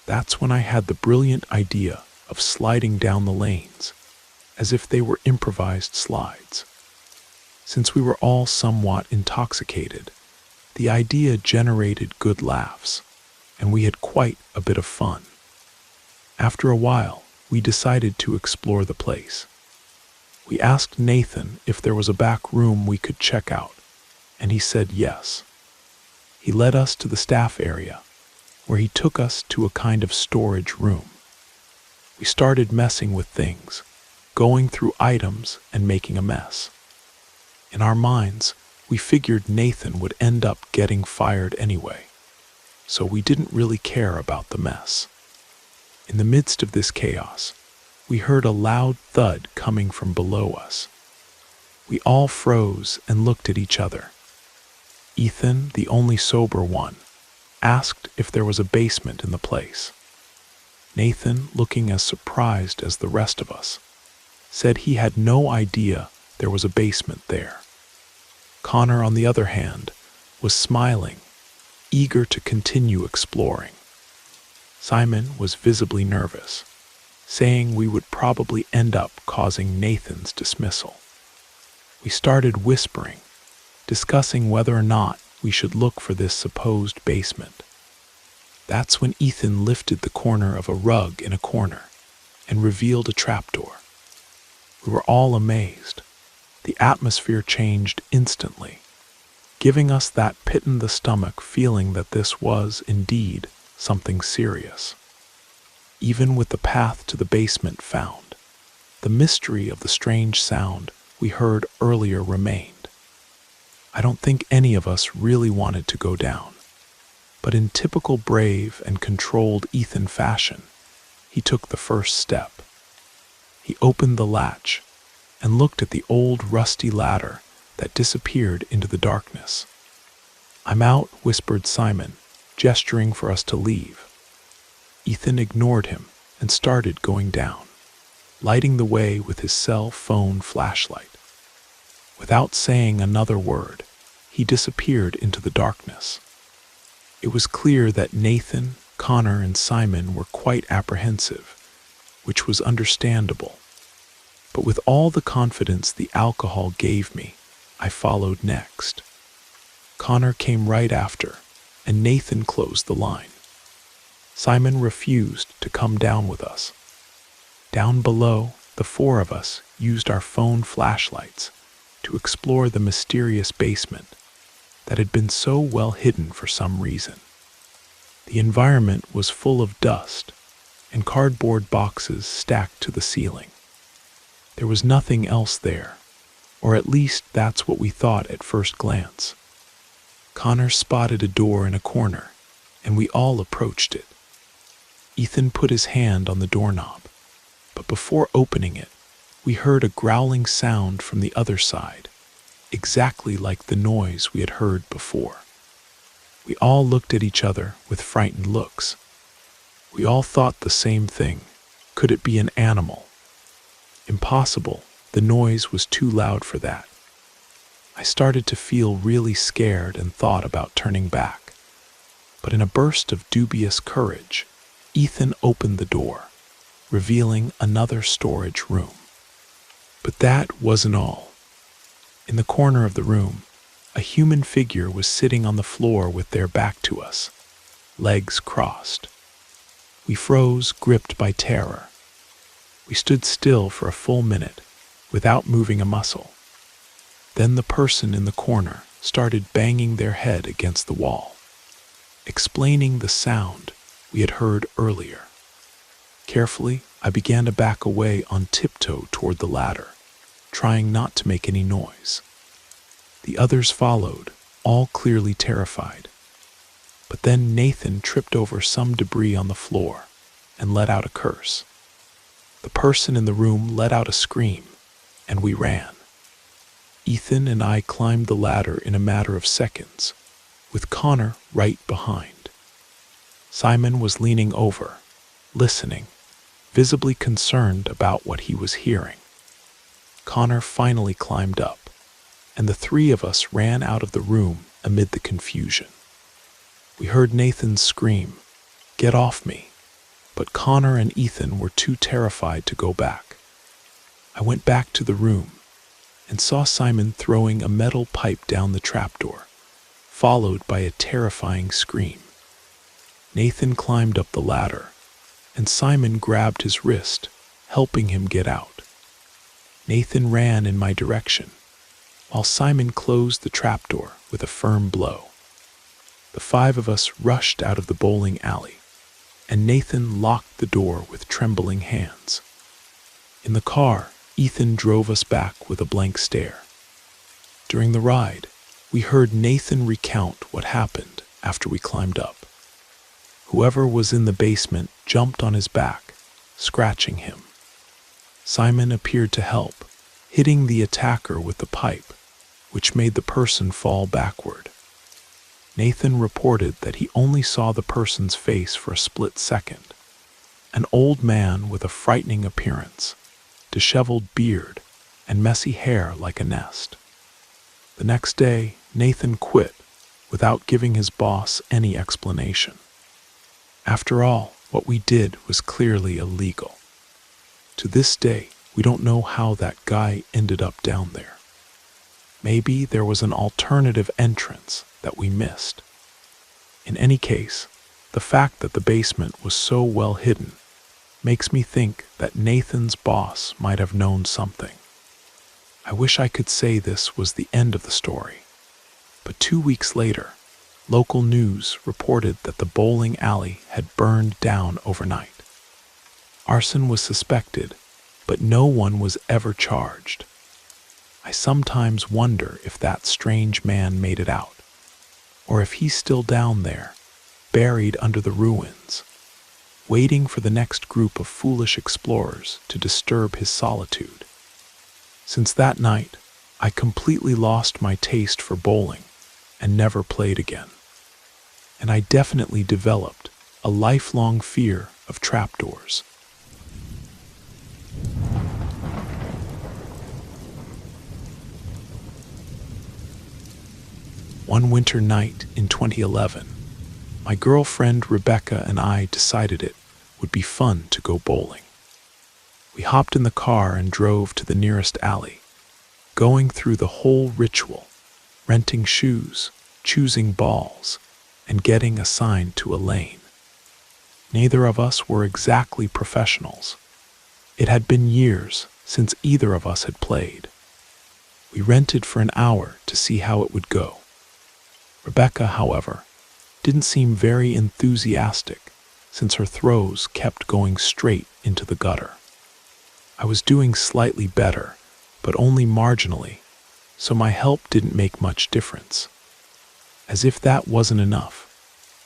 That's when I had the brilliant idea of sliding down the lanes, as if they were improvised slides. Since we were all somewhat intoxicated, the idea generated good laughs, and we had quite a bit of fun. After a while, we decided to explore the place. We asked Nathan if there was a back room we could check out, and he said yes. He led us to the staff area, where he took us to a kind of storage room. We started messing with things, going through items and making a mess. In our minds, we figured Nathan would end up getting fired anyway, so we didn't really care about the mess. In the midst of this chaos, we heard a loud thud coming from below us. We all froze and looked at each other. Ethan, the only sober one, asked if there was a basement in the place. Nathan, looking as surprised as the rest of us, said he had no idea there was a basement there. Connor, on the other hand, was smiling, eager to continue exploring. Simon was visibly nervous, saying we would probably end up causing Nathan's dismissal. We started whispering, discussing whether or not we should look for this supposed basement. That's when Ethan lifted the corner of a rug in a corner and revealed a trapdoor. We were all amazed. The atmosphere changed instantly, giving us that pit-in-the-stomach feeling that this was, indeed, something serious. Even with the path to the basement found, the mystery of the strange sound we heard earlier remained. I don't think any of us really wanted to go down, but in typical brave and controlled Ethan fashion, he took the first step. He opened the latch and looked at the old rusty ladder that disappeared into the darkness. "I'm out," whispered Simon, gesturing for us to leave. Ethan ignored him and started going down, lighting the way with his cell phone flashlight. Without saying another word, he disappeared into the darkness. It was clear that Nathan, Connor, and Simon were quite apprehensive, which was understandable. But with all the confidence the alcohol gave me, I followed next. Connor came right after, and Nathan closed the line. Simon refused to come down with us. Down below, the four of us used our phone flashlights to explore the mysterious basement that had been so well hidden for some reason. The environment was full of dust and cardboard boxes stacked to the ceiling. There was nothing else there, or at least that's what we thought at first glance. Connor spotted a door in a corner, and we all approached it. Ethan put his hand on the doorknob, but before opening it, we heard a growling sound from the other side, exactly like the noise we had heard before. We all looked at each other with frightened looks. We all thought the same thing. Could it be an animal? Impossible. The noise was too loud for that. I started to feel really scared and thought about turning back. But in a burst of dubious courage, Ethan opened the door, revealing another storage room. But that wasn't all. In the corner of the room, a human figure was sitting on the floor with their back to us, legs crossed. We froze, gripped by terror. We stood still for a full minute, without moving a muscle. Then the person in the corner started banging their head against the wall, explaining the sound we had heard earlier. Carefully, I began to back away on tiptoe toward the ladder, trying not to make any noise. The others followed, all clearly terrified. But then Nathan tripped over some debris on the floor and let out a curse. The person in the room let out a scream, and we ran. Ethan and I climbed the ladder in a matter of seconds, with Connor right behind. Simon was leaning over, listening, visibly concerned about what he was hearing. Connor finally climbed up, and the three of us ran out of the room amid the confusion. We heard Nathan scream, "Get off me!" But Connor and Ethan were too terrified to go back. I went back to the room and saw Simon throwing a metal pipe down the trapdoor, followed by a terrifying scream. Nathan climbed up the ladder, and Simon grabbed his wrist, helping him get out. Nathan ran in my direction, while Simon closed the trapdoor with a firm blow. The five of us rushed out of the bowling alley, and Nathan locked the door with trembling hands. In the car, Ethan drove us back with a blank stare. During the ride, we heard Nathan recount what happened after we climbed up. Whoever was in the basement jumped on his back, scratching him. Simon appeared to help, hitting the attacker with the pipe, which made the person fall backward. Nathan reported that he only saw the person's face for a split second. An old man with a frightening appearance, disheveled beard, and messy hair like a nest. The next day, Nathan quit without giving his boss any explanation. After all, what we did was clearly illegal. To this day, we don't know how that guy ended up down there. Maybe there was an alternative entrance that we missed. In any case, the fact that the basement was so well hidden makes me think that Nathan's boss might have known something. I wish I could say this was the end of the story, but 2 weeks later, local news reported that the bowling alley had burned down overnight. Arson was suspected, but no one was ever charged. I sometimes wonder if that strange man made it out, or if he's still down there, buried under the ruins, waiting for the next group of foolish explorers to disturb his solitude. Since that night, I completely lost my taste for bowling and never played again. And I definitely developed a lifelong fear of trapdoors. One winter night in 2011, my girlfriend Rebecca and I decided it would be fun to go bowling. We hopped in the car and drove to the nearest alley, going through the whole ritual, renting shoes, choosing balls, and getting assigned to a lane. Neither of us were exactly professionals. It had been years since either of us had played. We rented for an hour to see how it would go. Rebecca, however, didn't seem very enthusiastic since her throws kept going straight into the gutter. I was doing slightly better, but only marginally, so my help didn't make much difference. As if that wasn't enough,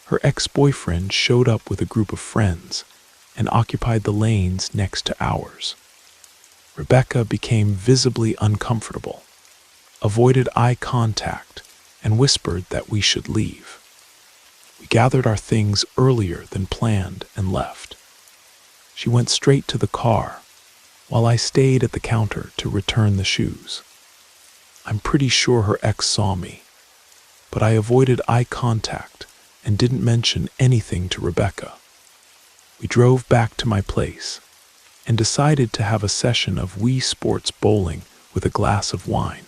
her ex-boyfriend showed up with a group of friends and occupied the lanes next to ours. Rebecca became visibly uncomfortable, avoided eye contact, and whispered that we should leave. We gathered our things earlier than planned and left. She went straight to the car, while I stayed at the counter to return the shoes. I'm pretty sure her ex saw me, but I avoided eye contact and didn't mention anything to Rebecca. We drove back to my place and decided to have a session of Wii Sports bowling with a glass of wine,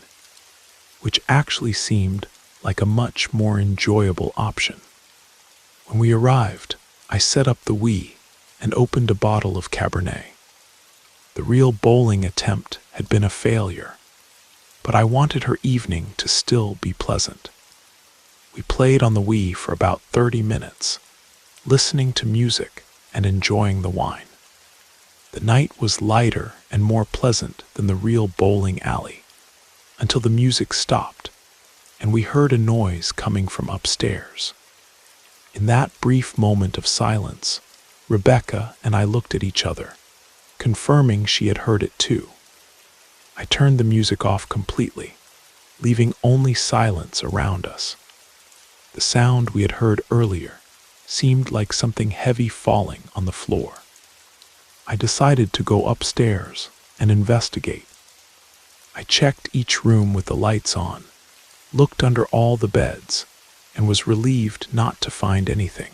which actually seemed like a much more enjoyable option. When we arrived, I set up the Wii and opened a bottle of Cabernet. The real bowling attempt had been a failure, but I wanted her evening to still be pleasant. We played on the Wii for about 30 minutes, listening to music and enjoying the wine. The night was lighter and more pleasant than the real bowling alley, until the music stopped, and we heard a noise coming from upstairs. In that brief moment of silence, Rebecca and I looked at each other, confirming she had heard it too. I turned the music off completely, leaving only silence around us. The sound we had heard earlier seemed like something heavy falling on the floor. I decided to go upstairs and investigate. I checked each room with the lights on, looked under all the beds, and was relieved not to find anything.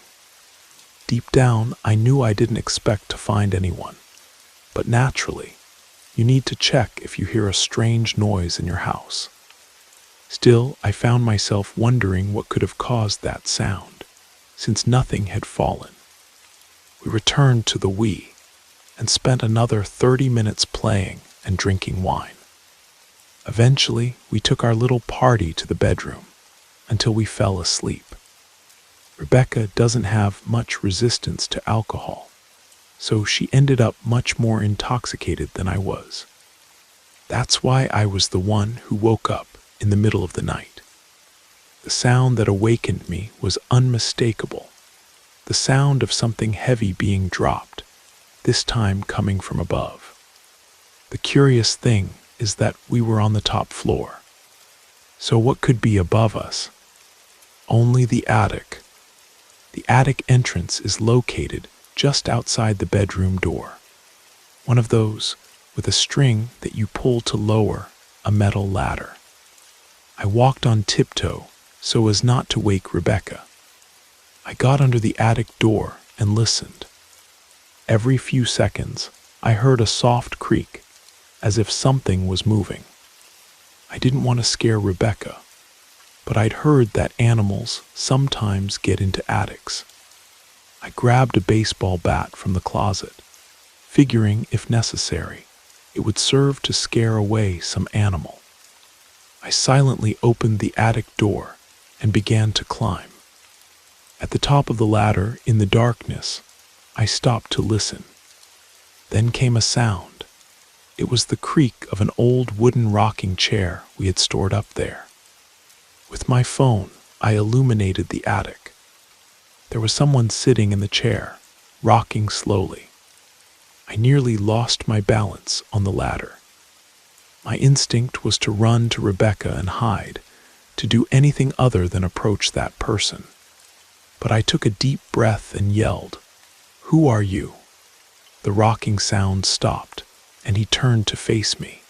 Deep down, I knew I didn't expect to find anyone, but naturally, you need to check if you hear a strange noise in your house. Still, I found myself wondering what could have caused that sound, since nothing had fallen. We returned to the Wii and spent another 30 minutes playing and drinking wine. Eventually, we took our little party to the bedroom until we fell asleep. Rebecca doesn't have much resistance to alcohol, so she ended up much more intoxicated than I was. That's why I was the one who woke up in the middle of the night. The sound that awakened me was unmistakable, the sound of something heavy being dropped, this time coming from above. The curious thing is that we were on the top floor. So what could be above us? Only the attic. The attic entrance is located just outside the bedroom door. One of those with a string that you pull to lower a metal ladder. I walked on tiptoe so as not to wake Rebecca. I got under the attic door and listened. Every few seconds, I heard a soft creak, as if something was moving. I didn't want to scare Rebecca, but I'd heard that animals sometimes get into attics. I grabbed a baseball bat from the closet, figuring, if necessary, it would serve to scare away some animal. I silently opened the attic door and began to climb. At the top of the ladder, in the darkness, I stopped to listen. Then came a sound. It was the creak of an old wooden rocking chair we had stored up there. With my phone, I illuminated the attic. There was someone sitting in the chair, rocking slowly. I nearly lost my balance on the ladder. My instinct was to run to Rebecca and hide, to do anything other than approach that person. But I took a deep breath and yelled, "Who are you?" The rocking sound stopped, and he turned to face me.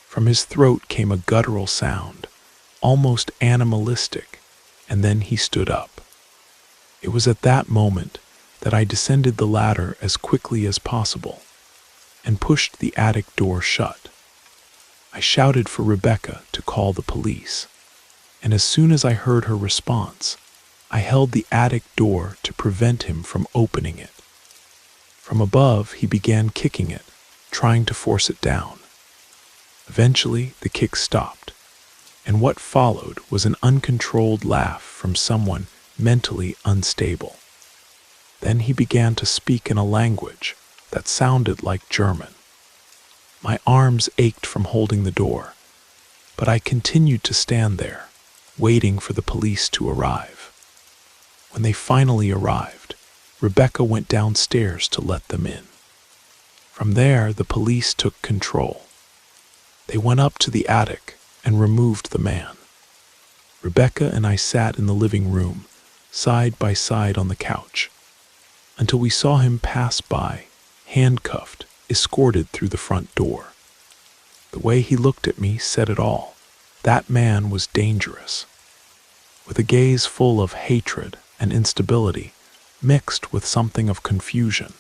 From his throat came a guttural sound, almost animalistic, and then he stood up. It was at that moment that I descended the ladder as quickly as possible and pushed the attic door shut. I shouted for Rebecca to call the police, and as soon as I heard her response, I held the attic door to prevent him from opening it. From above, he began kicking it, trying to force it down. Eventually, the kick stopped, and what followed was an uncontrolled laugh from someone mentally unstable. Then he began to speak in a language that sounded like German. My arms ached from holding the door, but I continued to stand there, waiting for the police to arrive. When they finally arrived, Rebecca went downstairs to let them in. From there, the police took control. They went up to the attic and removed the man. Rebecca and I sat in the living room, side by side on the couch, until we saw him pass by, handcuffed, escorted through the front door. The way he looked at me said it all. That man was dangerous. With a gaze full of hatred and instability, mixed with something of confusion.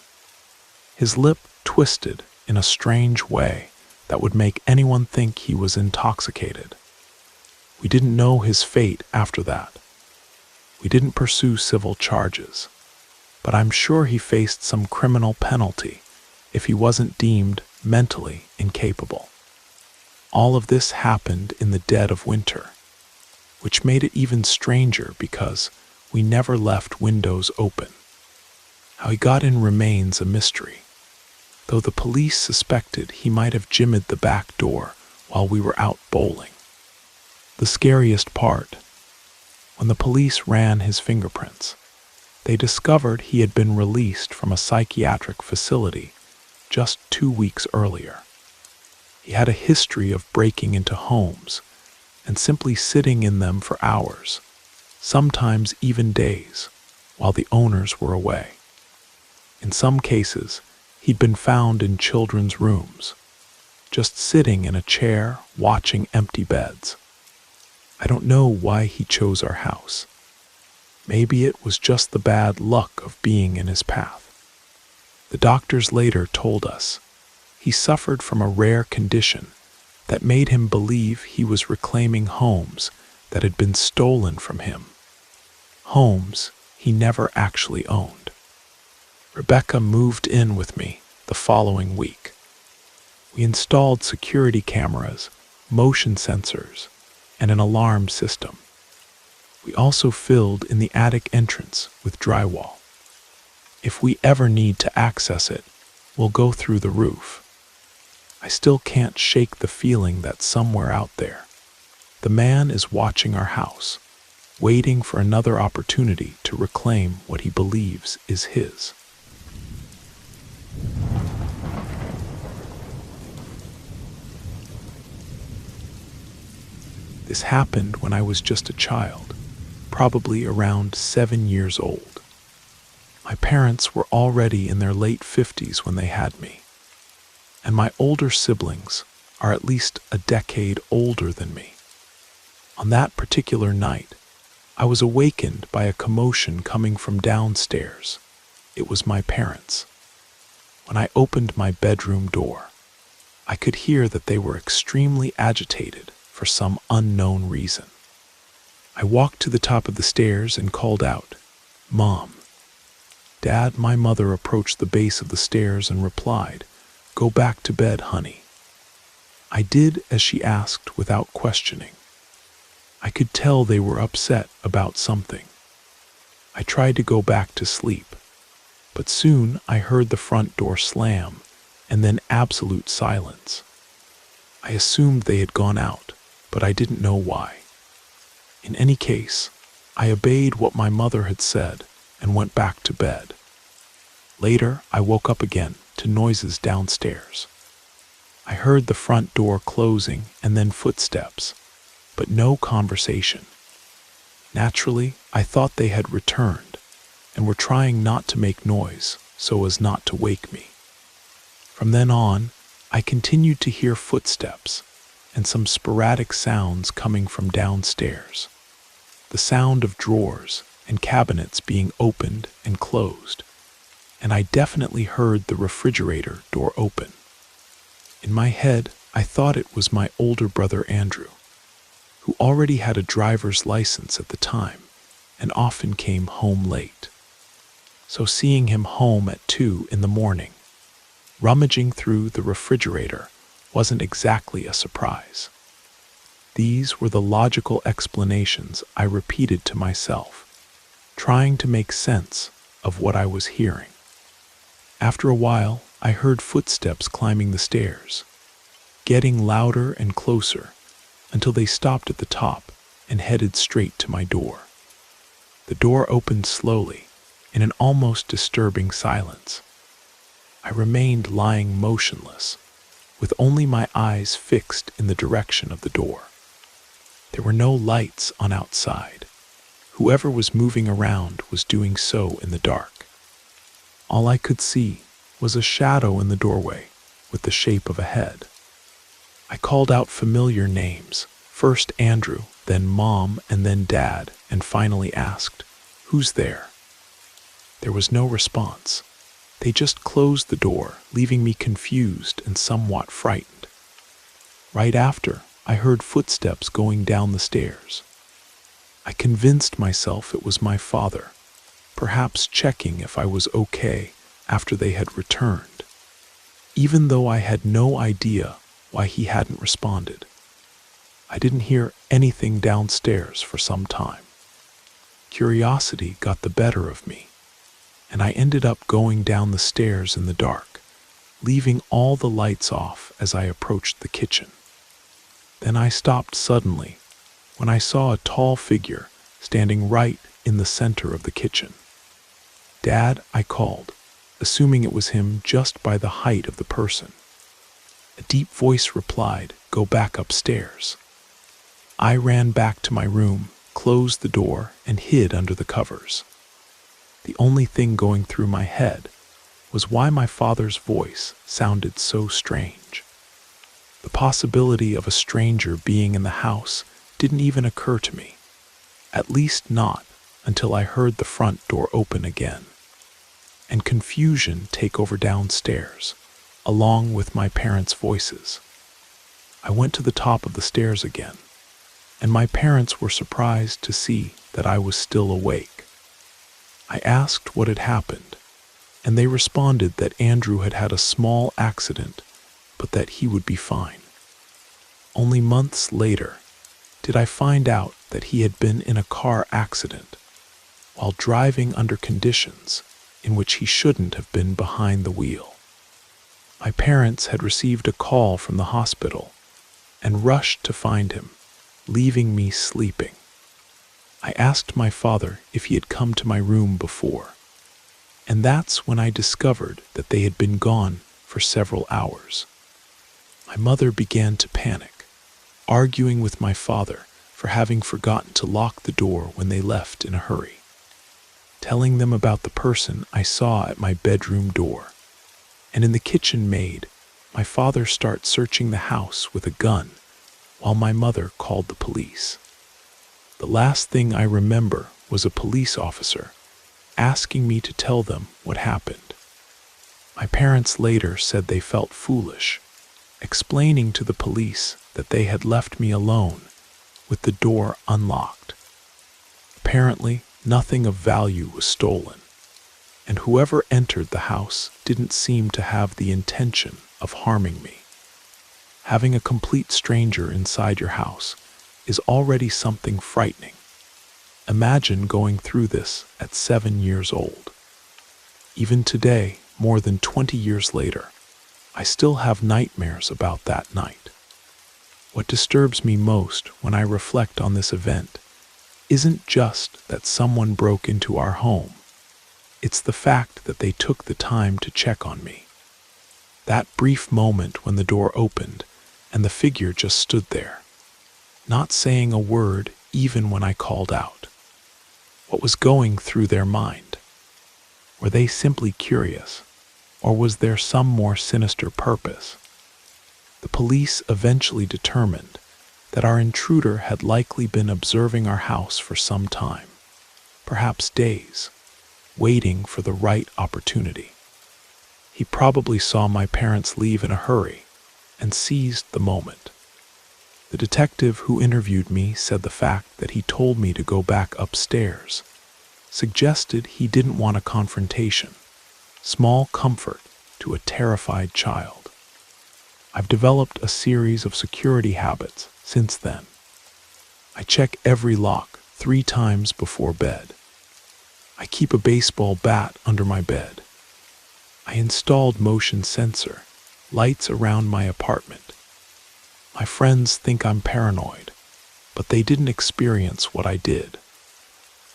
His lip twisted in a strange way that would make anyone think he was intoxicated. We didn't know his fate after that. We didn't pursue civil charges, but I'm sure he faced some criminal penalty if he wasn't deemed mentally incapable. All of this happened in the dead of winter, which made it even stranger because we never left windows open. How he got in remains a mystery, though the police suspected he might have jimmied the back door while we were out bowling. The scariest part, when the police ran his fingerprints, they discovered he had been released from a psychiatric facility just 2 weeks earlier. He had a history of breaking into homes and simply sitting in them for hours, sometimes even days, while the owners were away. In some cases, he'd been found in children's rooms, just sitting in a chair watching empty beds. I don't know why he chose our house. Maybe it was just the bad luck of being in his path. The doctors later told us he suffered from a rare condition that made him believe he was reclaiming homes that had been stolen from him, homes he never actually owned. Rebecca moved in with me the following week. We installed security cameras, motion sensors, and an alarm system. We also filled in the attic entrance with drywall. If we ever need to access it, we'll go through the roof. I still can't shake the feeling that somewhere out there, the man is watching our house, waiting for another opportunity to reclaim what he believes is his. This happened when I was just a child, probably around 7 years old. My parents were already in their late 50s when they had me, and my older siblings are at least a decade older than me. On that particular night, I was awakened by a commotion coming from downstairs. It was my parents. When I opened my bedroom door, I could hear that they were extremely agitated for some unknown reason. I walked to the top of the stairs and called out, "Mom." "Dad," my mother approached the base of the stairs and replied, "Go back to bed, honey." I did as she asked without questioning. I could tell they were upset about something. I tried to go back to sleep, but soon I heard the front door slam and then absolute silence. I assumed they had gone out, but I didn't know why. In any case, I obeyed what my mother had said and went back to bed. Later, I woke up again to noises downstairs. I heard the front door closing and then footsteps, but no conversation. Naturally, I thought they had returned and were trying not to make noise so as not to wake me. From then on, I continued to hear footsteps and some sporadic sounds coming from downstairs. The sound of drawers and cabinets being opened and closed, and I definitely heard the refrigerator door open. In my head, I thought it was my older brother Andrew, who already had a driver's license at the time and often came home late. So seeing him home at 2 in the morning, rummaging through the refrigerator, wasn't exactly a surprise. These were the logical explanations I repeated to myself, trying to make sense of what I was hearing. After a while, I heard footsteps climbing the stairs, getting louder and closer until they stopped at the top and headed straight to my door. The door opened slowly in an almost disturbing silence. I remained lying motionless, with only my eyes fixed in the direction of the door. There were no lights on outside. Whoever was moving around was doing so in the dark. All I could see was a shadow in the doorway with the shape of a head. I called out familiar names, first Andrew, then Mom, and then Dad, and finally asked, "Who's there?" There was no response. They just closed the door, leaving me confused and somewhat frightened. Right after, I heard footsteps going down the stairs. I convinced myself it was my father, perhaps checking if I was okay after they had returned, even though I had no idea why he hadn't responded. I didn't hear anything downstairs for some time. Curiosity got the better of me, and I ended up going down the stairs in the dark, leaving all the lights off as I approached the kitchen. Then I stopped suddenly when I saw a tall figure standing right in the center of the kitchen. "Dad," I called, assuming it was him just by the height of the person. A deep voice replied, "Go back upstairs." I ran back to my room, closed the door, and hid under the covers. The only thing going through my head was why my father's voice sounded so strange. The possibility of a stranger being in the house didn't even occur to me, at least not until I heard the front door open again, and confusion take over downstairs, along with my parents' voices. I went to the top of the stairs again, and my parents were surprised to see that I was still awake. I asked what had happened, and they responded that Andrew had had a small accident, but that he would be fine. Only months later did I find out that he had been in a car accident while driving under conditions in which he shouldn't have been behind the wheel. My parents had received a call from the hospital and rushed to find him, leaving me sleeping. I asked my father if he had come to my room before, and that's when I discovered that they had been gone for several hours. My mother began to panic, arguing with my father for having forgotten to lock the door when they left in a hurry, telling them about the person I saw at my bedroom door, and in the kitchen made my father start searching the house with a gun while my mother called the police. The last thing I remember was a police officer asking me to tell them what happened. My parents later said they felt foolish, explaining to the police that they had left me alone with the door unlocked. Apparently, nothing of value was stolen, and whoever entered the house didn't seem to have the intention of harming me. Having a complete stranger inside your house is already something frightening. Imagine going through this at 7 years old. Even today, more than 20 years later, I still have nightmares about that night. What disturbs me most when I reflect on this event isn't just that someone broke into our home. It's the fact that they took the time to check on me. That brief moment when the door opened and the figure just stood there, not saying a word even when I called out. What was going through their mind? Were they simply curious, or was there some more sinister purpose? The police eventually determined that our intruder had likely been observing our house for some time, perhaps days, waiting for the right opportunity. He probably saw my parents leave in a hurry and seized the moment. The detective who interviewed me said the fact that he told me to go back upstairs suggested he didn't want a confrontation, small comfort to a terrified child. I've developed a series of security habits since then. I check every lock 3 times before bed. I keep a baseball bat under my bed. I installed motion sensor lights around my apartment. My friends think I'm paranoid, but they didn't experience what I did.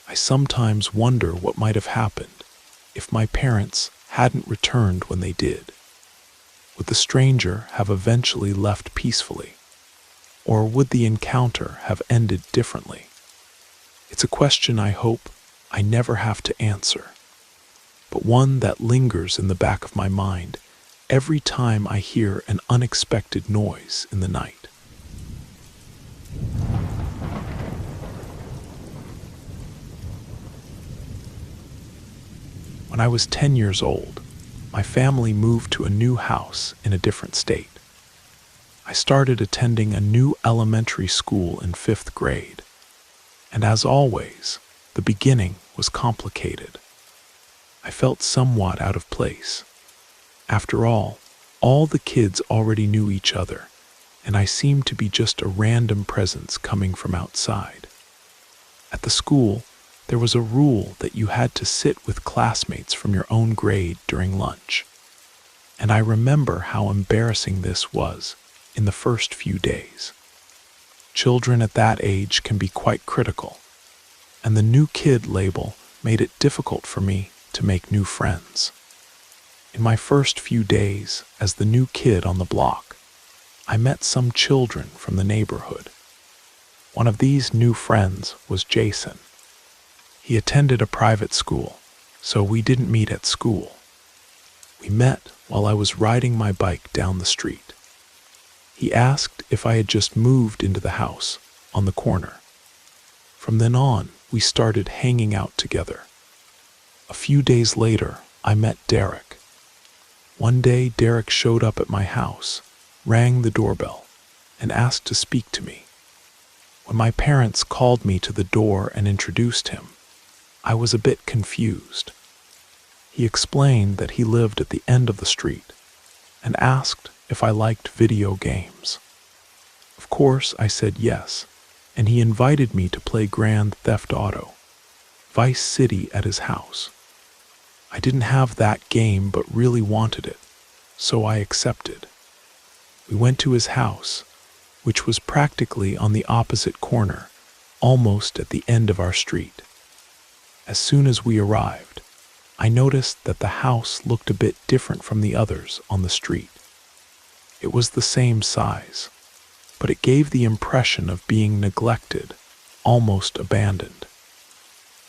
I sometimes wonder what might have happened if my parents hadn't returned when they did. Would the stranger have eventually left peacefully? Or would the encounter have ended differently? It's a question I hope I never have to answer, but one that lingers in the back of my mind every time I hear an unexpected noise in the night. When I was 10 years old, my family moved to a new house in a different state. I started attending a new elementary school in 5th grade, and as always, the beginning was complicated. I felt somewhat out of place. After all the kids already knew each other, and I seemed to be just a random presence coming from outside. At the school, there was a rule that you had to sit with classmates from your own grade during lunch, and I remember how embarrassing this was in the first few days. Children at that age can be quite critical, and the new kid label made it difficult for me to make new friends. In my first few days as the new kid on the block, I met some children from the neighborhood. One of these new friends was Jason. He attended a private school, so we didn't meet at school. We met while I was riding my bike down the street. He asked if I had just moved into the house on the corner. From then on, we started hanging out together. A few days later, I met Derek. One day, Derek showed up at my house, rang the doorbell, and asked to speak to me. When my parents called me to the door and introduced him, I was a bit confused. He explained that he lived at the end of the street and asked if I liked video games. Of course, I said yes, and he invited me to play Grand Theft Auto, Vice City at his house. I didn't have that game but really wanted it, so I accepted. We went to his house, which was practically on the opposite corner, almost at the end of our street. As soon as we arrived, I noticed that the house looked a bit different from the others on the street. It was the same size, but it gave the impression of being neglected, almost abandoned.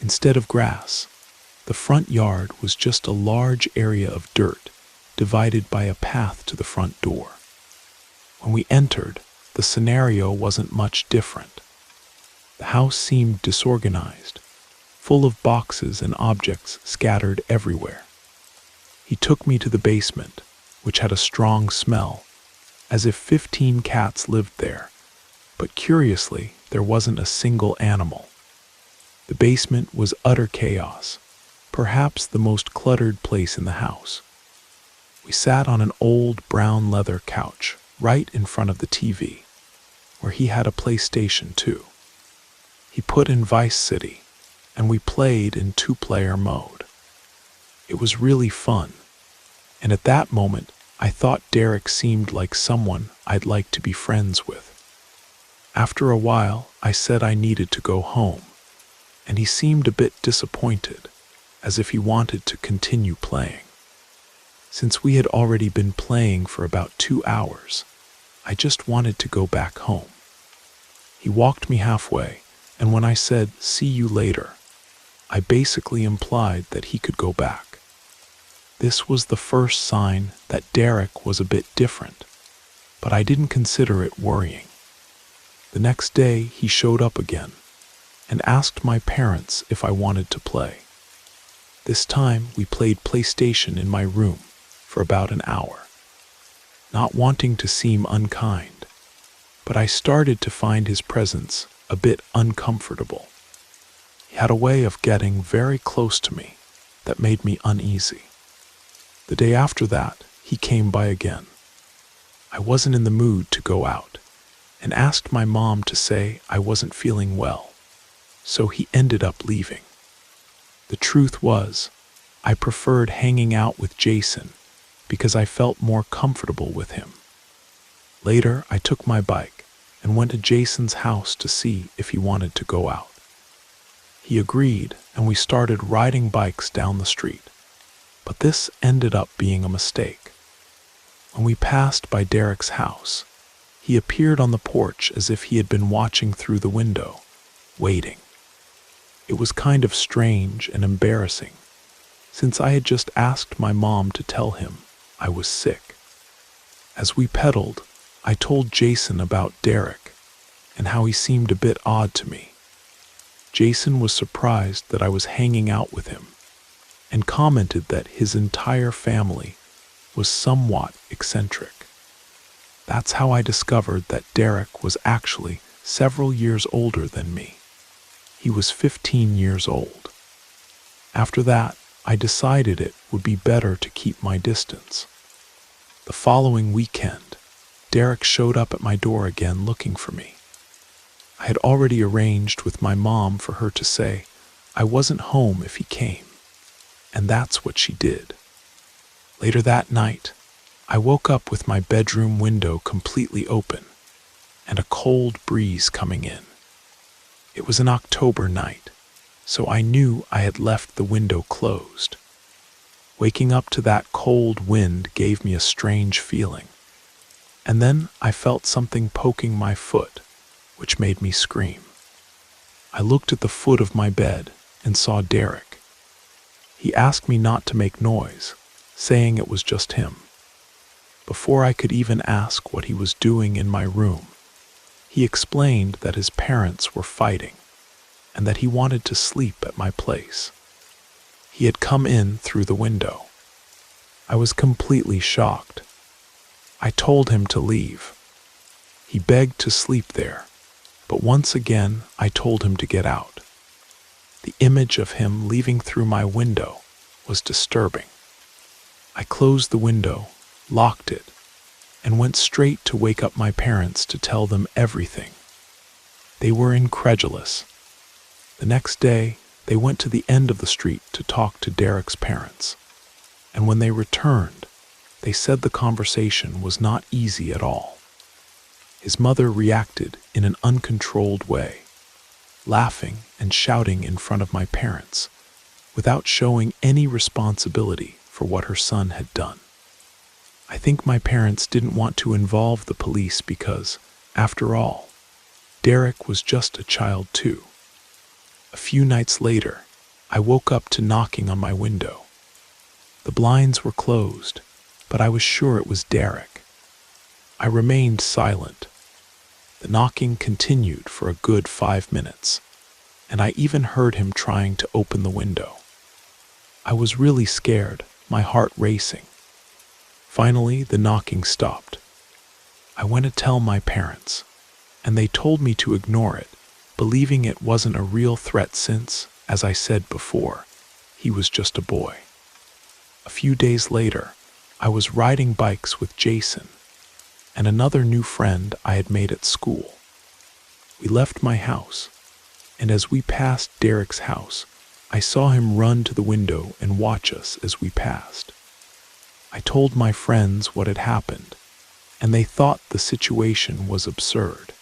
Instead of grass, the front yard was just a large area of dirt divided by a path to the front door. When we entered, the scenario wasn't much different. The house seemed disorganized, full of boxes and objects scattered everywhere. He took me to the basement, which had a strong smell, as if 15 cats lived there, but curiously, there wasn't a single animal. The basement was utter chaos, perhaps the most cluttered place in the house. We sat on an old brown leather couch right in front of the TV, where he had a PlayStation 2. He put in Vice City, and we played in two-player mode. It was really fun, and at that moment, I thought Derek seemed like someone I'd like to be friends with. After a while, I said I needed to go home, and he seemed a bit disappointed, as if he wanted to continue playing. Since we had already been playing for about 2 hours, I just wanted to go back home. He walked me halfway, and when I said, "See you later," I basically implied that he could go back. This was the first sign that Derek was a bit different, but I didn't consider it worrying. The next day, he showed up again and asked my parents if I wanted to play. This time, we played PlayStation in my room for about an hour. Not wanting to seem unkind, but I started to find his presence a bit uncomfortable. He had a way of getting very close to me that made me uneasy. The day after that, he came by again. I wasn't in the mood to go out and asked my mom to say I wasn't feeling well, so he ended up leaving. The truth was, I preferred hanging out with Jason because I felt more comfortable with him. Later, I took my bike and went to Jason's house to see if he wanted to go out. He agreed, and we started riding bikes down the street. But this ended up being a mistake. When we passed by Derek's house, he appeared on the porch as if he had been watching through the window, waiting. It was kind of strange and embarrassing, since I had just asked my mom to tell him I was sick. As we pedaled, I told Jason about Derek and how he seemed a bit odd to me. Jason was surprised that I was hanging out with him and commented that his entire family was somewhat eccentric. That's how I discovered that Derek was actually several years older than me. He was 15 years old. After that, I decided it would be better to keep my distance. The following weekend, Derek showed up at my door again looking for me. I had already arranged with my mom for her to say I wasn't home if he came, and that's what she did. Later that night, I woke up with my bedroom window completely open and a cold breeze coming in. It was an October night, so I knew I had left the window closed. Waking up to that cold wind gave me a strange feeling, and then I felt something poking my foot, which made me scream. I looked at the foot of my bed and saw Derek. He asked me not to make noise, saying it was just him. Before I could even ask what he was doing in my room, he explained that his parents were fighting and that he wanted to sleep at my place. He had come in through the window. I was completely shocked. I told him to leave. He begged to sleep there, but once again I told him to get out. The image of him leaving through my window was disturbing. I closed the window, locked it, and went straight to wake up my parents to tell them everything. They were incredulous. The next day, they went to the end of the street to talk to Derek's parents, and when they returned, they said the conversation was not easy at all. His mother reacted in an uncontrolled way, laughing and shouting in front of my parents, without showing any responsibility for what her son had done. I think my parents didn't want to involve the police because, after all, Derek was just a child too. A few nights later, I woke up to knocking on my window. The blinds were closed, but I was sure it was Derek. I remained silent. The knocking continued for a good 5 minutes, and I even heard him trying to open the window. I was really scared, my heart racing. Finally, the knocking stopped. I went to tell my parents, and they told me to ignore it, believing it wasn't a real threat since, as I said before, he was just a boy. A few days later, I was riding bikes with Jason and another new friend I had made at school. We left my house, and as we passed Derek's house, I saw him run to the window and watch us as we passed. I told my friends what had happened, and they thought the situation was absurd.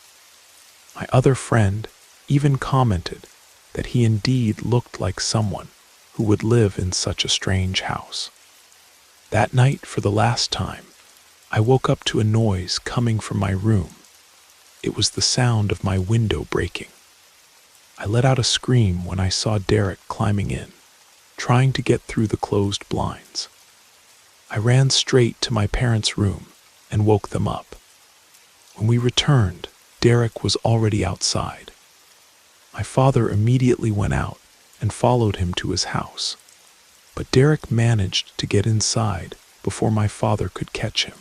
My other friend even commented that he indeed looked like someone who would live in such a strange house. That night, for the last time, I woke up to a noise coming from my room. It was the sound of my window breaking. I let out a scream when I saw Derek climbing in, trying to get through the closed blinds. I ran straight to my parents' room and woke them up. When we returned, Derek was already outside. My father immediately went out and followed him to his house, but Derek managed to get inside before my father could catch him.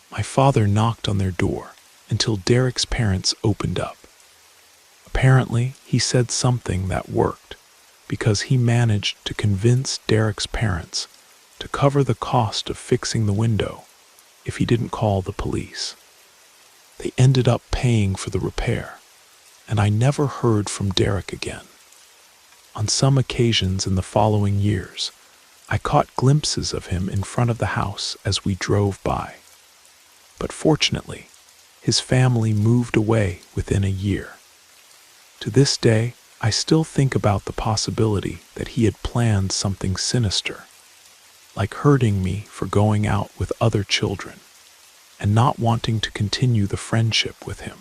My father knocked on their door until Derek's parents opened up. Apparently, he said something that worked, because he managed to convince Derek's parents to cover the cost of fixing the window if he didn't call the police. They ended up paying for the repair, and I never heard from Derek again. On some occasions in the following years, I caught glimpses of him in front of the house as we drove by. But fortunately, his family moved away within a year. To this day, I still think about the possibility that he had planned something sinister, like hurting me for going out with other children and not wanting to continue the friendship with him.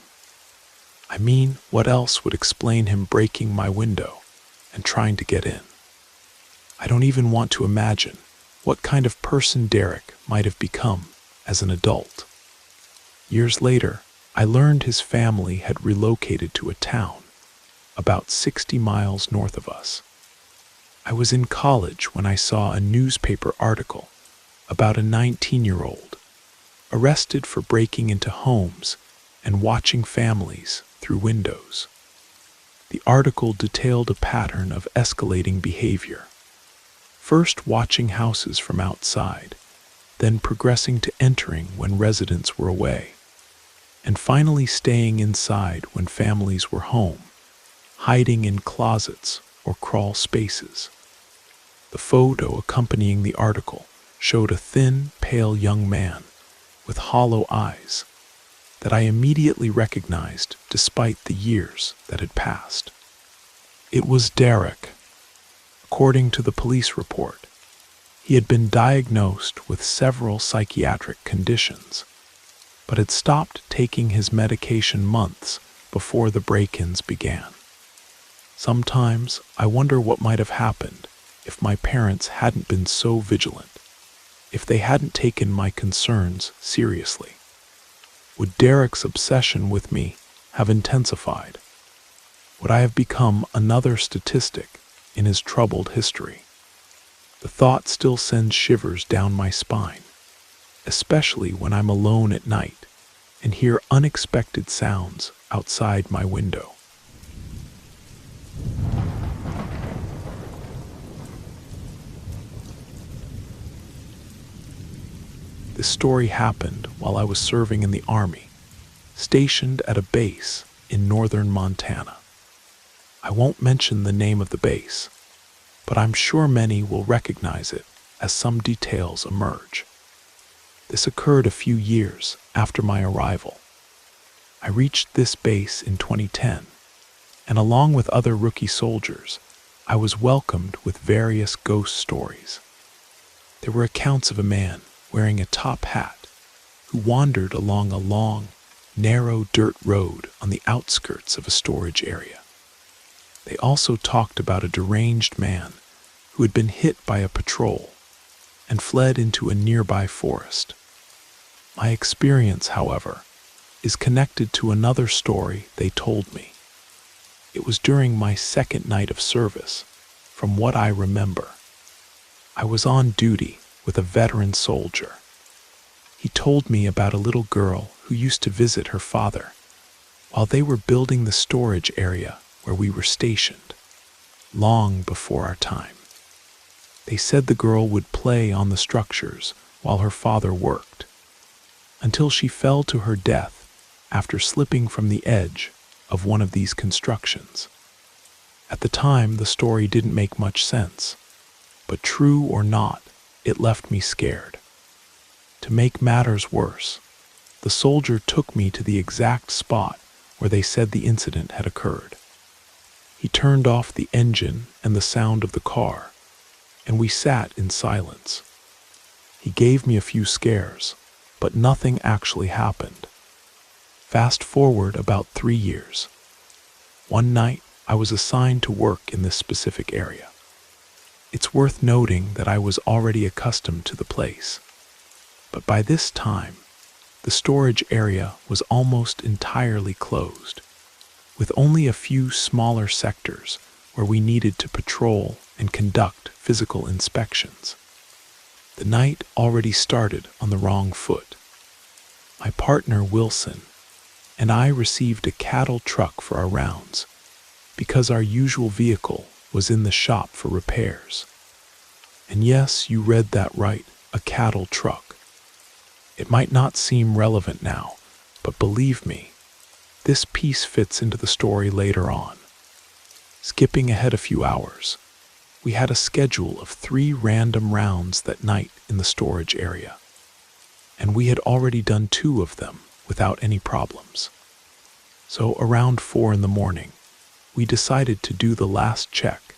I mean, what else would explain him breaking my window and trying to get in? I don't even want to imagine what kind of person Derek might have become as an adult. Years later, I learned his family had relocated to a town about 60 miles north of us. I was in college when I saw a newspaper article about a 19-year-old arrested for breaking into homes and watching families through windows. The article detailed a pattern of escalating behavior, first watching houses from outside, then progressing to entering when residents were away, and finally staying inside when families were home, hiding in closets or crawl spaces. The photo accompanying the article showed a thin, pale young man with hollow eyes that I immediately recognized despite the years that had passed. It was Derek. According to the police report, he had been diagnosed with several psychiatric conditions, but had stopped taking his medication months before the break-ins began. Sometimes I wonder what might have happened if my parents hadn't been so vigilant, if they hadn't taken my concerns seriously. Would Derek's obsession with me have intensified? Would I have become another statistic in his troubled history? The thought still sends shivers down my spine, especially when I'm alone at night and hear unexpected sounds outside my window. This story happened while I was serving in the Army, stationed at a base in northern Montana. I won't mention the name of the base, but I'm sure many will recognize it as some details emerge. This occurred a few years after my arrival. I reached this base in 2010, and along with other rookie soldiers, I was welcomed with various ghost stories. There were accounts of a man wearing a top hat who wandered along a long, narrow dirt road on the outskirts of a storage area. They also talked about a deranged man who had been hit by a patrol and fled into a nearby forest. My experience, however, is connected to another story they told me. It was during my second night of service, from what I remember. I was on duty with a veteran soldier. He told me about a little girl who used to visit her father while they were building the storage area where we were stationed, long before our time. They said the girl would play on the structures while her father worked, until she fell to her death after slipping from the edge of one of these constructions. At the time, the story didn't make much sense, but true or not, it left me scared. To make matters worse, the soldier took me to the exact spot where they said the incident had occurred. He turned off the engine and the sound of the car, and we sat in silence. He gave me a few scares, but nothing actually happened. Fast forward about 3 years. One night, I was assigned to work in this specific area. It's worth noting that I was already accustomed to the place. But by this time, the storage area was almost entirely closed, with only a few smaller sectors where we needed to patrol and conduct physical inspections. The night already started on the wrong foot. My partner, Wilson, and I received a cattle truck for our rounds because our usual vehicle was in the shop for repairs. And yes, you read that right, a cattle truck. It might not seem relevant now, but believe me, this piece fits into the story later on. Skipping ahead a few hours, we had a schedule of 3 random rounds that night in the storage area, and we had already done 2 of them without any problems. So around 4 in the morning, we decided to do the last check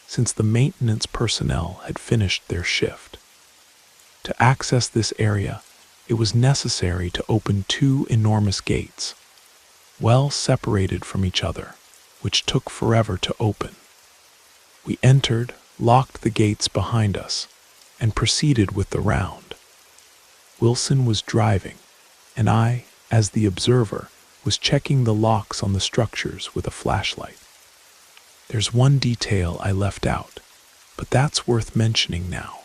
since the maintenance personnel had finished their shift. To access this area, it was necessary to open 2 enormous gates, well separated from each other, which took forever to open. We entered, locked the gates behind us, and proceeded with the round. Wilson was driving, and I, as the observer, was checking the locks on the structures with a flashlight. There's one detail I left out, but that's worth mentioning now.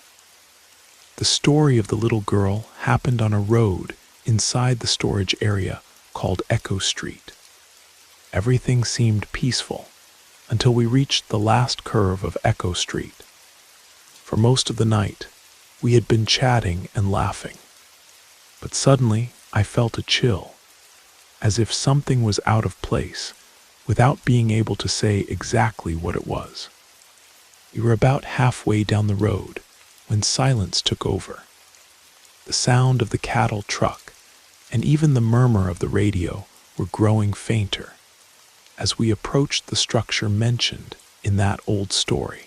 The story of the little girl happened on a road inside the storage area called Echo Street. Everything seemed peaceful until we reached the last curve of Echo Street. For most of the night, we had been chatting and laughing, but suddenly I felt a chill, as if something was out of place, without being able to say exactly what it was. We were about halfway down the road when silence took over. The sound of the cattle truck and even the murmur of the radio were growing fainter as we approached the structure mentioned in that old story.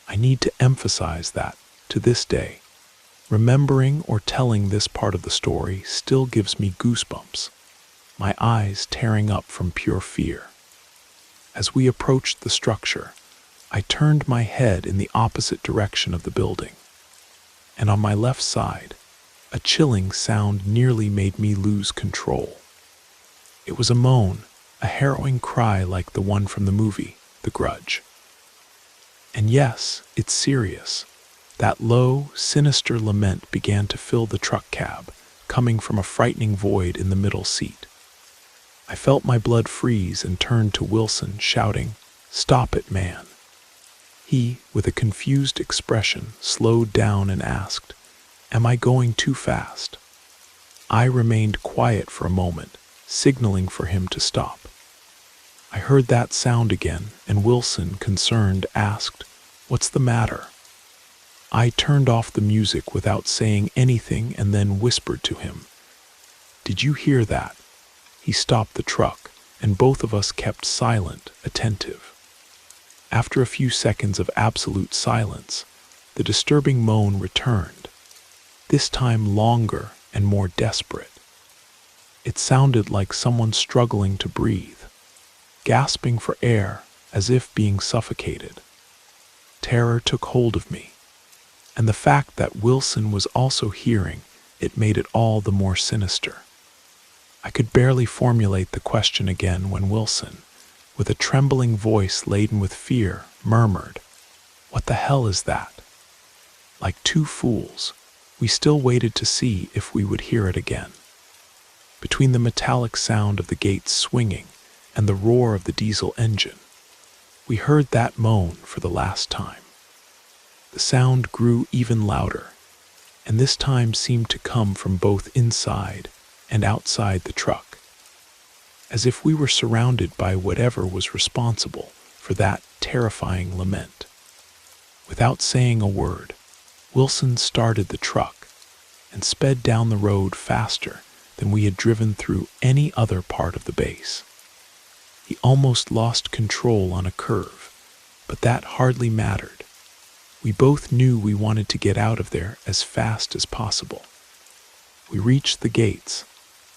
I need to emphasize that, to this day, remembering or telling this part of the story still gives me goosebumps, my eyes tearing up from pure fear. As we approached the structure, I turned my head in the opposite direction of the building, and on my left side, a chilling sound nearly made me lose control. It was a moan, a harrowing cry like the one from the movie, The Grudge. And yes, it's serious. That low, sinister lament began to fill the truck cab, coming from a frightening void in the middle seat. I felt my blood freeze and turned to Wilson, shouting, "Stop it, man." He, with a confused expression, slowed down and asked, "Am I going too fast?" I remained quiet for a moment, signaling for him to stop. I heard that sound again, and Wilson, concerned, asked, "What's the matter?" I turned off the music without saying anything and then whispered to him, "Did you hear that?" He stopped the truck, and both of us kept silent, attentive. After a few seconds of absolute silence, the disturbing moan returned, this time longer and more desperate. It sounded like someone struggling to breathe, gasping for air as if being suffocated. Terror took hold of me, and the fact that Wilson was also hearing it made it all the more sinister. I could barely formulate the question again when Wilson, with a trembling voice laden with fear, murmured, "What the hell is that?" Like two fools, we still waited to see if we would hear it again. Between the metallic sound of the gates swinging and the roar of the diesel engine, we heard that moan for the last time. The sound grew even louder, and this time seemed to come from both inside and outside the truck, as if we were surrounded by whatever was responsible for that terrifying lament. Without saying a word, Wilson started the truck and sped down the road faster than we had driven through any other part of the base. He almost lost control on a curve, but that hardly mattered. We both knew we wanted to get out of there as fast as possible. We reached the gates,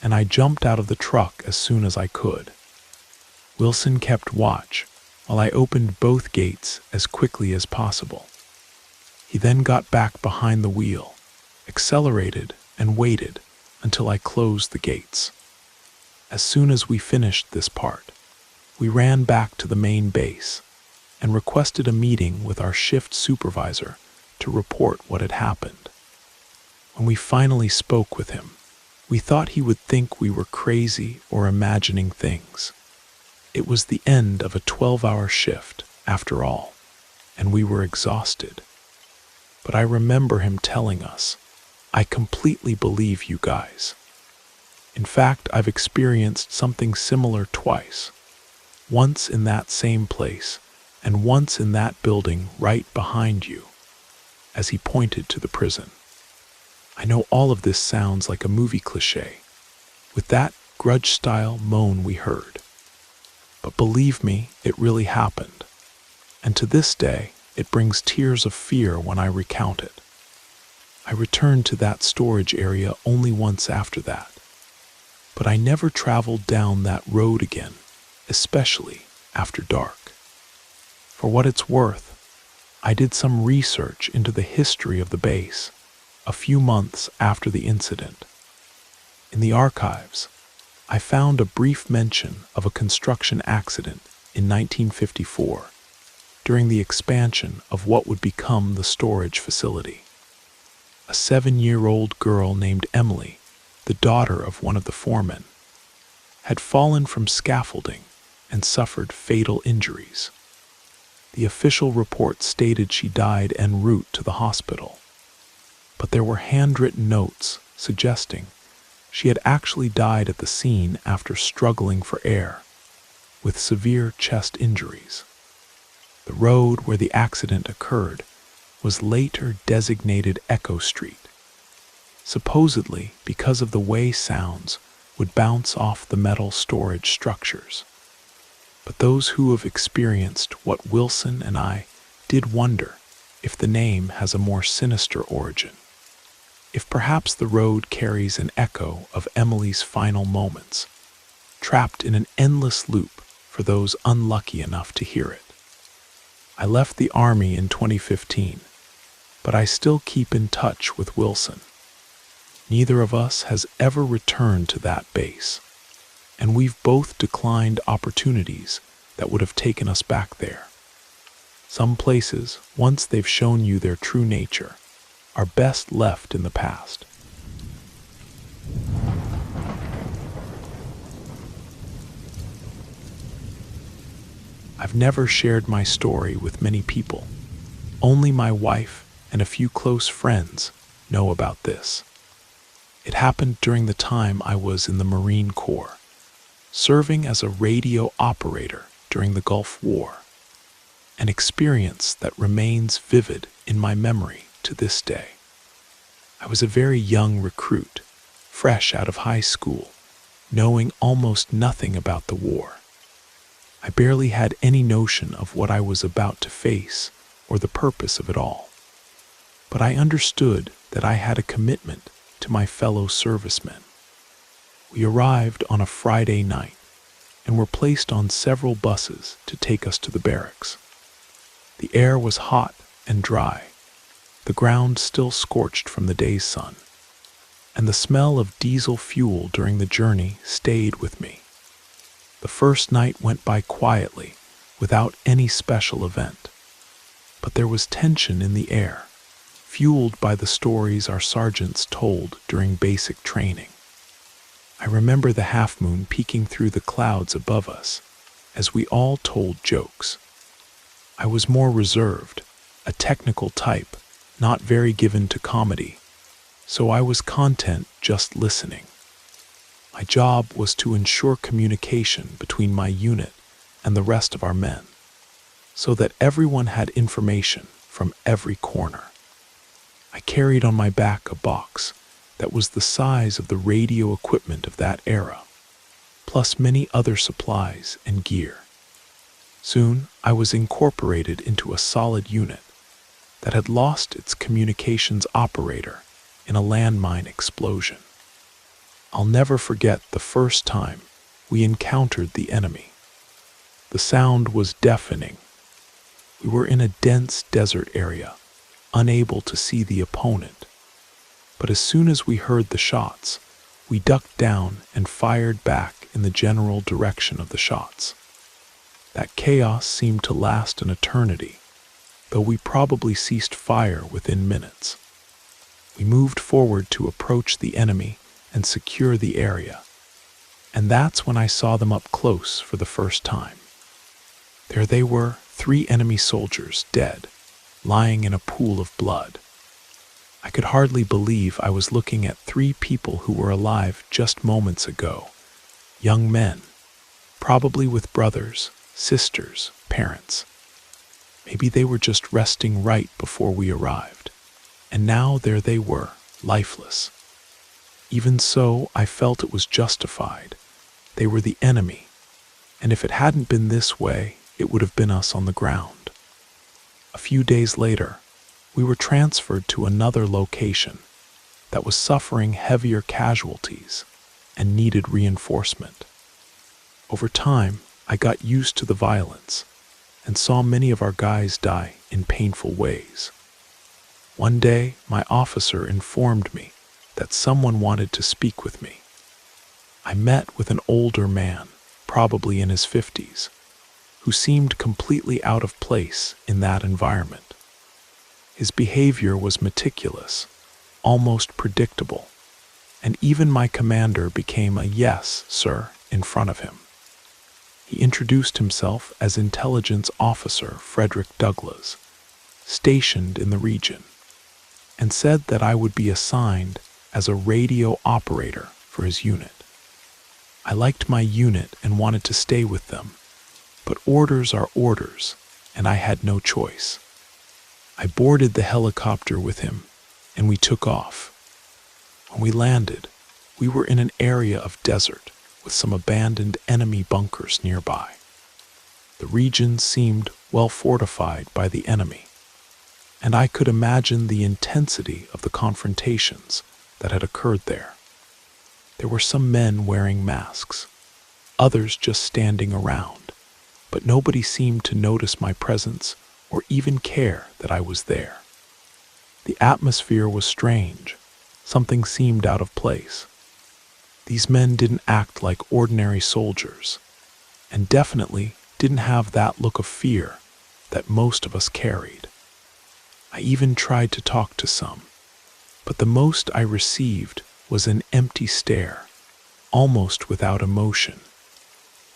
and I jumped out of the truck as soon as I could. Wilson kept watch while I opened both gates as quickly as possible. He then got back behind the wheel, accelerated, and waited until I closed the gates. As soon as we finished this part, we ran back to the main base and requested a meeting with our shift supervisor to report what had happened. When we finally spoke with him, we thought he would think we were crazy or imagining things. It was the end of a 12-hour shift, after all, and we were exhausted. But I remember him telling us, "I completely believe you guys. In fact, I've experienced something similar twice. Once in that same place, and once in that building right behind you," as he pointed to the prison. I know all of this sounds like a movie cliché, with that grudge-style moan we heard. But believe me, it really happened. And to this day, it brings tears of fear when I recount it. I returned to that storage area only once after that. But I never traveled down that road again, especially after dark. For what it's worth, I did some research into the history of the base a few months after the incident. In the archives, I found a brief mention of a construction accident in 1954 during the expansion of what would become the storage facility. A 7-year-old girl named Emily, the daughter of one of the foremen, had fallen from scaffolding and suffered fatal injuries. The official report stated she died en route to the hospital, but there were handwritten notes suggesting she had actually died at the scene after struggling for air, with severe chest injuries. The road where the accident occurred was later designated Echo Street, supposedly because of the way sounds would bounce off the metal storage structures. But those who have experienced what Wilson and I did wonder if the name has a more sinister origin, if perhaps the road carries an echo of Emily's final moments, trapped in an endless loop for those unlucky enough to hear it. I left the Army in 2015, but I still keep in touch with Wilson. Neither of us has ever returned to that base, and we've both declined opportunities that would have taken us back there. Some places, once they've shown you their true nature, are best left in the past. I've never shared my story with many people. Only my wife and a few close friends know about this. It happened during the time I was in the Marine Corps, serving as a radio operator during the Gulf War, an experience that remains vivid in my memory to this day. I was a very young recruit, fresh out of high school, knowing almost nothing about the war. I barely had any notion of what I was about to face or the purpose of it all. But I understood that I had a commitment to my fellow servicemen. We arrived on a Friday night and were placed on several buses to take us to the barracks. The air was hot and dry, the ground still scorched from the day's sun, and the smell of diesel fuel during the journey stayed with me. The first night went by quietly, without any special event. But there was tension in the air, fueled by the stories our sergeants told during basic training. I remember the half-moon peeking through the clouds above us, as we all told jokes. I was more reserved, a technical type, not very given to comedy, so I was content just listening. My job was to ensure communication between my unit and the rest of our men, so that everyone had information from every corner. I carried on my back a box that was the size of the radio equipment of that era, plus many other supplies and gear. Soon, I was incorporated into a solid unit that had lost its communications operator in a landmine explosion. I'll never forget the first time we encountered the enemy. The sound was deafening. We were in a dense desert area, unable to see the opponent. But as soon as we heard the shots, we ducked down and fired back in the general direction of the shots. That chaos seemed to last an eternity, though we probably ceased fire within minutes. We moved forward to approach the enemy and secure the area, and that's when I saw them up close for the first time. There they were, 3 enemy soldiers dead, lying in a pool of blood. I could hardly believe I was looking at 3 people who were alive just moments ago. Young men, probably with brothers, sisters, parents. Maybe they were just resting right before we arrived. And now there they were, lifeless. Even so, I felt it was justified. They were the enemy, and if it hadn't been this way, it would have been us on the ground. A few days later, we were transferred to another location that was suffering heavier casualties and needed reinforcement. Over time, I got used to the violence and saw many of our guys die in painful ways. One day, my officer informed me that someone wanted to speak with me. I met with an older man, probably in his 50s, who seemed completely out of place in that environment. His behavior was meticulous, almost predictable, and even my commander became a "yes, sir" in front of him. He introduced himself as Intelligence Officer Frederick Douglas, stationed in the region, and said that I would be assigned as a radio operator for his unit. I liked my unit and wanted to stay with them, but orders are orders, and I had no choice. I boarded the helicopter with him, and we took off. When we landed, we were in an area of desert with some abandoned enemy bunkers nearby. The region seemed well fortified by the enemy, and I could imagine the intensity of the confrontations that had occurred there. There were some men wearing masks, others just standing around, but nobody seemed to notice my presence or even care that I was there. The atmosphere was strange. Something seemed out of place. These men didn't act like ordinary soldiers, and definitely didn't have that look of fear that most of us carried. I even tried to talk to some, but the most I received was an empty stare, almost without emotion,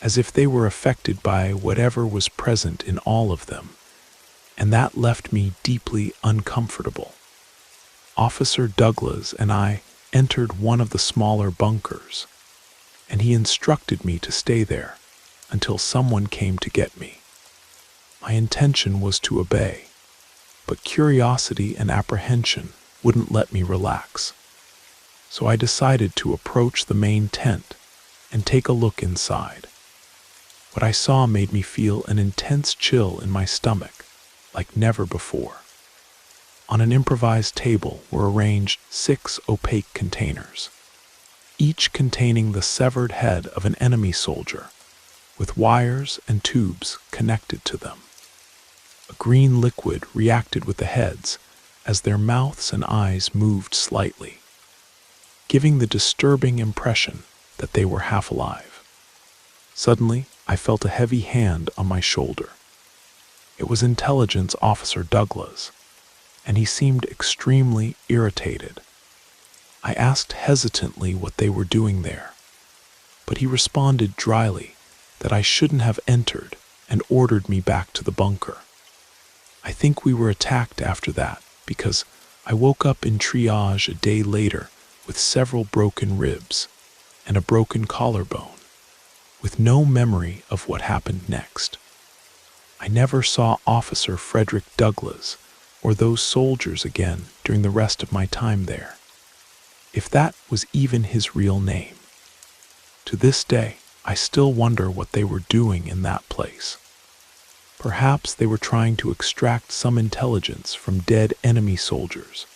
as if they were affected by whatever was present in all of them, and that left me deeply uncomfortable. Officer Douglas and I entered one of the smaller bunkers, and he instructed me to stay there until someone came to get me. My intention was to obey, but curiosity and apprehension wouldn't let me relax. So I decided to approach the main tent and take a look inside. What I saw made me feel an intense chill in my stomach, like never before. On an improvised table were arranged 6 opaque containers, each containing the severed head of an enemy soldier, with wires and tubes connected to them. A green liquid reacted with the heads as their mouths and eyes moved slightly. giving the disturbing impression that they were half alive. Suddenly, I felt a heavy hand on my shoulder. It was Intelligence Officer Douglas, and he seemed extremely irritated. I asked hesitantly what they were doing there, but he responded dryly that I shouldn't have entered and ordered me back to the bunker. I think we were attacked after that because I woke up in triage a day later with several broken ribs and a broken collarbone, with no memory of what happened next. I never saw Officer Frederick Douglass or those soldiers again during the rest of my time there, if that was even his real name. To this day, I still wonder what they were doing in that place. Perhaps they were trying to extract some intelligence from dead enemy soldiers,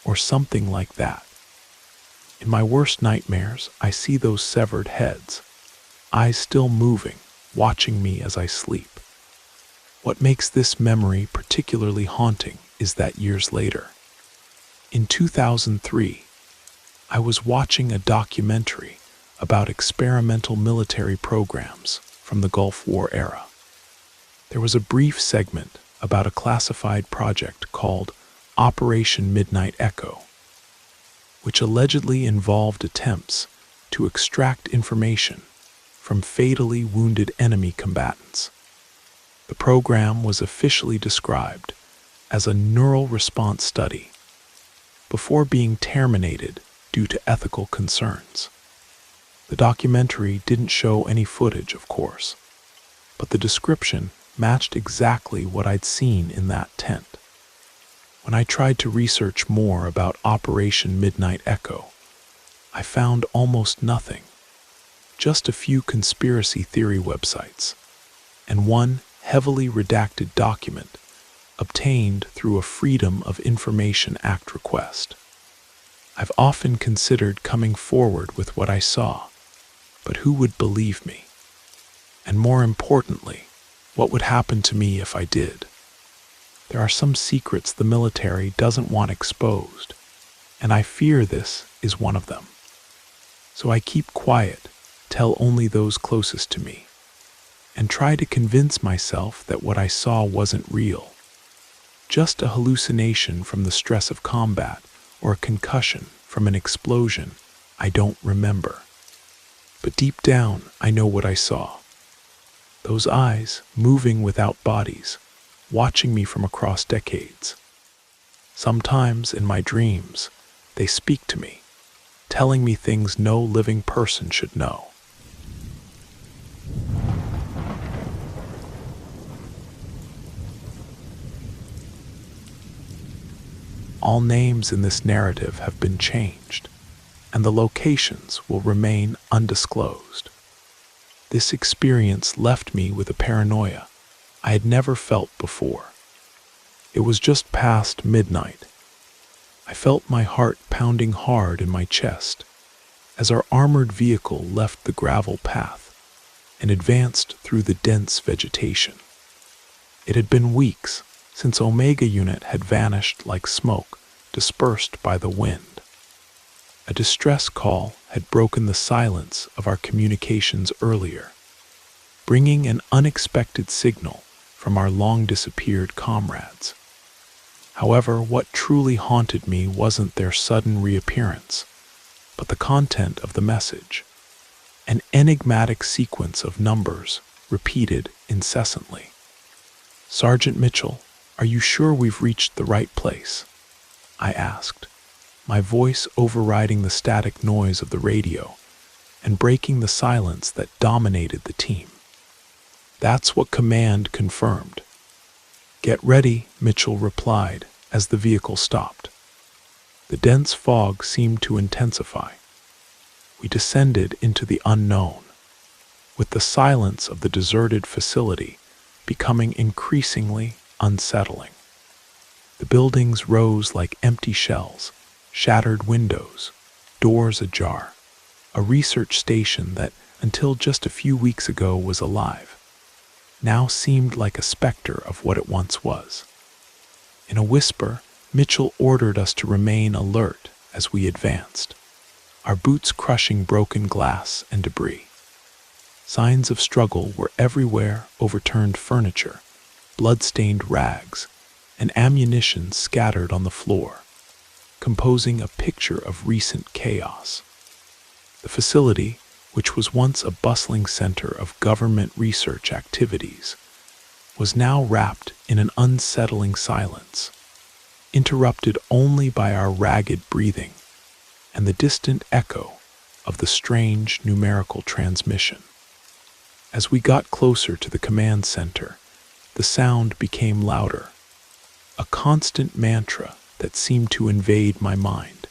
or something like that. In my worst nightmares, I see those severed heads, eyes still moving, watching me as I sleep. What makes this memory particularly haunting is that years later, in 2003, I was watching a documentary about experimental military programs from the Gulf War era. There was a brief segment about a classified project called Operation Midnight Echo, which allegedly involved attempts to extract information from fatally wounded enemy combatants. The program was officially described as a neural response study before being terminated due to ethical concerns. The documentary didn't show any footage, of course, but the description matched exactly what I'd seen in that tent. When I tried to research more about Operation Midnight Echo, I found almost nothing, just a few conspiracy theory websites, and one heavily redacted document obtained through a Freedom of Information Act request. I've often considered coming forward with what I saw, but who would believe me? And more importantly, what would happen to me if I did? There are some secrets the military doesn't want exposed, and I fear this is one of them. So I keep quiet, tell only those closest to me, and try to convince myself that what I saw wasn't real, just a hallucination from the stress of combat or a concussion from an explosion I don't remember. But deep down, I know what I saw. Those eyes, moving without bodies, watching me from across decades. Sometimes in my dreams, they speak to me, telling me things no living person should know. All names in this narrative have been changed, and the locations will remain undisclosed. This experience left me with a paranoia I had never felt before. It was just past midnight. I felt my heart pounding hard in my chest as our armored vehicle left the gravel path and advanced through the dense vegetation. It had been weeks since Omega Unit had vanished like smoke dispersed by the wind. A distress call had broken the silence of our communications earlier, bringing an unexpected signal from our long-disappeared comrades. However, what truly haunted me wasn't their sudden reappearance, but the content of the message, an enigmatic sequence of numbers repeated incessantly. "Sergeant Mitchell, are you sure we've reached the right place?" I asked, my voice overriding the static noise of the radio and breaking the silence that dominated the team. "That's what command confirmed." "Get ready," Mitchell replied as the vehicle stopped. The dense fog seemed to intensify. We descended into the unknown, with the silence of the deserted facility becoming increasingly unsettling. The buildings rose like empty shells, shattered windows, doors ajar. A research station that, until just a few weeks ago, was alive, now seemed like a specter of what it once was. In a whisper, Mitchell ordered us to remain alert as we advanced. our boots crushing broken glass and debris. Signs of struggle were everywhere: overturned furniture, blood-stained rags, and ammunition scattered on the floor, composing a picture of recent chaos. The facility, which was once a bustling center of government research activities, was now wrapped in an unsettling silence, interrupted only by our ragged breathing and the distant echo of the strange numerical transmission. As we got closer to the command center, the sound became louder, a constant mantra that seemed to invade my mind,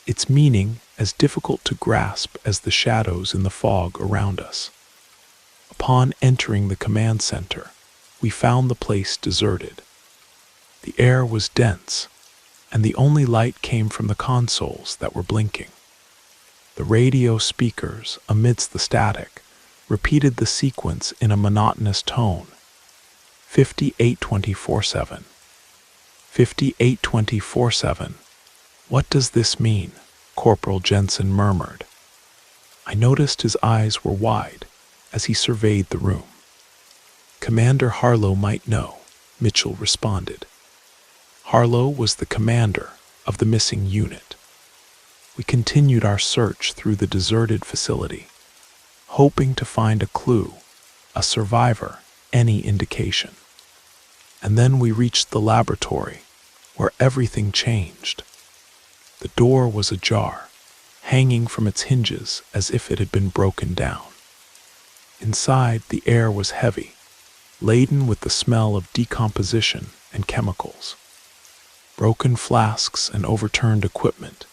its meaning as difficult to grasp as the shadows in the fog around us. Upon entering the command center, we found the place deserted. The air was dense, and the only light came from the consoles that were blinking. The radio speakers, amidst the static, repeated the sequence in a monotonous tone: 5824-7. 5824-7. What does this mean? Corporal Jensen murmured. I noticed his eyes were wide as he surveyed the room. Commander Harlow might know, Mitchell responded. Harlow was the commander of the missing unit. We continued our search through the deserted facility, hoping to find a clue, a survivor, any indication. And then we reached the laboratory, where everything changed. The door was ajar, hanging from its hinges as if it had been broken down. Inside, the air was heavy, laden with the smell of decomposition and chemicals. Broken flasks and overturned equipment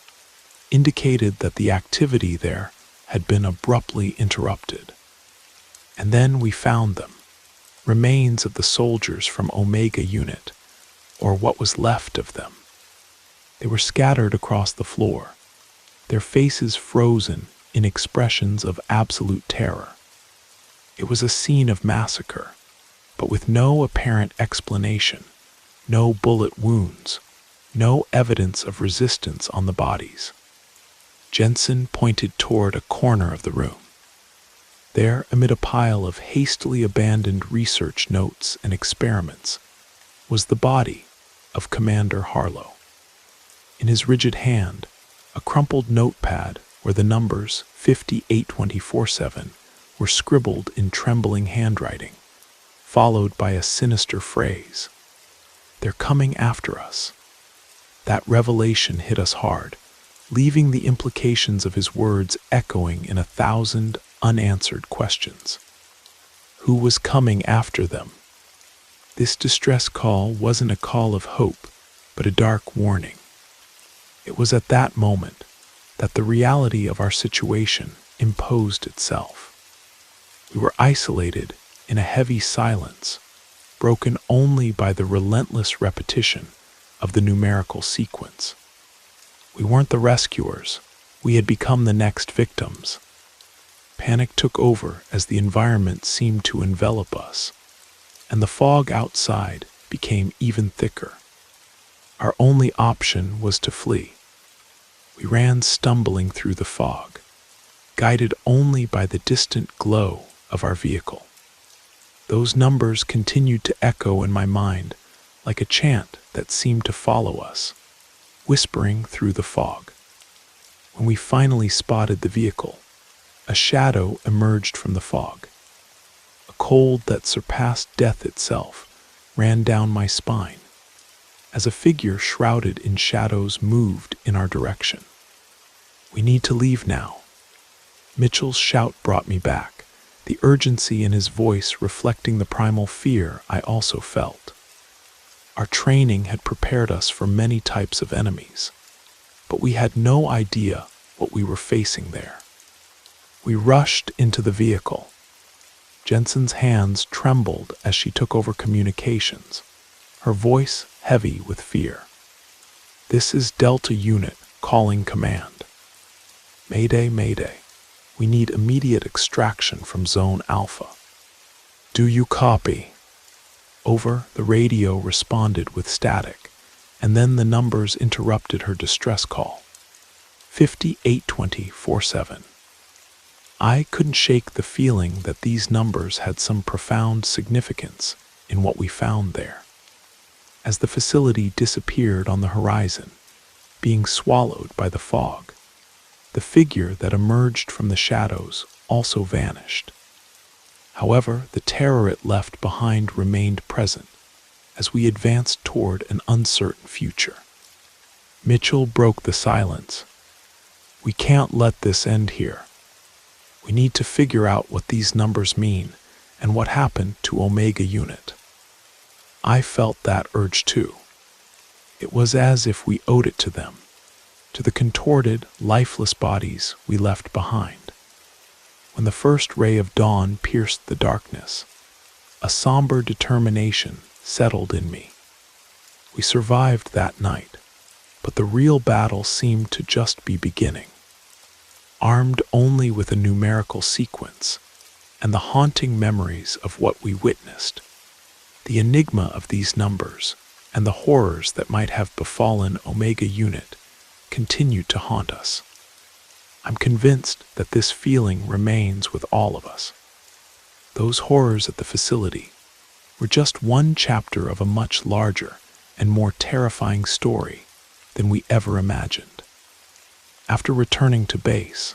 indicated that the activity there had been abruptly interrupted. And then we found them, remains of the soldiers from Omega Unit, or what was left of them. They were scattered across the floor, their faces frozen in expressions of absolute terror. It was a scene of massacre, but with no apparent explanation, no bullet wounds, no evidence of resistance on the bodies. Jensen pointed toward a corner of the room. There, amid a pile of hastily abandoned research notes and experiments, was the body of Commander Harlow. In his rigid hand, a crumpled notepad where the numbers 5824-7 were scribbled in trembling handwriting, followed by a sinister phrase: "They're coming after us." That revelation hit us hard, leaving the implications of his words echoing in 1,000 unanswered questions. Who was coming after them? This distress call wasn't a call of hope, but a dark warning. It was at that moment that the reality of our situation imposed itself. We were isolated in a heavy silence, broken only by the relentless repetition of the numerical sequence. We weren't the rescuers. We had become the next victims. Panic took over as the environment seemed to envelop us, and the fog outside became even thicker. Our only option was to flee. We ran stumbling through the fog, guided only by the distant glow of our vehicle. Those numbers continued to echo in my mind like a chant that seemed to follow us, whispering through the fog. When we finally spotted the vehicle, a shadow emerged from the fog. A cold that surpassed death itself ran down my spine as a figure shrouded in shadows moved in our direction. We need to leave now. Mitchell's shout brought me back, the urgency in his voice reflecting the primal fear I also felt. Our training had prepared us for many types of enemies, but we had no idea what we were facing there. We rushed into the vehicle. Jensen's hands trembled as she took over communications, her voice heavy with fear. "This is Delta Unit calling command. Mayday, Mayday. We need immediate extraction from Zone Alpha. Do you copy?" Over, the radio responded with static, and then the numbers interrupted her distress call. 5824/7. I couldn't shake the feeling that these numbers had some profound significance in what we found there. As the facility disappeared on the horizon, being swallowed by the fog, the figure that emerged from the shadows also vanished. However, the terror it left behind remained present as we advanced toward an uncertain future. Mitchell broke the silence. "We can't let this end here. We need to figure out what these numbers mean and what happened to Omega Unit." I felt that urge too. It was as if we owed it to them, to the contorted, lifeless bodies we left behind. When the first ray of dawn pierced the darkness, a somber determination settled in me. We survived that night, but the real battle seemed to just be beginning. Armed only with a numerical sequence and the haunting memories of what we witnessed, the enigma of these numbers and the horrors that might have befallen Omega Unit continued to haunt us. I'm convinced that this feeling remains with all of us. Those horrors at the facility were just one chapter of a much larger and more terrifying story than we ever imagined. After returning to base,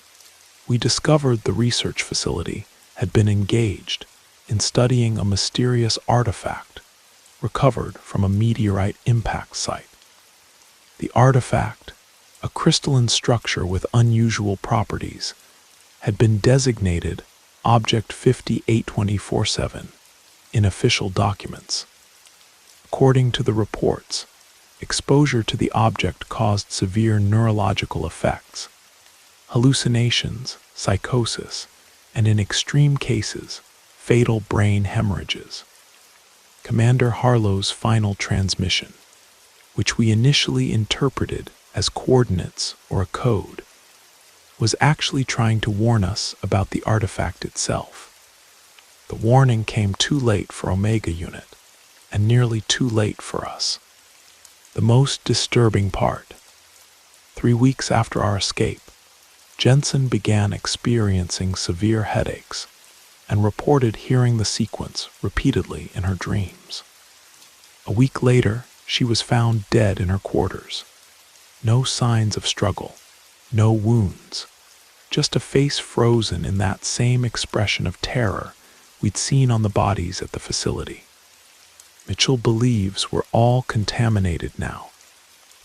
we discovered the research facility had been engaged in studying a mysterious artifact recovered from a meteorite impact site. The artifact, a crystalline structure with unusual properties, had been designated Object 5824/7 in official documents. According to the reports, exposure to the object caused severe neurological effects, hallucinations, psychosis, and in extreme cases, fatal brain hemorrhages. Commander Harlow's final transmission, which we initially interpreted as coordinates or a code, was actually trying to warn us about the artifact itself. The warning came too late for Omega Unit, and nearly too late for us. The most disturbing part: 3 weeks after our escape, Jensen began experiencing severe headaches and reported hearing the sequence repeatedly in her dreams. A week later, she was found dead in her quarters. No signs of struggle, no wounds, just a face frozen in that same expression of terror we'd seen on the bodies at the facility. Mitchell believes we're all contaminated now,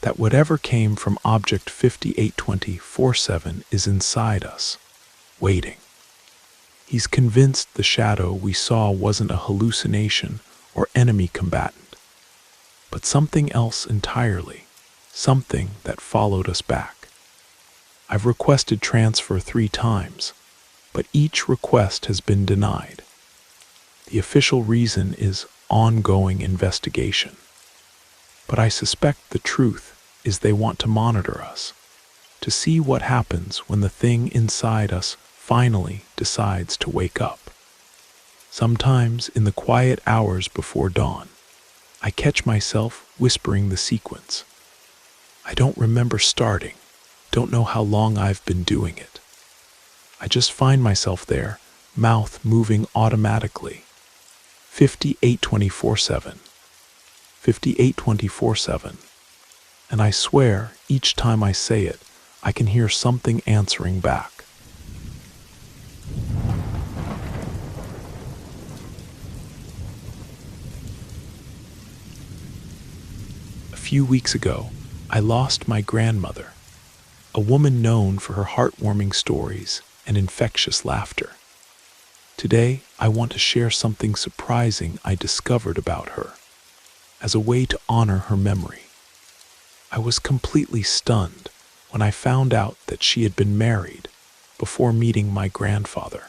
that whatever came from Object 5824/7 is inside us, waiting. He's convinced the shadow we saw wasn't a hallucination or enemy combatant, but something else entirely. Something that followed us back. I've requested transfer 3 times, but each request has been denied. The official reason is ongoing investigation. But I suspect the truth is they want to monitor us, to see what happens when the thing inside us finally decides to wake up. Sometimes in the quiet hours before dawn, I catch myself whispering the sequence. I don't remember starting, don't know how long I've been doing it. I just find myself there, mouth moving automatically. 5824/7. 5824/7. And I swear, each time I say it, I can hear something answering back. A few weeks ago, I lost my grandmother, a woman known for her heartwarming stories and infectious laughter. Today, I want to share something surprising I discovered about her, as a way to honor her memory. I was completely stunned when I found out that she had been married before meeting my grandfather.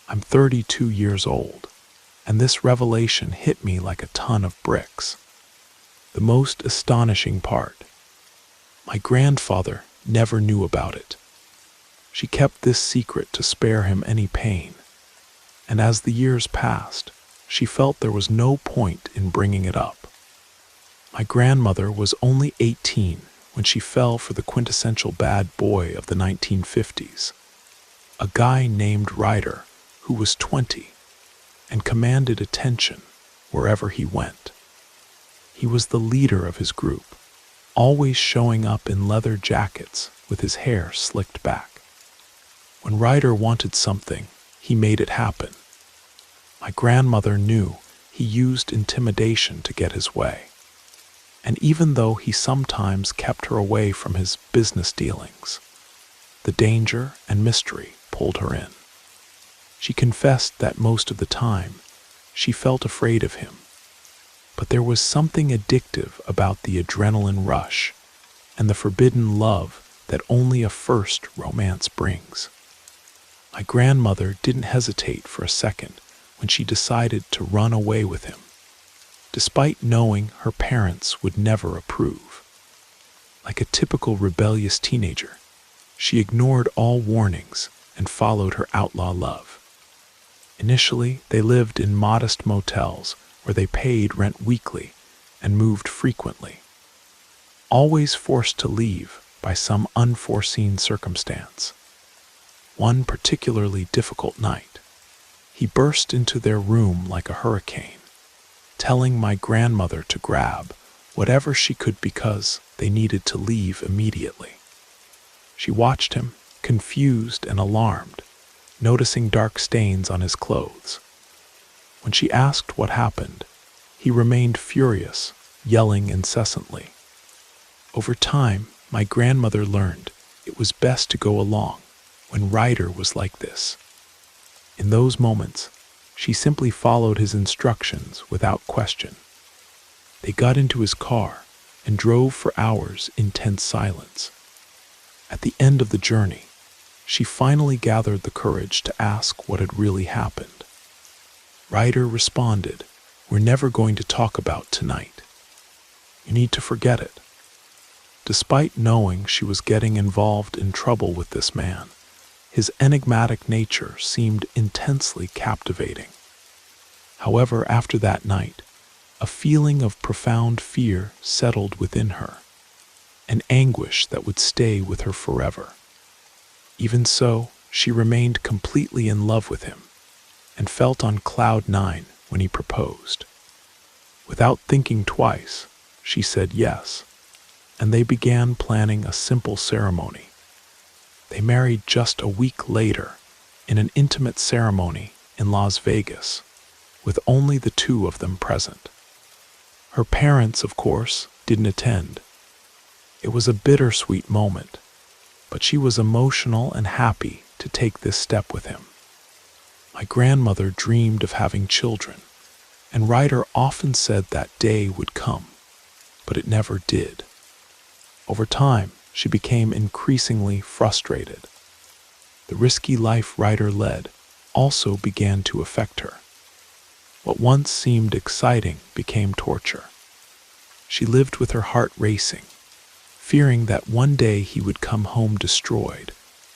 I'm 32 years old, and this revelation hit me like a ton of bricks. The most astonishing part: my grandfather never knew about it. She kept this secret to spare him any pain, and as the years passed, she felt there was no point in bringing it up. My grandmother was only 18 when she fell for the quintessential bad boy of the 1950s, a guy named Ryder who was 20 and commanded attention wherever he went. He was the leader of his group, always showing up in leather jackets with his hair slicked back. When Ryder wanted something, he made it happen. My grandmother knew he used intimidation to get his way. And even though he sometimes kept her away from his business dealings, the danger and mystery pulled her in. She confessed that most of the time she felt afraid of him, but there was something addictive about the adrenaline rush and the forbidden love that only a first romance brings. My grandmother didn't hesitate for a second when she decided to run away with him, despite knowing her parents would never approve. Like a typical rebellious teenager, she ignored all warnings and followed her outlaw love. Initially, they lived in modest motels where they paid rent weekly and moved frequently, always forced to leave by some unforeseen circumstance. One particularly difficult night, he burst into their room like a hurricane, telling my grandmother to grab whatever she could because they needed to leave immediately. She watched him, confused and alarmed, noticing dark stains on his clothes. When she asked what happened, he remained furious, yelling incessantly. Over time, my grandmother learned it was best to go along when Ryder was like this. In those moments, she simply followed his instructions without question. They got into his car and drove for hours in tense silence. At the end of the journey, she finally gathered the courage to ask what had really happened. Ryder responded, "We're never going to talk about tonight. You need to forget it." Despite knowing she was getting involved in trouble with this man, his enigmatic nature seemed intensely captivating. However, after that night, a feeling of profound fear settled within her, an anguish that would stay with her forever. Even so, she remained completely in love with him and felt on cloud 9 when he proposed. Without thinking twice, she said yes, and they began planning a simple ceremony. They married just a week later in an intimate ceremony in Las Vegas, with only the two of them present. Her parents, of course, didn't attend. It was a bittersweet moment, but she was emotional and happy to take this step with him. My grandmother dreamed of having children, and Ryder often said that day would come, but it never did. Over time, she became increasingly frustrated. The risky life Ryder led also began to affect her. What once seemed exciting became torture. She lived with her heart racing, fearing that one day he would come home destroyed,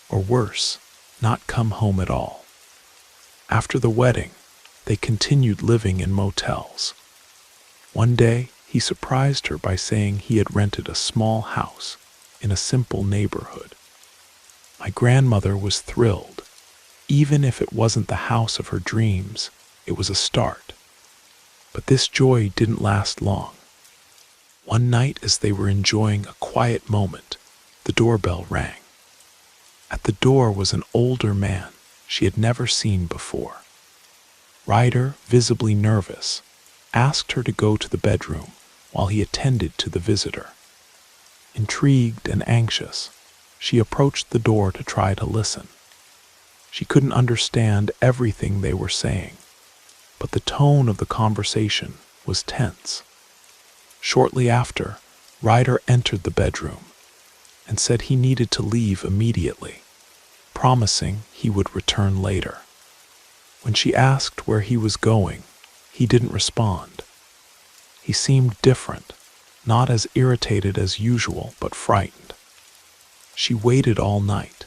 or worse, not come home at all. After the wedding, they continued living in motels. One day, he surprised her by saying he had rented a small house in a simple neighborhood. My grandmother was thrilled. Even if it wasn't the house of her dreams, it was a start. But this joy didn't last long. One night, as they were enjoying a quiet moment, the doorbell rang. At the door was an older man she had never seen before. Ryder, visibly nervous, asked her to go to the bedroom while he attended to the visitor. Intrigued and anxious, she approached the door to try to listen. She couldn't understand everything they were saying, but the tone of the conversation was tense. Shortly after, Ryder entered the bedroom and said he needed to leave immediately, promising he would return later. When she asked where he was going, he didn't respond. He seemed different, not as irritated as usual, but frightened. She waited all night,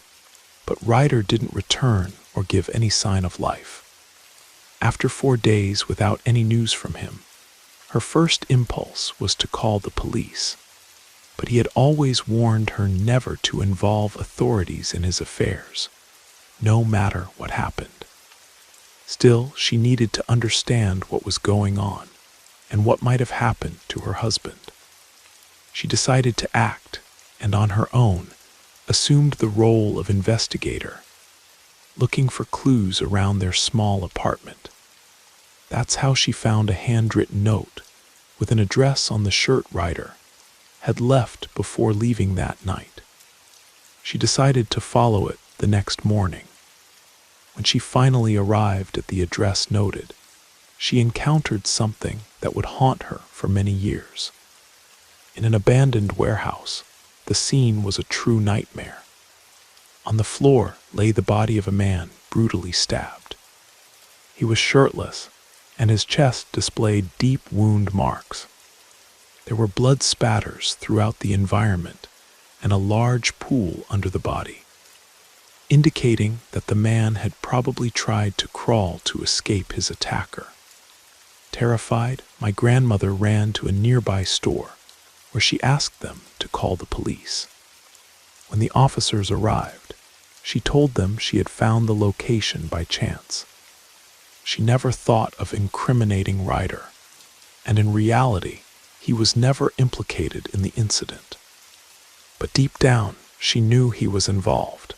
but Ryder didn't return or give any sign of life. After 4 days without any news from him, her first impulse was to call the police. but he had always warned her never to involve authorities in his affairs, no matter what happened. Still, she needed to understand what was going on and what might have happened to her husband. She decided to act, and on her own, assumed the role of investigator, looking for clues around their small apartment. That's how she found a handwritten note with an address on the shirt Ryder had left before leaving that night. She decided to follow it the next morning. When she finally arrived at the address noted, she encountered something that would haunt her for many years. In an abandoned warehouse, the scene was a true nightmare. On the floor lay the body of a man brutally stabbed. He was shirtless, and his chest displayed deep wound marks. There were blood spatters throughout the environment and a large pool under the body, indicating that the man had probably tried to crawl to escape his attacker. Terrified, my grandmother ran to a nearby store where she asked them to call the police. When the officers arrived, she told them she had found the location by chance. She never thought of incriminating Ryder, and in reality, he was never implicated in the incident. But deep down, she knew he was involved.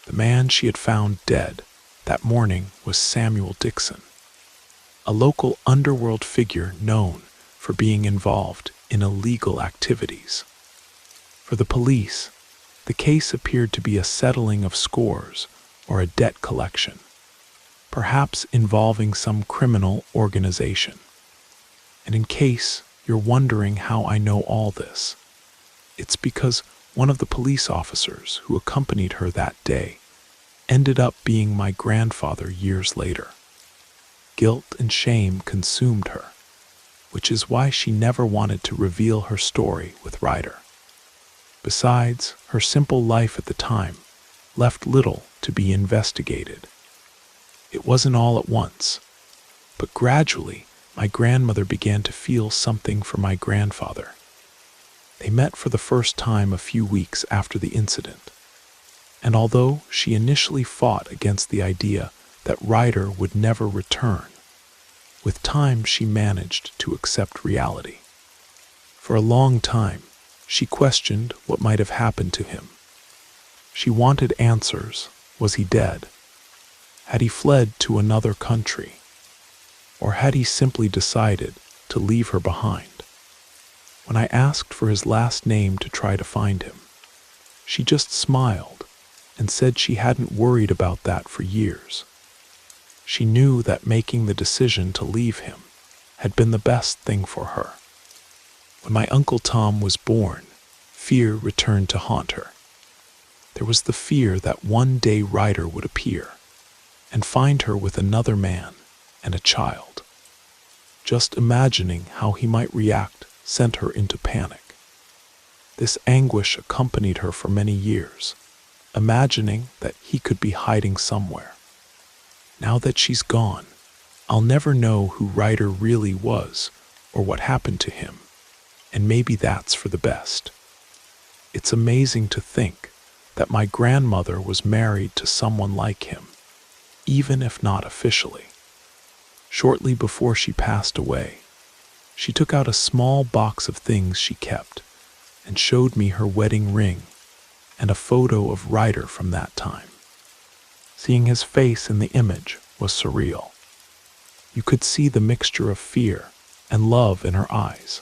The man she had found dead that morning was Samuel Dixon, a local underworld figure known for being involved in illegal activities. For the police, the case appeared to be a settling of scores or a debt collection, perhaps involving some criminal organization. And in case you're wondering how I know all this, it's because one of the police officers who accompanied her that day ended up being my grandfather years later. Guilt and shame consumed her, which is why she never wanted to reveal her story with Ryder. Besides, her simple life at the time left little to be investigated. It wasn't all at once, but gradually my grandmother began to feel something for my grandfather. They met for the first time a few weeks after the incident, and although she initially fought against the idea that Ryder would never return, with time she managed to accept reality. For a long time, she questioned what might have happened to him. She wanted answers. Was he dead? Had he fled to another country? Or had he simply decided to leave her behind? When I asked for his last name to try to find him, she just smiled and said she hadn't worried about that for years. She knew that making the decision to leave him had been the best thing for her. When my Uncle Tom was born, fear returned to haunt her. There was the fear that one day Ryder would appear and find her with another man and a child. Just imagining how he might react sent her into panic. This anguish accompanied her for many years, imagining that he could be hiding somewhere. Now that she's gone, I'll never know who Ryder really was or what happened to him, and maybe that's for the best. It's amazing to think that my grandmother was married to someone like him, even if not officially. Shortly before she passed away, she took out a small box of things she kept and showed me her wedding ring and a photo of Ryder from that time. Seeing his face in the image was surreal. You could see the mixture of fear and love in her eyes.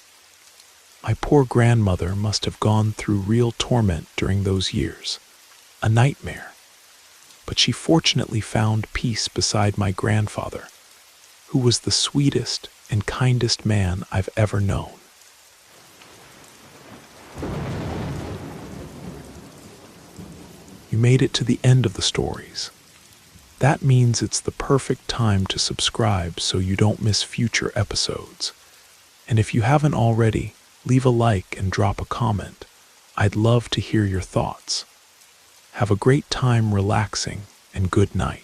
My poor grandmother must have gone through real torment during those years, a nightmare. But she fortunately found peace beside my grandfather, who was the sweetest and kindest man I've ever known. You made it to the end of the stories. That means it's the perfect time to subscribe so you don't miss future episodes. And if you haven't already, leave a like and drop a comment. I'd love to hear your thoughts. Have a great time relaxing, and good night.